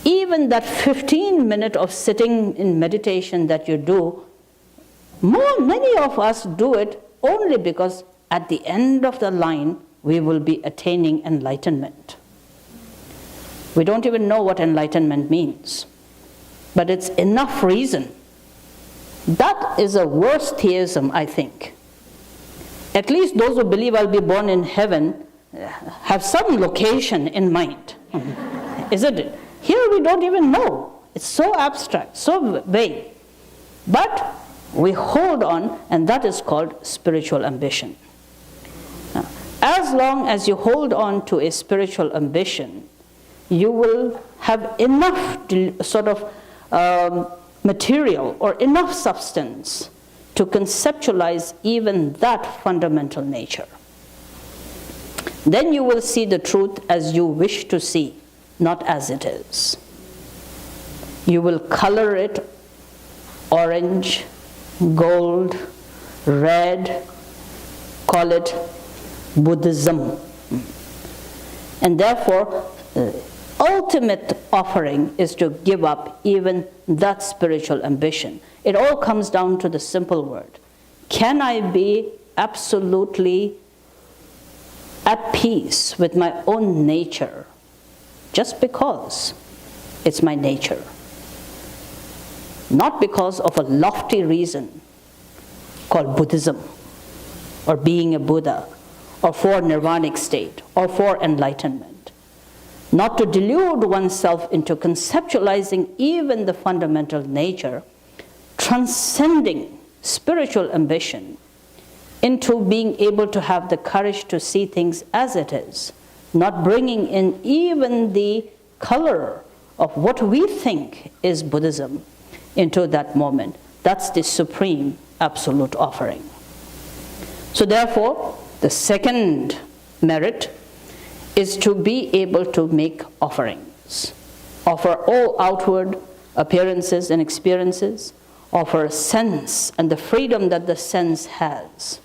F: even that 15 minutes of sitting in meditation that you do, many of us do it only because at the end of the line, we will be attaining enlightenment. We don't even know what enlightenment means, but it's enough reason. That is a worse theism, I think. At least those who believe I'll be born in heaven have some location in mind, isn't it? Here we don't even know. It's so abstract, so vague. But we hold on, and that is called spiritual ambition. Now, as long as you hold on to a spiritual ambition, you will have enough material or enough substance to conceptualize even that fundamental nature. Then you will see the truth as you wish to see, not as it is. You will color it orange, gold, red, call it Buddhism. And therefore, ultimate offering is to give up even that spiritual ambition. It all comes down to the simple word. Can I be absolutely at peace with my own nature just because it's my nature? Not because of a lofty reason called Buddhism, or being a Buddha, or for nirvanic state, or for enlightenment. Not to delude oneself into conceptualizing even the fundamental nature, transcending spiritual ambition into being able to have the courage to see things as it is, not bringing in even the color of what we think is Buddhism into that moment. That's the supreme absolute offering. So therefore, the second merit is to be able to make offerings. Offer all outward appearances and experiences, offer sense and the freedom that the sense has,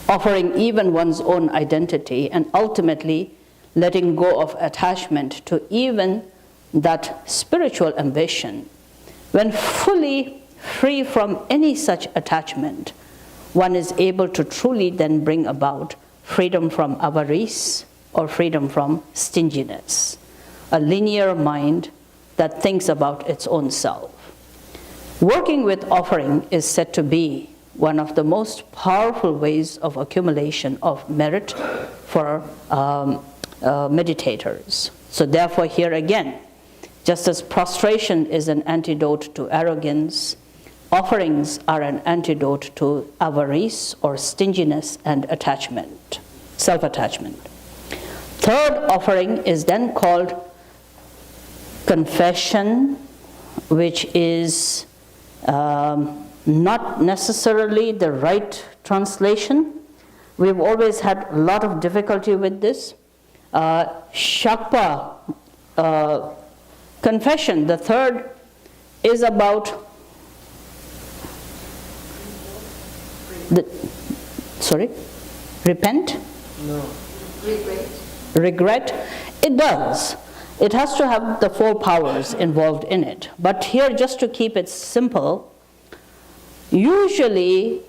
F: offering even one's own identity, and ultimately letting go of attachment to even that spiritual ambition. When fully free from any such attachment, one is able to truly then bring about freedom from avarice or freedom from stinginess, a linear mind that thinks about its own self. Working with offering is said to be one of the most powerful ways of accumulation of merit for meditators. So therefore, here again, just as prostration is an antidote to arrogance, offerings are an antidote to avarice or stinginess and attachment, self-attachment. Third offering is then called confession, which is not necessarily the right translation. We've always had a lot of difficulty with this. Shakpa confession, the third, is about repent?
G: No. Regret.
F: Regret? It does. It has to have the four powers involved in it. But here, just to keep it simple, Usually,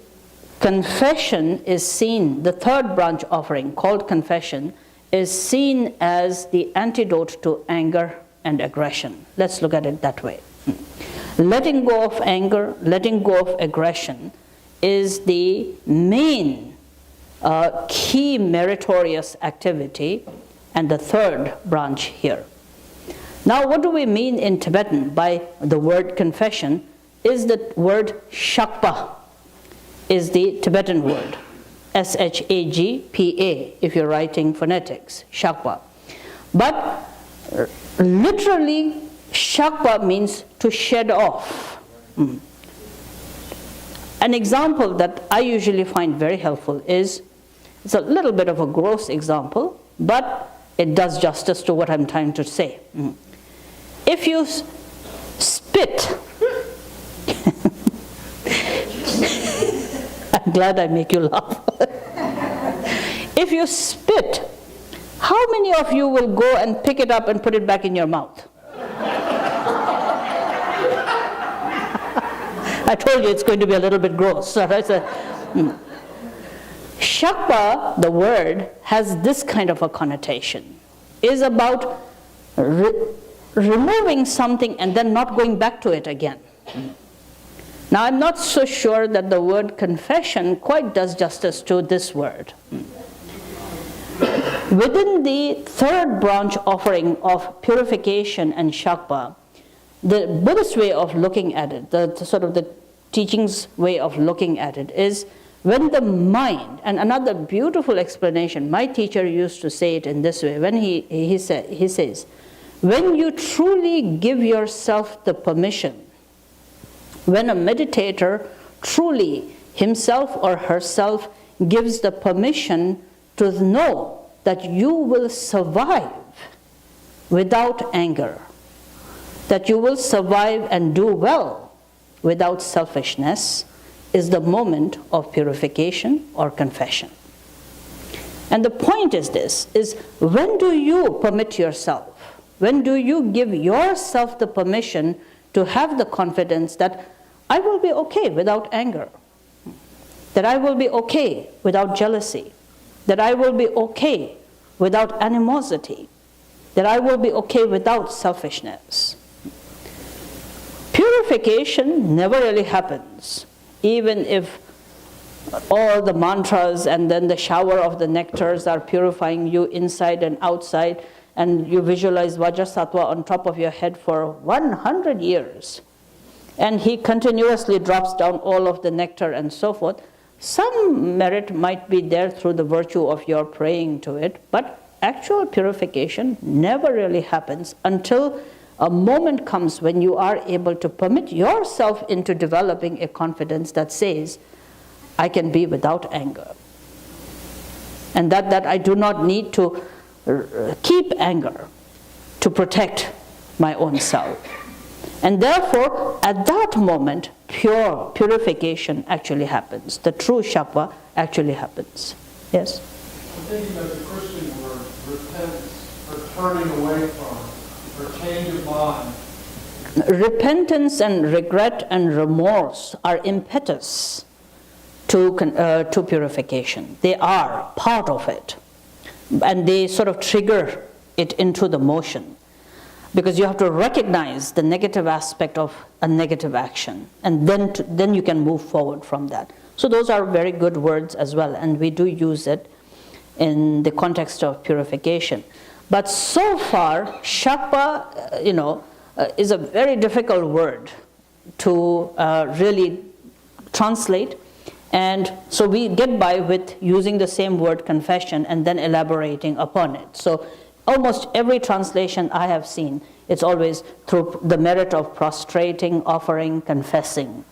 F: confession is seen, the third branch offering called confession, is seen as the antidote to anger and aggression. Let's look at it that way. Letting go of anger, letting go of aggression is the main key meritorious activity and the third branch here. Now, what do we mean in Tibetan by the word confession? Is the word shakpa, is the Tibetan word. S-H-A-G-P-A, if you're writing phonetics, shakpa. But literally, shakpa means to shed off. An example that I usually find very helpful is, it's a little bit of a gross example, but it does justice to what I'm trying to say. If you spit, I'm glad I make you laugh. If you spit, how many of you will go and pick it up and put it back in your mouth? I told you it's going to be a little bit gross. Shakpa, the word, has this kind of a connotation. Is about removing something and then not going back to it again. Now, I'm not so sure that the word confession quite does justice to this word. Within the third branch offering of purification and shakpa, the Buddhist way of looking at it, the sort of the teachings way of looking at it is when the mind, and another beautiful explanation, my teacher used to say it in this way, when he says, when you truly give yourself the permission, when a meditator truly himself or herself gives the permission to know that you will survive without anger, that you will survive and do well without selfishness, is the moment of purification or confession. And the point is this, is when do you permit yourself, when do you give yourself the permission to have the confidence that I will be okay without anger, that I will be okay without jealousy, that I will be okay without animosity, that I will be okay without selfishness. Purification never really happens, even if all the mantras and then the shower of the nectars are purifying you inside and outside, and you visualize Vajrasattva on top of your head for 100 years. And he continuously drops down all of the nectar and so forth. Some merit might be there through the virtue of your praying to it, but actual purification never really happens until a moment comes when you are able to permit yourself into developing a confidence that says, I can be without anger. And that I do not need to keep anger to protect my own self. And therefore, at that moment, purification actually happens. The true shakpa actually happens. Yes?
K: I'm thinking of the Christian word, repentance, or turning away from, or change of mind.
F: Repentance and regret and remorse are impetus to purification. They are part of it. And they sort of trigger it into the motion. Because you have to recognize the negative aspect of a negative action, and then you can move forward from that. So those are very good words as well, and we do use it in the context of purification. But so far, shakpa, is a very difficult word to really translate, and so we get by with using the same word confession and then elaborating upon it. So almost every translation I have seen, it's always through the merit of prostrating, offering, confessing.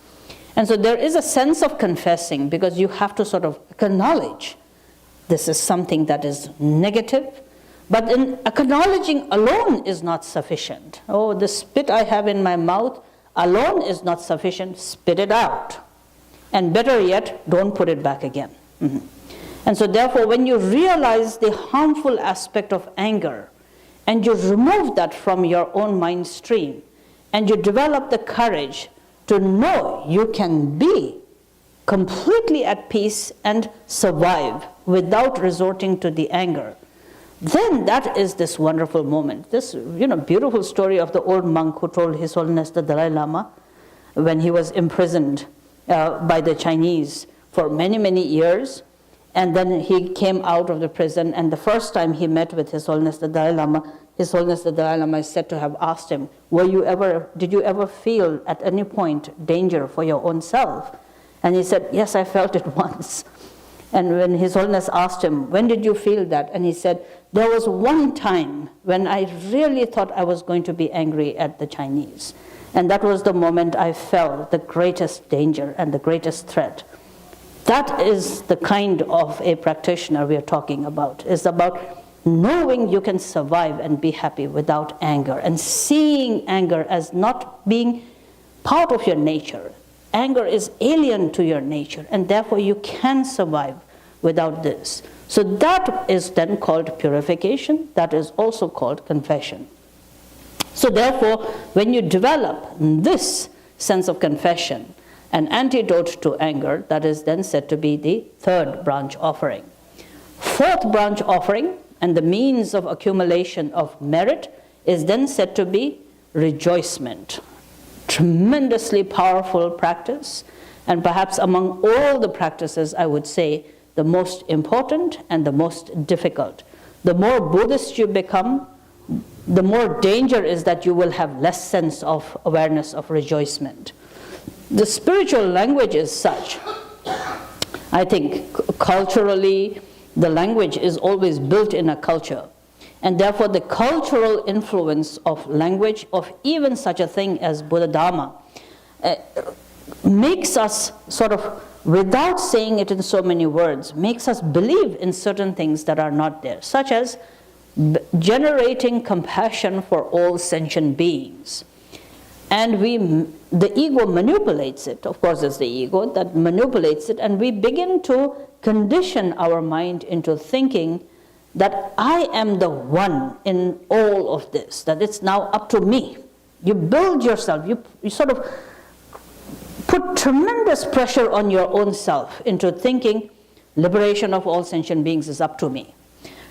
F: And so there is a sense of confessing because you have to sort of acknowledge this is something that is negative, but in acknowledging alone is not sufficient. Oh, the spit I have in my mouth alone is not sufficient, spit it out. And better yet, don't put it back again. And so therefore, when you realize the harmful aspect of anger, and you remove that from your own mind stream, and you develop the courage to know you can be completely at peace and survive without resorting to the anger, then that is this wonderful moment. This beautiful story of the old monk who told His Holiness the Dalai Lama when he was imprisoned by the Chinese for many, many years. And then he came out of the prison, and the first time he met with His Holiness the Dalai Lama, His Holiness the Dalai Lama is said to have asked him, did you ever feel at any point danger for your own self? And he said, yes, I felt it once. And when His Holiness asked him, when did you feel that? And he said, there was one time when I really thought I was going to be angry at the Chinese. And that was the moment I felt the greatest danger and the greatest threat. That is the kind of a practitioner we are talking about. It's about knowing you can survive and be happy without anger, and seeing anger as not being part of your nature. Anger is alien to your nature, and therefore you can survive without this. So that is then called purification. That is also called confession. So therefore, when you develop this sense of confession, an antidote to anger, that is then said to be the third branch offering. Fourth branch offering, and the means of accumulation of merit, is then said to be rejoicement. Tremendously powerful practice, and perhaps among all the practices, I would say, the most important and the most difficult. The more Buddhist you become, the more danger is that you will have less sense of awareness of rejoicement. The spiritual language is such, I think culturally, the language is always built in a culture. And therefore the cultural influence of language, of even such a thing as Buddha Dharma, makes us sort of, without saying it in so many words, makes us believe in certain things that are not there, such as generating compassion for all sentient beings. And the ego manipulates it. Of course, it's the ego that manipulates it, and we begin to condition our mind into thinking that I am the one in all of this, that it's now up to me. You build yourself, you sort of put tremendous pressure on your own self into thinking liberation of all sentient beings is up to me.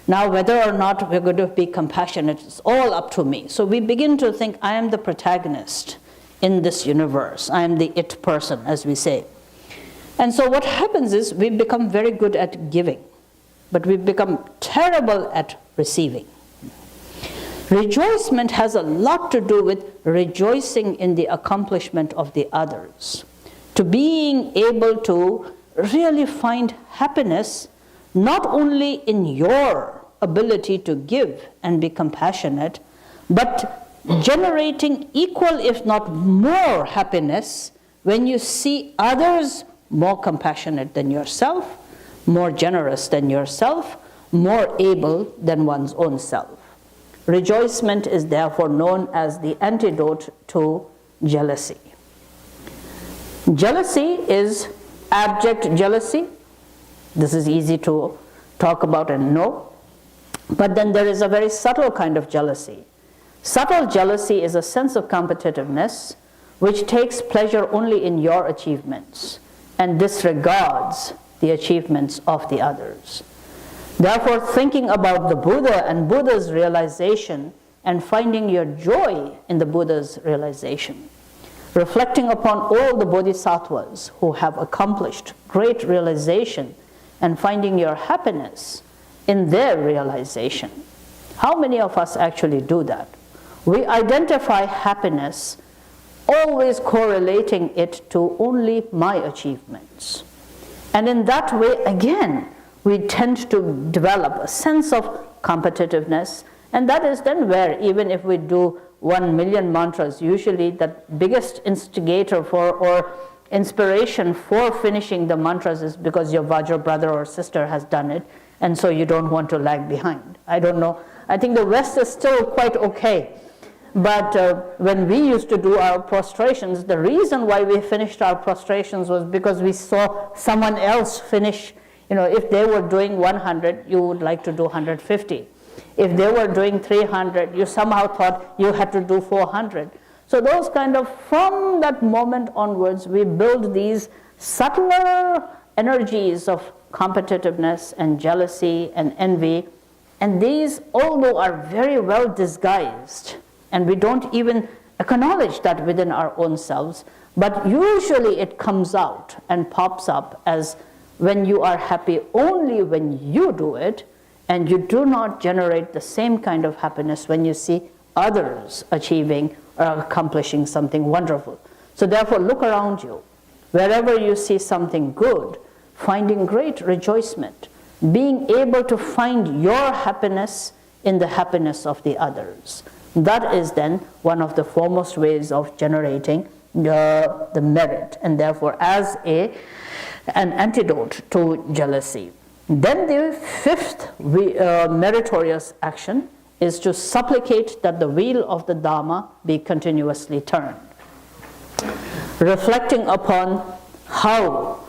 F: Now, whether or not we're going to be compassionate, it's all up to me. So we begin to think, I am the protagonist in this universe. I am the it person, as we say. And so what happens is we become very good at giving, but we become terrible at receiving. Rejoicement has a lot to do with rejoicing in the accomplishment of the others, to being able to really find happiness not only in your ability to give and be compassionate, but generating equal, if not more, happiness when you see others more compassionate than yourself, more generous than yourself, more able than one's own self. Rejoicement is therefore known as the antidote to jealousy. Jealousy is abject jealousy. This is easy to talk about and know. But then there is a very subtle kind of jealousy. Subtle jealousy is a sense of competitiveness which takes pleasure only in your achievements and disregards the achievements of the others. Therefore, thinking about the Buddha and Buddha's realization and finding your joy in the Buddha's realization, reflecting upon all the bodhisattvas who have accomplished great realization and finding your happiness in their realization. How many of us actually do that? We identify happiness always correlating it to only my achievements. And in that way, again, we tend to develop a sense of competitiveness, and that is then where, even if we do 1 million mantras, usually the biggest instigator for or inspiration for finishing the mantras is because your Vajra brother or sister has done it, and so you don't want to lag behind. I don't know. I think the West is still quite okay. But when we used to do our prostrations, the reason why we finished our prostrations was because we saw someone else finish. If they were doing 100, you would like to do 150. If they were doing 300, you somehow thought you had to do 400. So those kind of, from that moment onwards, we build these subtler energies of competitiveness and jealousy and envy. And these, although are very well disguised, and we don't even acknowledge that within our own selves, but usually it comes out and pops up as when you are happy only when you do it, and you do not generate the same kind of happiness when you see others achieving or accomplishing something wonderful. So therefore, look around you. Wherever you see something good, finding great rejoicement, being able to find your happiness in the happiness of the others. That is then one of the foremost ways of generating the merit, and therefore as an antidote to jealousy. Then the fifth meritorious action is to supplicate that the wheel of the Dharma be continuously turned. Reflecting upon how,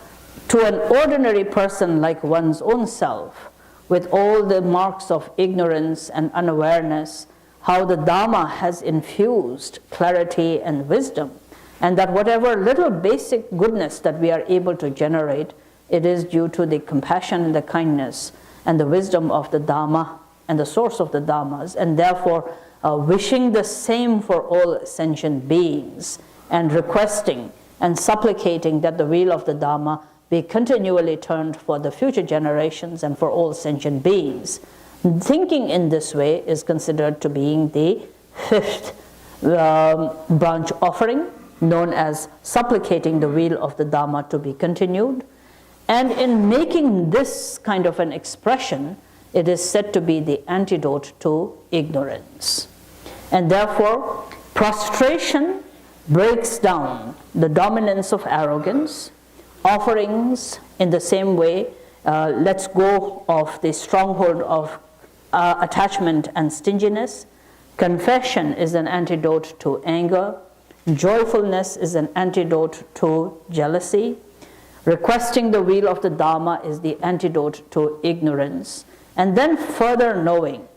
F: to an ordinary person like one's own self, with all the marks of ignorance and unawareness, how the Dharma has infused clarity and wisdom, and that whatever little basic goodness that we are able to generate, it is due to the compassion and the kindness and the wisdom of the Dharma and the source of the Dharmas, and therefore wishing the same for all sentient beings, and requesting and supplicating that the wheel of the Dharma be continually turned for the future generations and for all sentient beings. Thinking in this way is considered to being the fifth branch offering, known as supplicating the wheel of the Dharma to be continued. And in making this kind of an expression, it is said to be the antidote to ignorance. And therefore, prostration breaks down the dominance of arrogance. Offerings, in the same way, lets go of the stronghold of attachment and stinginess. Confession is an antidote to anger. Joyfulness is an antidote to jealousy. Requesting the wheel of the Dharma is the antidote to ignorance. And then further knowing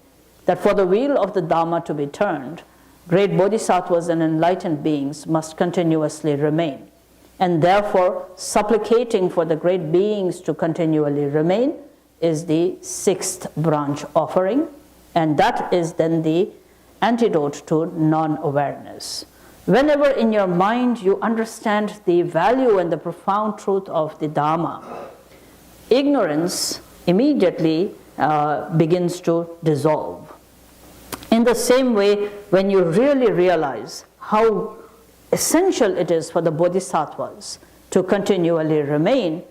F: that for the wheel of the Dharma to be turned, great bodhisattvas and enlightened beings must continuously remain. And therefore, supplicating for the great beings to continually remain is the sixth branch offering. And that is then the antidote to non-awareness. Whenever in your mind you understand the value and the profound truth of the Dharma, ignorance immediately begins to dissolve. In the same way, when you really realize how essential it is for the bodhisattvas to continually remain,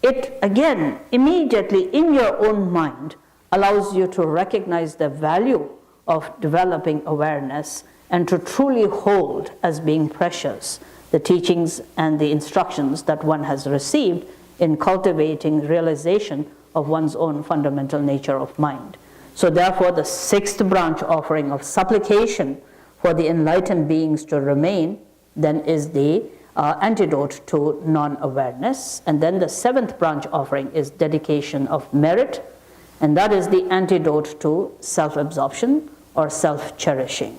F: it again, immediately in your own mind, allows you to recognize the value of developing awareness and to truly hold as being precious the teachings and the instructions that one has received in cultivating realization of one's own fundamental nature of mind. So therefore, the sixth branch offering of supplication for the enlightened beings to remain then is the antidote to non-awareness. And then the seventh branch offering is dedication of merit, and that is the antidote to self-absorption or self-cherishing.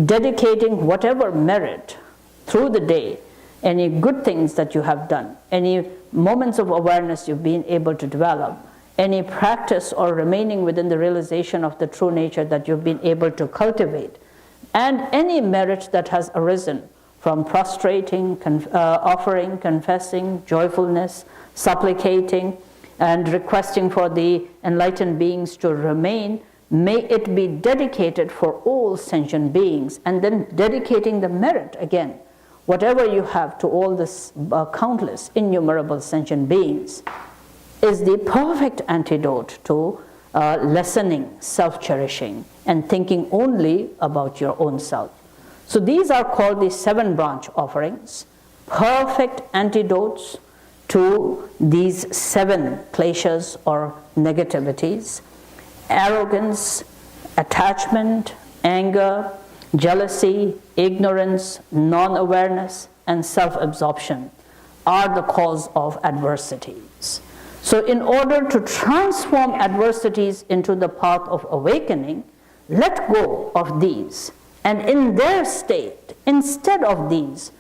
F: Dedicating whatever merit through the day, any good things that you have done, any moments of awareness you've been able to develop, any practice or remaining within the realization of the true nature that you've been able to cultivate, and any merit that has arisen from prostrating, offering, confessing, joyfulness, supplicating, and requesting for the enlightened beings to remain, may it be dedicated for all sentient beings, and then dedicating the merit again, whatever you have to all this countless, innumerable sentient beings, is the perfect antidote to lessening self-cherishing and thinking only about your own self. So these are called the seven branch offerings, perfect antidotes to these seven kleshas or negativities: arrogance, attachment, anger, jealousy, ignorance, non-awareness, and self-absorption are the cause of adversities. So in order to transform adversities into the path of awakening, let go of these And in their state, instead of these,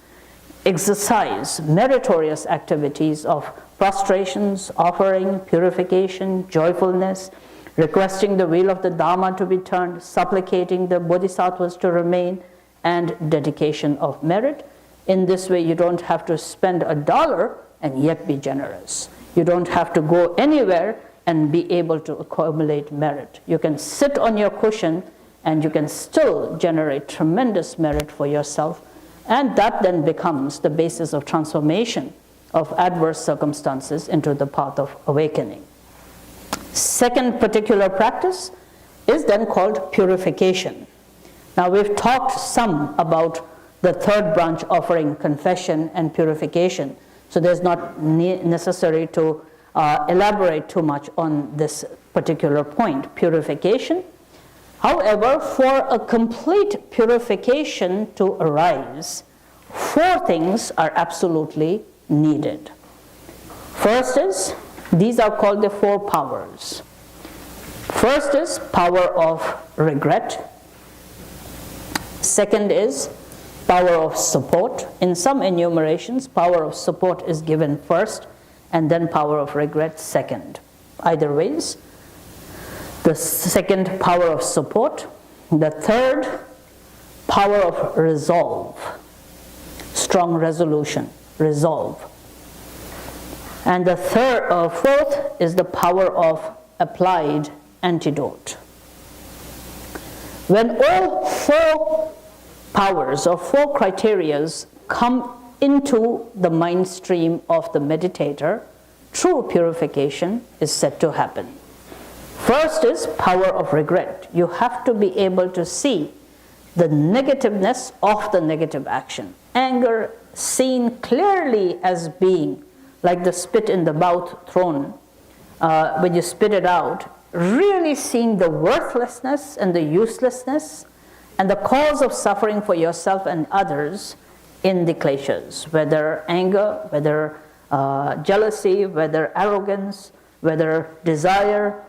F: exercise meritorious activities of prostrations, offering, purification, joyfulness, requesting the wheel of the Dharma to be turned, supplicating the bodhisattvas to remain, and dedication of merit. In this way, you don't have to spend $1 and yet be generous. You don't have to go anywhere and be able to accumulate merit. You can sit on your cushion and you can still generate tremendous merit for yourself, and that then becomes the basis of transformation of adverse circumstances into the path of awakening. Second particular practice is then called purification. Now we've talked some about the third branch offering, confession and purification, so there's not necessary to elaborate too much on this particular point, purification. However, for a complete purification to arise, 4 things are absolutely needed. First is, these are called the 4 powers. First is power of regret. Second is power of support. In some enumerations, power of support is given first and then power of regret second. Either ways, the second, power of support. The third, power of resolve. Strong resolution, resolve. And the fourth is the power of applied antidote. When all 4 powers or 4 criterias come into the mind stream of the meditator, true purification is said to happen. First is power of regret. You have to be able to see the negativeness of the negative action. Anger seen clearly as being like the spit in the mouth thrown. When you spit it out, really seeing the worthlessness and the uselessness and the cause of suffering for yourself and others in the kleshas, whether anger, whether jealousy, whether arrogance, whether desire,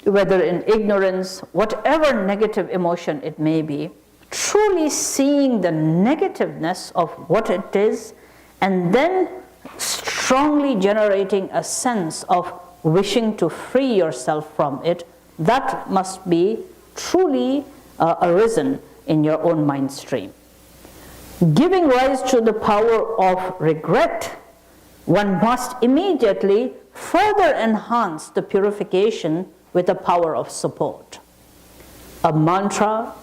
F: whether in ignorance, whatever negative emotion it may be, truly seeing the negativeness of what it is and then strongly generating a sense of wishing to free yourself from it, that must be truly arisen in your own mind stream. Giving rise to the power of regret, one must immediately further enhance the purification with the power of support. A mantra,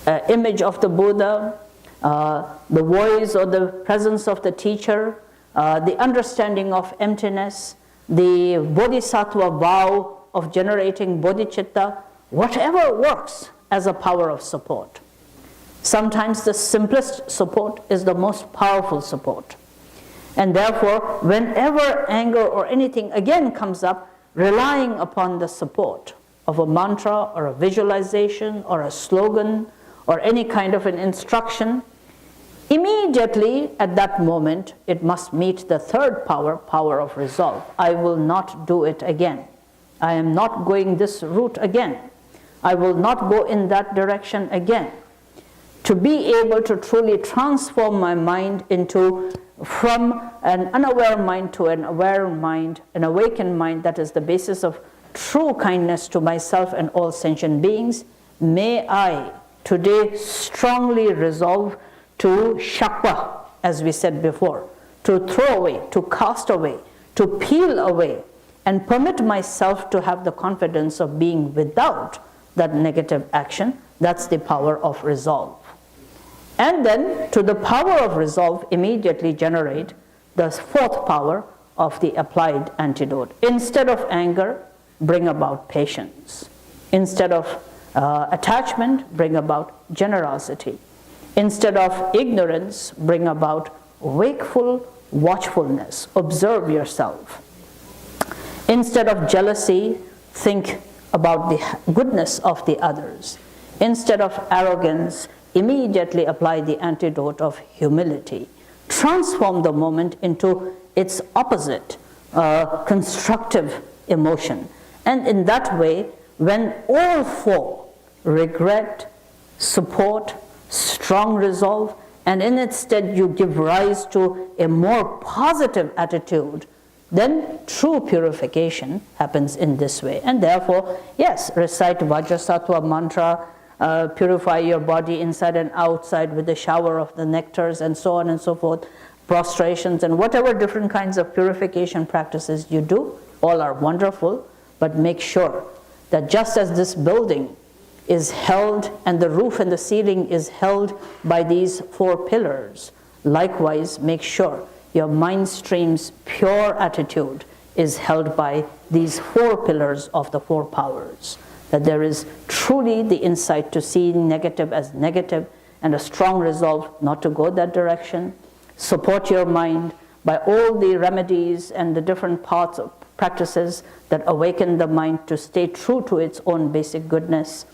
F: an image of the Buddha, the voice or the presence of the teacher, the understanding of emptiness, the bodhisattva vow of generating bodhicitta, whatever works as a power of support. Sometimes the simplest support is the most powerful support. And therefore, whenever anger or anything again comes up, relying upon the support of a mantra or a visualization or a slogan or any kind of an instruction, immediately at that moment it must meet the third power, power of resolve. I will not do it again. I am not going this route again. I will not go in that direction again. To be able to truly transform my mind from an unaware mind to an aware mind, an awakened mind that is the basis of true kindness to myself and all sentient beings, may I today strongly resolve to shakwa, as we said before, to throw away, to cast away, to peel away, and permit myself to have the confidence of being without that negative action. That's the power of resolve. And then, to the power of resolve, immediately generate the fourth power of the applied antidote. Instead of anger, bring about patience. Instead of attachment, bring about generosity. Instead of ignorance, bring about wakeful watchfulness. Observe yourself. Instead of jealousy, think about the goodness of the others. Instead of arrogance, immediately apply the antidote of humility. Transform the moment into its opposite, constructive emotion. And in that way, when all 4, regret, support, strong resolve, and instead you give rise to a more positive attitude, then true purification happens in this way. And therefore, yes, recite Vajrasattva mantra, purify your body inside and outside with the shower of the nectars and so on and so forth, prostrations and whatever different kinds of purification practices you do, all are wonderful, but make sure that just as this building is held and the roof and the ceiling is held by these 4 pillars, likewise make sure your mind stream's pure attitude is held by these 4 pillars of the 4 powers. That there is truly the insight to see negative as negative and a strong resolve not to go that direction. Support your mind by all the remedies and the different parts of practices that awaken the mind to stay true to its own basic goodness.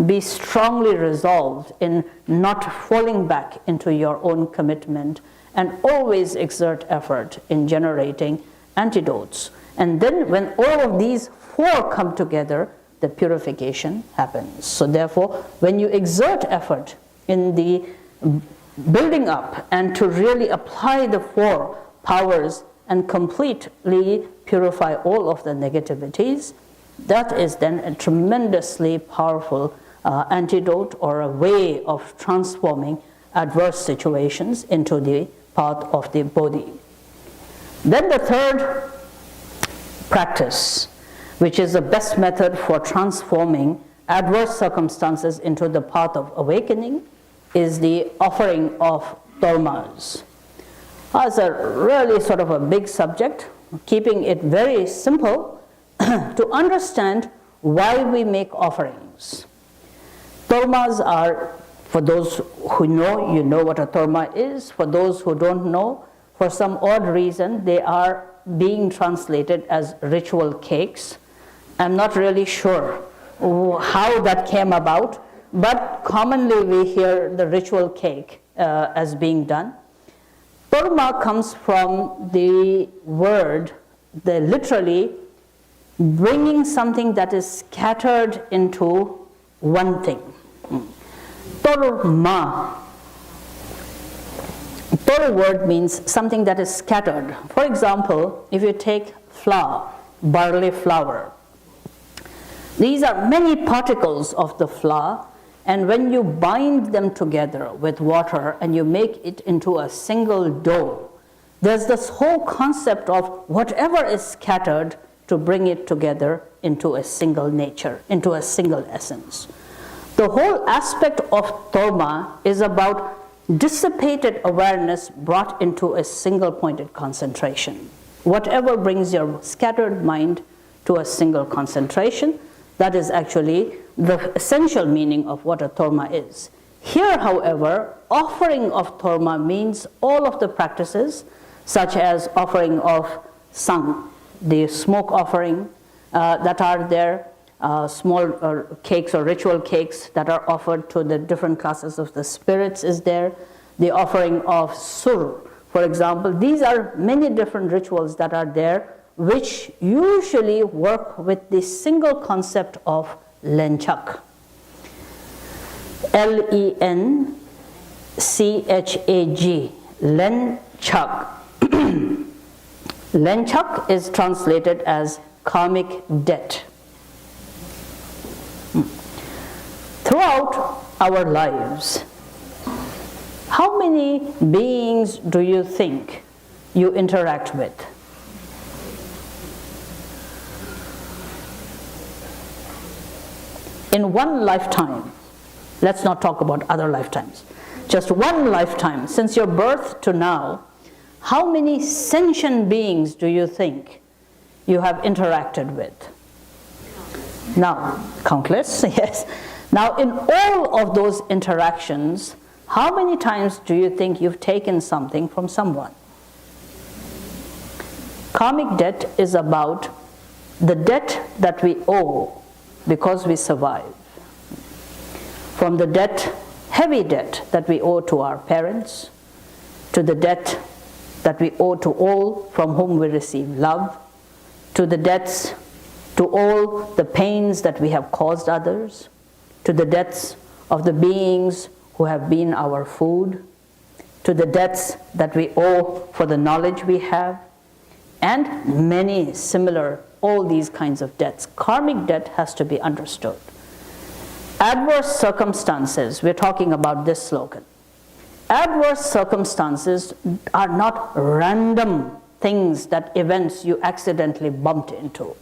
F: Be strongly resolved in not falling back into your own commitment, and always exert effort in generating antidotes. And then when all of these 4 come together, the purification happens. So therefore, when you exert effort in the building up and to really apply the 4 powers and completely purify all of the negativities, that is then a tremendously powerful antidote or a way of transforming adverse situations into the path of the Bodhi. Then the third practice, which is the best method for transforming adverse circumstances into the path of awakening, is the offering of tormas. It's a really sort of a big subject, keeping it very simple to understand why we make offerings. Tormas are, for those who know, you know what a torma is. For those who don't know, for some odd reason, they are being translated as ritual cakes. I'm not really sure how that came about, but commonly we hear the ritual cake as being done. Torma comes from the word, literally bringing something that is scattered into one thing. Torma. Tor word means something that is scattered. For example, if you take flour, barley flour, these are many particles of the flour, and when you bind them together with water and you make it into a single dough, there's this whole concept of whatever is scattered to bring it together into a single nature, into a single essence. The whole aspect of torma is about dissipated awareness brought into a single pointed concentration. Whatever brings your scattered mind to a single concentration, that is actually the essential meaning of what a torma is. Here, however, offering of torma means all of the practices, such as offering of sang, the smoke offering that are there, small cakes or ritual cakes that are offered to the different classes of the spirits is there, the offering of sur, for example. These are many different rituals that are there, which usually work with the single concept of lenchak. L-E-N-C-H-A-G, lenchak. Lenchak is translated as karmic debt. Throughout our lives, how many beings do you think you interact with? In one lifetime, let's not talk about other lifetimes, just one lifetime, since your birth to now, how many sentient beings do you think you have interacted with? Now, countless, yes. Now, in all of those interactions, how many times do you think you've taken something from someone? Karmic debt is about the debt that we owe because we survive. From the debt, heavy debt that we owe to our parents, to the debt that we owe to all from whom we receive love, to the debts, to all the pains that we have caused others, to the debts of the beings who have been our food, to the debts that we owe for the knowledge we have, and many similar, all these kinds of debts. Karmic debt has to be understood. Adverse circumstances, we're talking about this slogan. Adverse circumstances are not random things, that events you accidentally bumped into.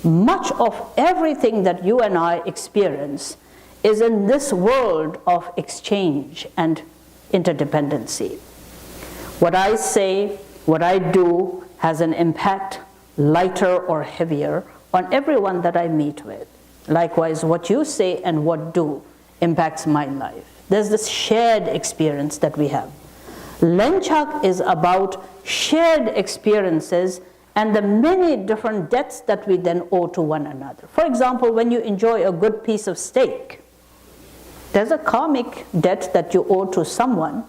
F: Much of everything that you and I experience is in this world of exchange and interdependency. What I say, what I do has an impact, lighter or heavier, on everyone that I meet with. Likewise, what you say and what do impacts my life. There's this shared experience that we have. Lenchak is about shared experiences and the many different debts that we then owe to one another. For example, when you enjoy a good piece of steak, there's a karmic debt that you owe to someone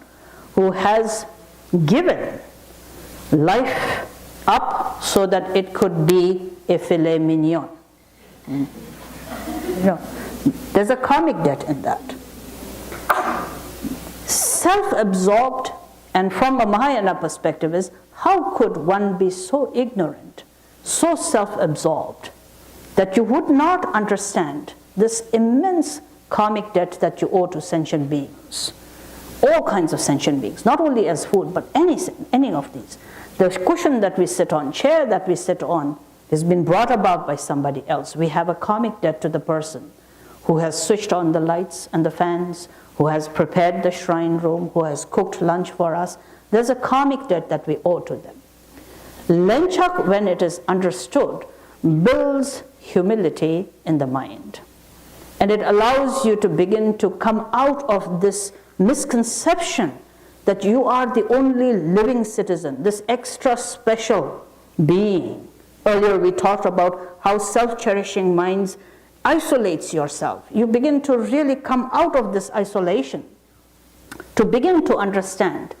F: who has given life up so that it could be a filet mignon. There's a karmic debt in that. Self-absorbed, and from a Mahayana perspective, is how could one be so ignorant, so self-absorbed, that you would not understand this immense karmic debt that you owe to sentient beings. All kinds of sentient beings, not only as food, but any of these. The cushion that we sit on, chair that we sit on, has been brought about by somebody else. We have a karmic debt to the person who has switched on the lights and the fans, who has prepared the shrine room, who has cooked lunch for us. There's a karmic debt that we owe to them. Lenchak, when it is understood, builds humility in the mind. And it allows you to begin to come out of this misconception that you are the only living citizen, this extra special being. Earlier we talked about how self-cherishing minds isolates yourself. You begin to really come out of this isolation, to begin to understand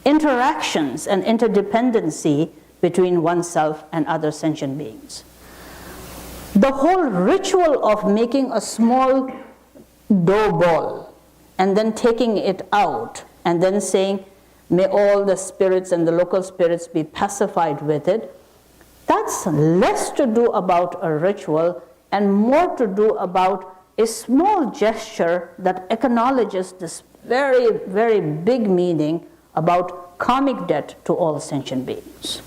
F: interactions and interdependency between oneself and other sentient beings. The whole ritual of making a small dough ball and then taking it out and then saying, may all the spirits and the local spirits be pacified with it, that's less to do about a ritual and more to do about a small gesture that acknowledges this very, very big meaning about karmic debt to all sentient beings.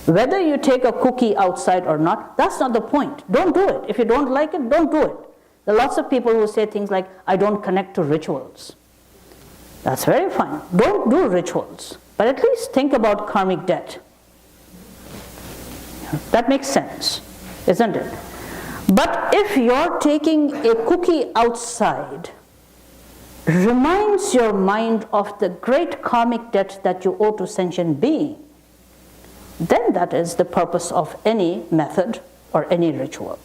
F: Whether you take a cookie outside or not, that's not the point. Don't do it. If you don't like it, don't do it. There are lots of people who say things like, I don't connect to rituals. That's very fine. Don't do rituals. But at least think about karmic debt. That makes sense, isn't it? But if you're taking a cookie outside, reminds your mind of the great karmic debt that you owe to sentient being, then that is the purpose of any method or any ritual.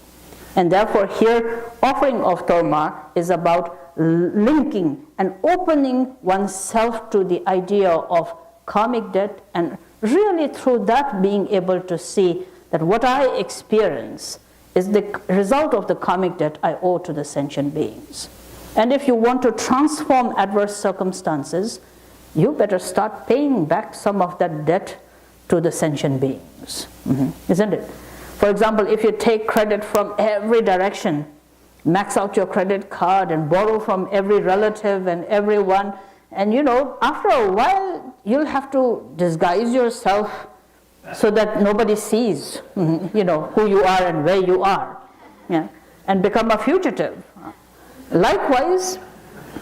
F: And therefore here, offering of Torma is about linking and opening oneself to the idea of karmic debt, and really through that being able to see that what I experience is the result of the karmic debt I owe to the sentient beings. And if you want to transform adverse circumstances, you better start paying back some of that debt to the sentient beings, isn't it? For example, if you take credit from every direction, max out your credit card and borrow from every relative and everyone, and after a while, you'll have to disguise yourself so that nobody sees, who you are and where you are, and become a fugitive. Likewise,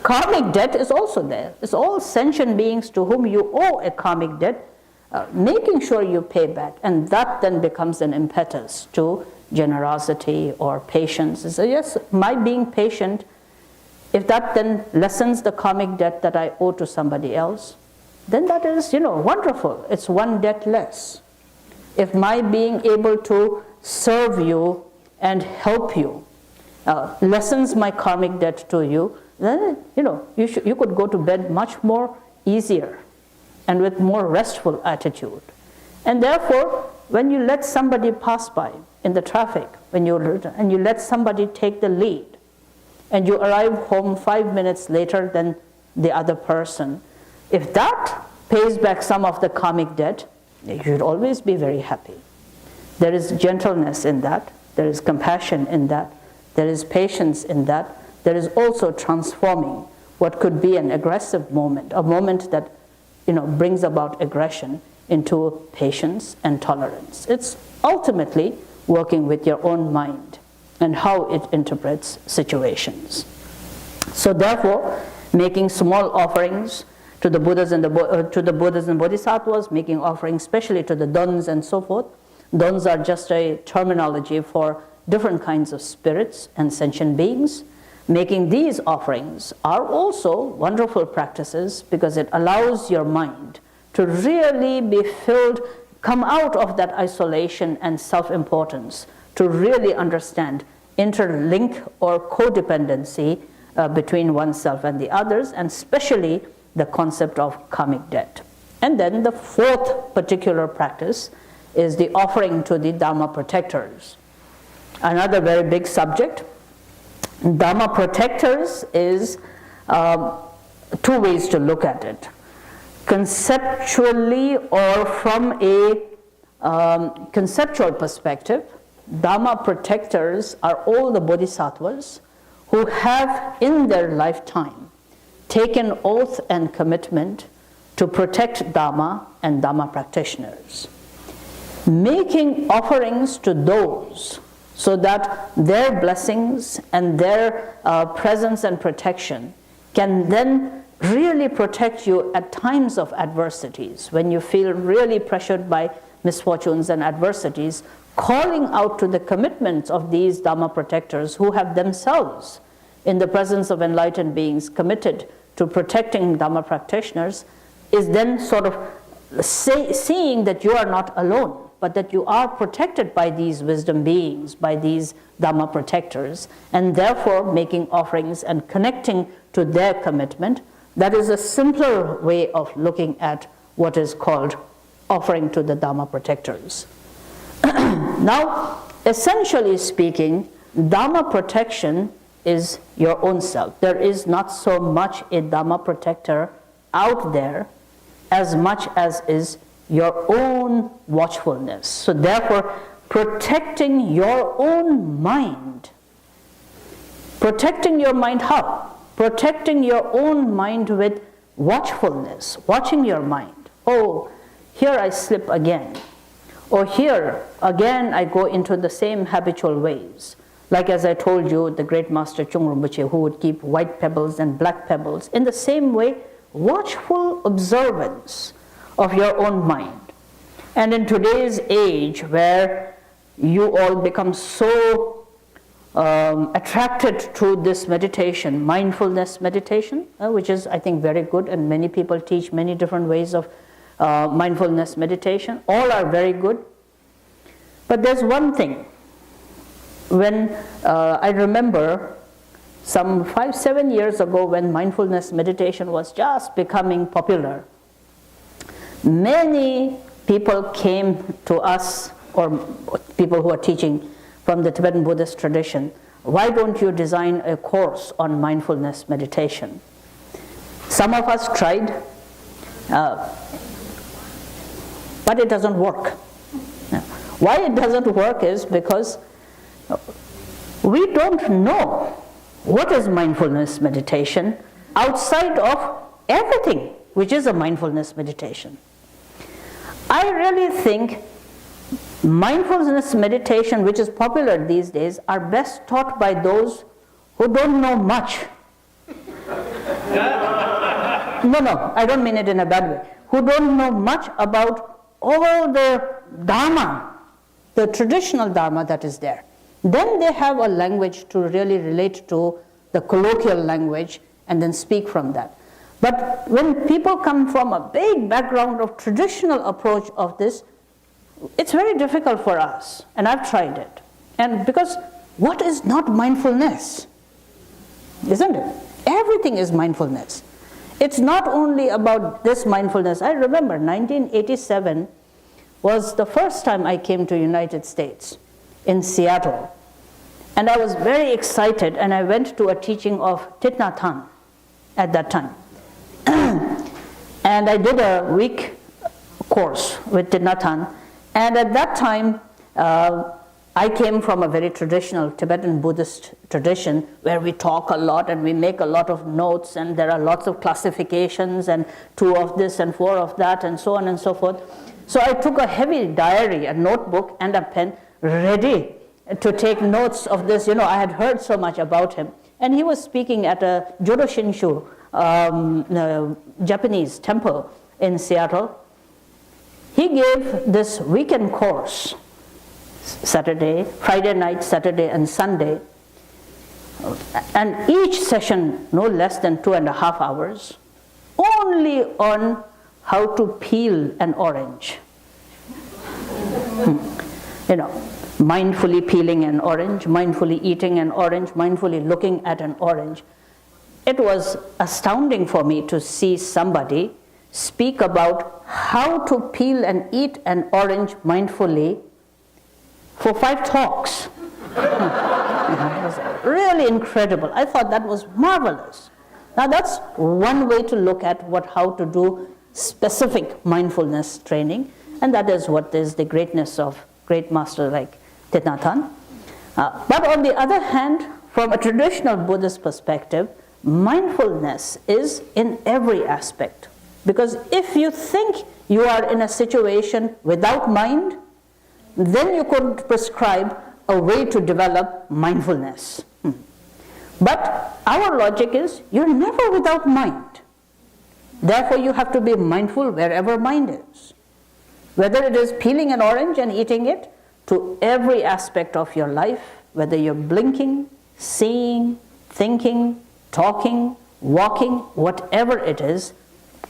F: karmic debt is also there. It's all sentient beings to whom you owe a karmic debt, making sure you pay back, and that then becomes an impetus to generosity or patience. So yes, my being patient, if that then lessens the karmic debt that I owe to somebody else, then that is, wonderful. It's one debt less. If my being able to serve you and help you lessens my karmic debt to you, then you could go to bed much more easier and with more restful attitude. And therefore, when you let somebody pass by in the traffic, and you let somebody take the lead, and you arrive home 5 minutes later than the other person, if that pays back some of the karmic debt, you should always be very happy. There is gentleness in that, there is compassion in that, there is patience in that, there is also transforming what could be an aggressive moment, a moment that brings about aggression, into patience and tolerance. It's ultimately working with your own mind and how it interprets situations. So therefore, making small offerings to the Buddhas and Bodhisattvas, making offerings especially to the dons and so forth. Dons are just a terminology for different kinds of spirits and sentient beings. Making these offerings are also wonderful practices because it allows your mind to really be filled, come out of that isolation and self-importance, to really understand interlink or codependency between oneself and the others, and especially the concept of karmic debt. And then the fourth particular practice is the offering to the Dharma protectors. Another very big subject. Dharma protectors is two ways to look at it. Conceptually or from a conceptual perspective, Dharma protectors are all the bodhisattvas who have in their lifetime taken oath and commitment to protect Dharma and Dharma practitioners. Making offerings to those so that their blessings and their presence and protection can then really protect you at times of adversities, when you feel really pressured by misfortunes and adversities, calling out to the commitments of these Dharma protectors who have themselves, in the presence of enlightened beings, committed to protecting Dharma practitioners, is then sort of seeing that you are not alone, but that you are protected by these wisdom beings, by these Dharma protectors, and therefore making offerings and connecting to their commitment. That is a simpler way of looking at what is called offering to the Dharma protectors. Now, essentially speaking, Dharma protection is your own self. There is not so much a Dharma protector out there as much as is your own watchfulness. So therefore, protecting your own mind. Protecting your mind how? Protecting your own mind with watchfulness, watching your mind. Oh, here I slip again. Or here, again, I go into the same habitual ways. Like as I told you, the great master Chung Rinpoche, who would keep white pebbles and black pebbles. In the same way, watchful observance of your own mind. And in today's age, where you all become so attracted to this meditation, mindfulness meditation, which is, I think, very good, and many people teach many different ways of mindfulness meditation. All are very good. But there's one thing. When I remember some 5-7 years ago, when mindfulness meditation was just becoming popular, many people came to us, or people who are teaching from the Tibetan Buddhist tradition, why don't you design a course on mindfulness meditation? Some of us tried, but it doesn't work. Why it doesn't work is because we don't know what is mindfulness meditation outside of everything which is a mindfulness meditation. I really think mindfulness meditation, which is popular these days, are best taught by those who don't know much. No, I don't mean it in a bad way. Who don't know much about all the Dharma, the traditional Dharma that is there. Then they have a language to really relate to the colloquial language and then speak from that. But when people come from a big background of traditional approach of this, it's very difficult for us, and I've tried it. And because what is not mindfulness? Isn't it? Everything is mindfulness. It's not only about this mindfulness. I remember 1987 was the first time I came to United States in Seattle. And I was very excited, and I went to a teaching of Thich Nhat Hanh at that time. And I did a week course with Thich Nhat Hanh. And at that time, I came from a very traditional Tibetan Buddhist tradition where we talk a lot and we make a lot of notes, and there are lots of classifications and 2 of this and 4 of that and so on and so forth. So I took a heavy diary, a notebook and a pen ready to take notes of this. I had heard so much about him. And he was speaking at a Jodo Shinshu Japanese temple in Seattle. He gave this weekend course, Friday night, Saturday, and Sunday. And each session, no less than 2.5 hours, only on how to peel an orange. Mindfully peeling an orange, mindfully eating an orange, mindfully looking at an orange. It was astounding for me to see somebody speak about how to peel and eat an orange mindfully for 5 talks. It was really incredible. I thought that was marvelous. Now that's one way to look at how to do specific mindfulness training, and that is what is the greatness of great master like Thich Nhat Hanh. But on the other hand, from a traditional Buddhist perspective, mindfulness is in every aspect. Because if you think you are in a situation without mind, then you could prescribe a way to develop mindfulness. But our logic is you're never without mind. Therefore, you have to be mindful wherever mind is. Whether it is peeling an orange and eating it, to every aspect of your life, whether you're blinking, seeing, thinking, talking, walking, whatever it is,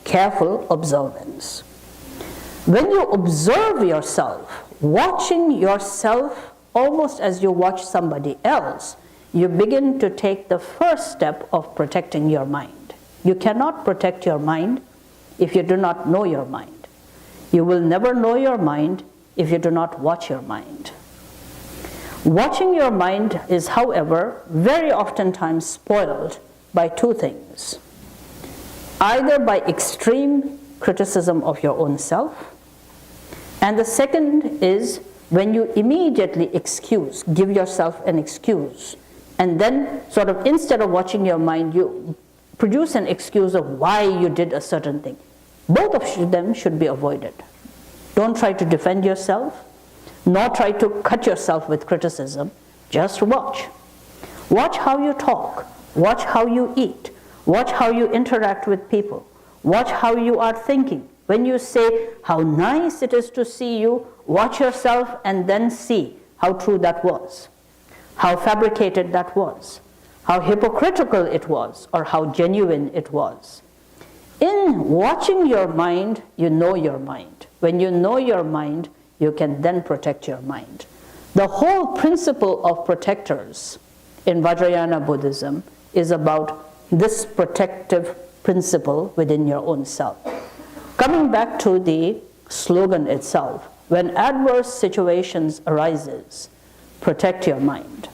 F: careful observance. When you observe yourself, watching yourself almost as you watch somebody else, you begin to take the first step of protecting your mind. You cannot protect your mind if you do not know your mind. You will never know your mind if you do not watch your mind. Watching your mind is, however, very oftentimes spoiled by 2 things. Either by extreme criticism of your own self, and the second is when you immediately give yourself an excuse, and then sort of instead of watching your mind, you produce an excuse of why you did a certain thing. Both of them should be avoided. Don't try to defend yourself, nor try to cut yourself with criticism. Just watch. Watch how you talk. Watch how you eat. Watch how you interact with people. Watch how you are thinking. When you say how nice it is to see you, watch yourself and then see how true that was, how fabricated that was, how hypocritical it was, or how genuine it was. In watching your mind, you know your mind. When you know your mind, you can then protect your mind. The whole principle of protectors in Vajrayana Buddhism is about this protective principle within your own self. Coming back to the slogan itself, when adverse situations arises, protect your mind.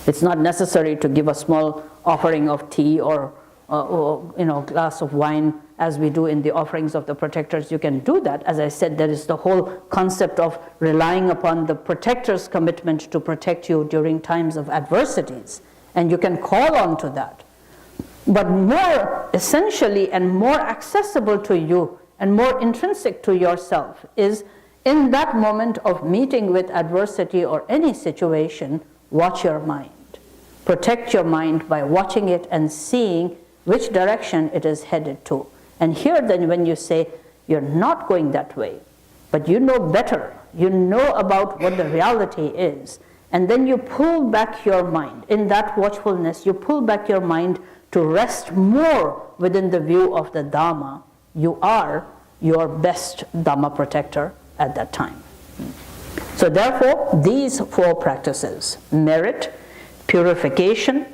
F: It's not necessary to give a small offering of tea or glass of wine as we do in the offerings of the protectors. You can do that. As I said, there is the whole concept of relying upon the protector's commitment to protect you during times of adversities, and you can call on to that. But more essentially and more accessible to you and more intrinsic to yourself is in that moment of meeting with adversity or any situation, watch your mind. Protect your mind by watching it and seeing which direction it is headed to. And here then when you say, you're not going that way, but you know better, you know about what the reality is, and then you pull back your mind. In that watchfulness, you pull back your mind to rest more within the view of the Dhamma. You are your best Dhamma protector at that time. So therefore, these 4 practices, merit, purification,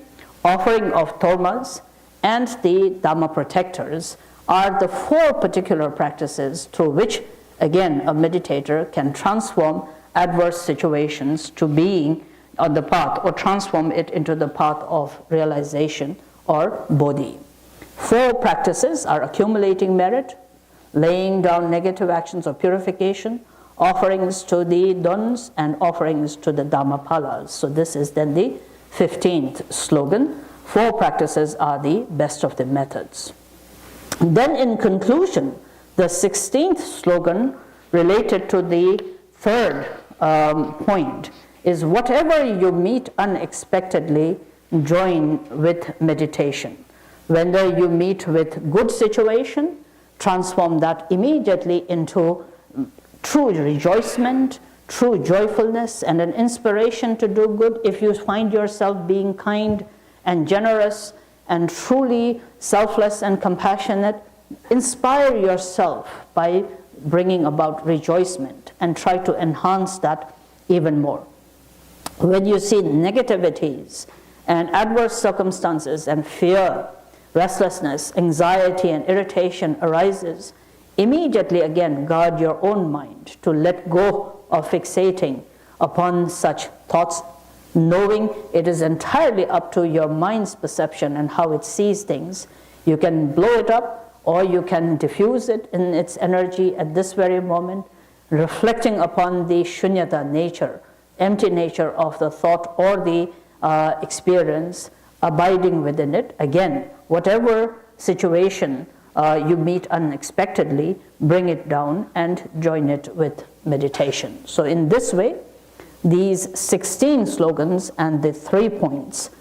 F: offering of tormas, and the Dhamma protectors, are the 4 particular practices through which, again, a meditator can transform adverse situations to being on the path, or transform it into the path of realization or bodhi. 4 practices are accumulating merit, laying down negative actions of purification, offerings to the Dons, and offerings to the Dhammapalas. So this is then the 15th slogan. 4 practices are the best of the methods. Then in conclusion, the 16th slogan related to the 3rd point is whatever you meet unexpectedly, join with meditation. Whether you meet with good situation, transform that immediately into true rejoicement, true joyfulness, and an inspiration to do good. If you find yourself being kind and generous and truly selfless and compassionate, inspire yourself by bringing about rejoicement and try to enhance that even more. When you see negativities and adverse circumstances and fear, restlessness, anxiety, and irritation arises, immediately again guard your own mind to let go of fixating upon such thoughts, knowing it is entirely up to your mind's perception and how it sees things. You can blow it up or you can diffuse it in its energy at this very moment, reflecting upon the shunyata nature, empty nature of the thought or the experience, abiding within it. Again, whatever situation you meet unexpectedly, bring it down and join it with meditation. So in this way, these 16 slogans and the 3 points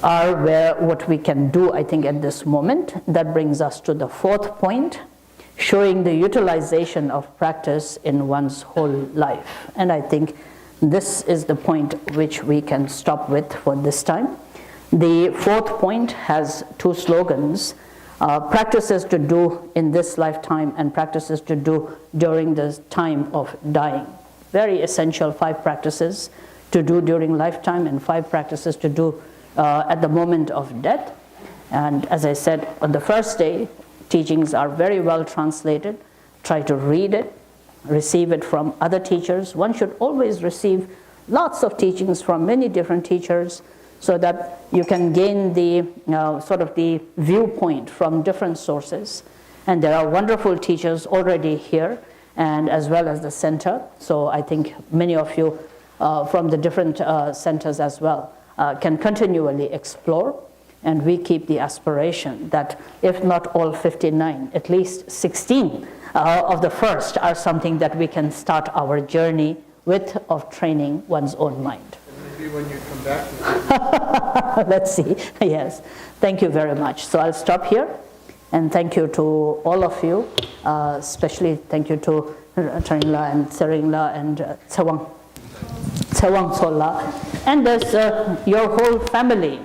F: are what we can do, I think, at this moment. That brings us to the 4th point, showing the utilization of practice in one's whole life. And I think this is the point which we can stop with for this time. The 4th point has 2 slogans, practices to do in this lifetime and practices to do during the time of dying. Very essential 5 practices to do during lifetime and 5 practices to do at the moment of death. And as I said, on the first day, teachings are very well translated. Try to read it, receive it from other teachers. One should always receive lots of teachings from many different teachers so that you can gain the sort of the viewpoint from different sources. And there are wonderful teachers already here, and as well as the center. So I think many of you from the different centers as well can continually explore. And we keep the aspiration that if not all 59, at least 16 of the first are something that we can start our journey with of training one's own mind.
K: Maybe when you come back.
F: Let's see. Yes. Thank you very much. So I'll stop here. And thank you to all of you. Especially thank you to Charingla and Seringla and Tsewang Sola. And there's your whole family,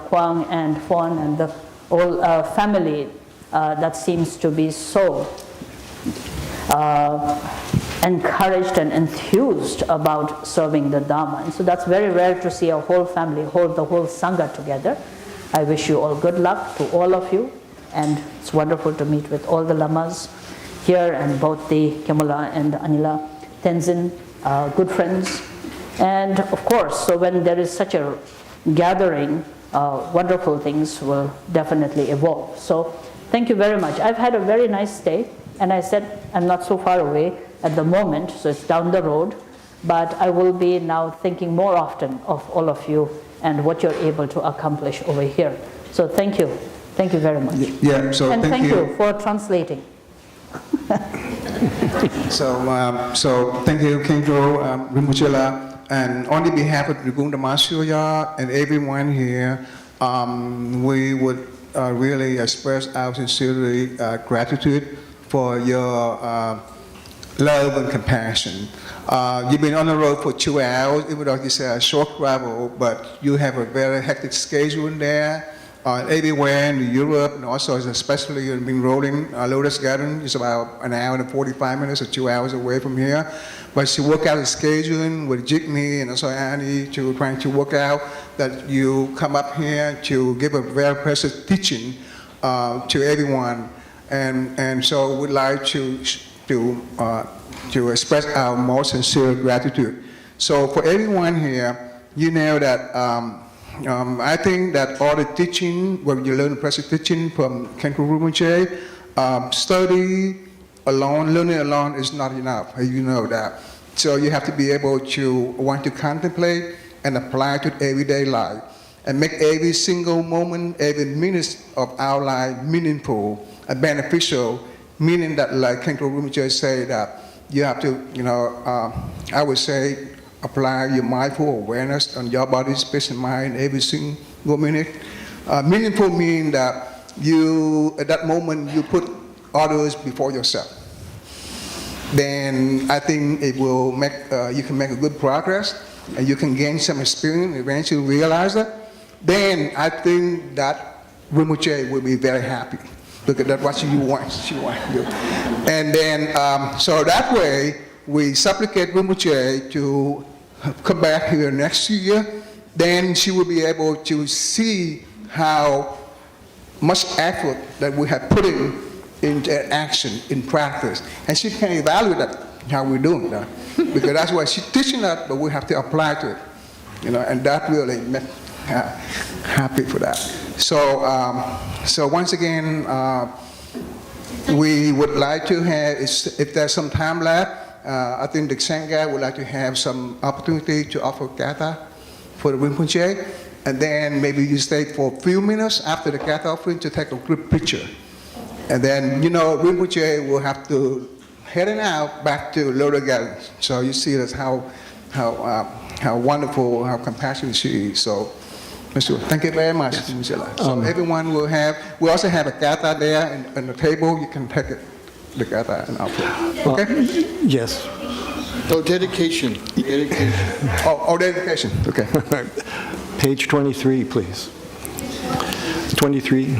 F: Kwang and Fon and the whole family that seems to be so encouraged and enthused about serving the Dharma. And so that's very rare to see a whole family hold the whole Sangha together. I wish you all good luck, to all of you. And it's wonderful to meet with all the lamas here, and both the Kemala and Anila Tenzin, good friends. And of course, so when there is such a gathering, wonderful things will definitely evolve. So thank you very much. I've had a very nice day, and I said I'm not so far away at the moment, so it's down the road, but I will be now thinking more often of all of you and what you're able to accomplish over here. So thank you. Thank you very much.
B: Yeah, so
F: and thank you for translating.
B: So thank you, Khandro, Rinpoche, and on the behalf of Rigung Damashoya and everyone here, we would really express our sincere gratitude for your love and compassion. You've been on the road for 2 hours, even though it's a short travel, but you have a very hectic schedule in there. Everywhere in Europe, and also especially you've been rolling Lotus Garden is about an hour and 45 minutes or 2 hours away from here. But you work out the scheduling with Jigme and also Annie to trying to work out that you come up here to give a very precious teaching to everyone. And so we'd like to express our most sincere gratitude. So for everyone here, you know that I think that all the teaching, when you learn practice teaching from Khandro Rinpoche, study alone, learning alone is not enough. You know that. So you have to be able to want to contemplate and apply to everyday life and make every single moment, every minute of our life meaningful and beneficial, meaning that, like Khandro Rinpoche say, that you have to, I would say, apply your mindful awareness on your body, space, and mind every single minute. Meaningful means that you, at that moment, you put others before yourself. Then I think it will make, you can make a good progress, and you can gain some experience, eventually realize that. Then I think that Rinpoche will be very happy. Look at that, what she wants to do. And then, so that way, we supplicate Rinpoche to come back here next year. Then she will be able to see how much effort that we have put into action, in practice. And she can evaluate that, how we're doing that. Because that's why she's teaching us, but we have to apply to it. And that really makes happy for that. So once again, we would like to have, if there's some time left, I think the Sangha would like to have some opportunity to offer Katha for the Rinpoche, and then maybe you stay for a few minutes after the Katha offering to take a group picture. And then, Rinpoche will have to heading out back to Lotus Garden. So you see that's how wonderful, how compassionate she is. So, thank you very much. So everyone will have, we also have a Katha there on the table. You can take it, the Katha and offer. Okay?
E: Yes.
D: Oh, dedication.
B: Oh, dedication. Okay.
E: Page 23, please. 23.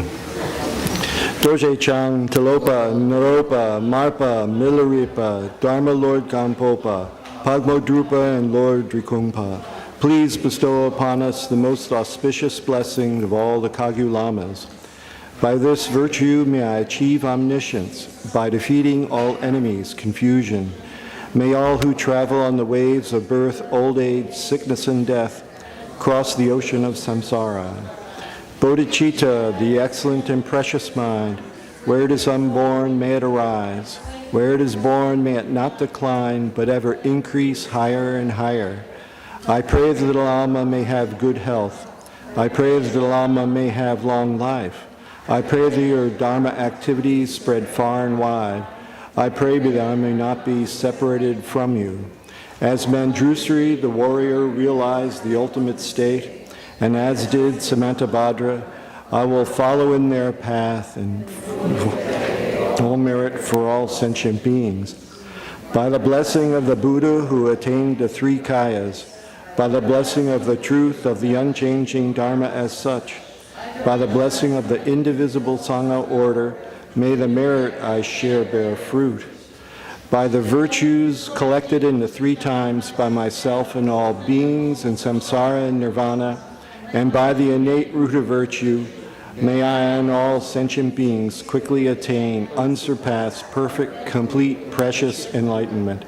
E: Doje Chang, Talopa, Naropa, Marpa, Milarepa, Dharma Lord Gampopa, Pagmo Drupa, and Lord Drikungpa. Please bestow upon us the most auspicious blessing of all the Kagyu Lamas. By this virtue may I achieve omniscience, by defeating all enemies, confusion. May all who travel on the waves of birth, old age, sickness, and death cross the ocean of samsara. Bodhicitta, the excellent and precious mind, where it is unborn, may it arise. Where it is born, may it not decline, but ever increase higher and higher. I pray that the Lama may have good health. I pray that the Lama may have long life. I pray that your Dharma activities spread far and wide. I pray that I may not be separated from you. As Manjusri, the warrior, realized the ultimate state, and as did Samantabhadra, I will follow in their path and all merit for all sentient beings. By the blessing of the Buddha who attained the three kayas, by the blessing of the truth of the unchanging Dharma as such, by the blessing of the indivisible Sangha order, may the merit I share bear fruit. By the virtues collected in the three times by myself and all beings in samsara and nirvana, and by the innate root of virtue, may I and all sentient beings quickly attain unsurpassed, perfect, complete, precious enlightenment.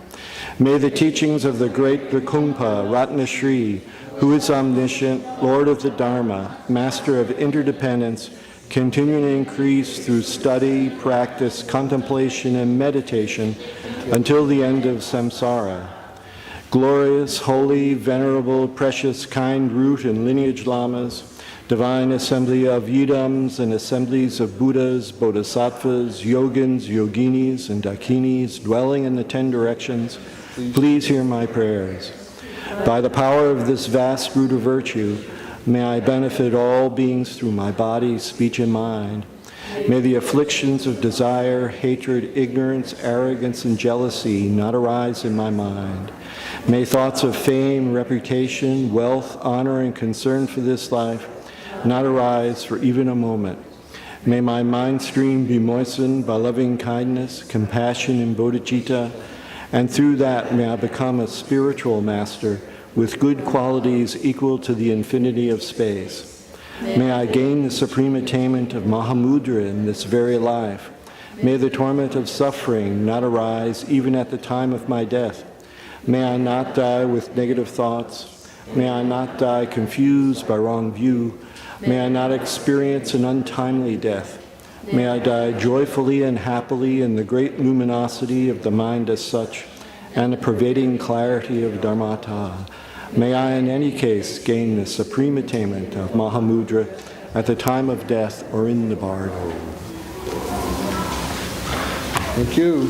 E: May the teachings of the great Drikungpa, Ratnashri, who is omniscient, Lord of the Dharma, master of interdependence, continually increase through study, practice, contemplation, and meditation until the end of samsara. Glorious, holy, venerable, precious, kind root and lineage lamas, divine assembly of yidams and assemblies of Buddhas, Bodhisattvas, yogins, yoginis, and dakinis dwelling in the 10 directions, please hear my prayers. By the power of this vast root of virtue, may I benefit all beings through my body, speech, and mind. May the afflictions of desire, hatred, ignorance, arrogance, and jealousy not arise in my mind. May thoughts of fame, reputation, wealth, honor, and concern for this life not arise for even a moment. May my mind stream be moistened by loving kindness, compassion, and bodhicitta, and through that may I become a spiritual master with good qualities equal to the infinity of space. May I gain the supreme attainment of Mahamudra in this very life. May the torment of suffering not arise even at the time of my death. May I not die with negative thoughts. May I not die confused by wrong view. May I not experience an untimely death. May I die joyfully and happily in the great luminosity of the mind as such and the pervading clarity of Dharmata. May I in any case gain the supreme attainment of Mahamudra at the time of death or in the bardo.
B: Thank you.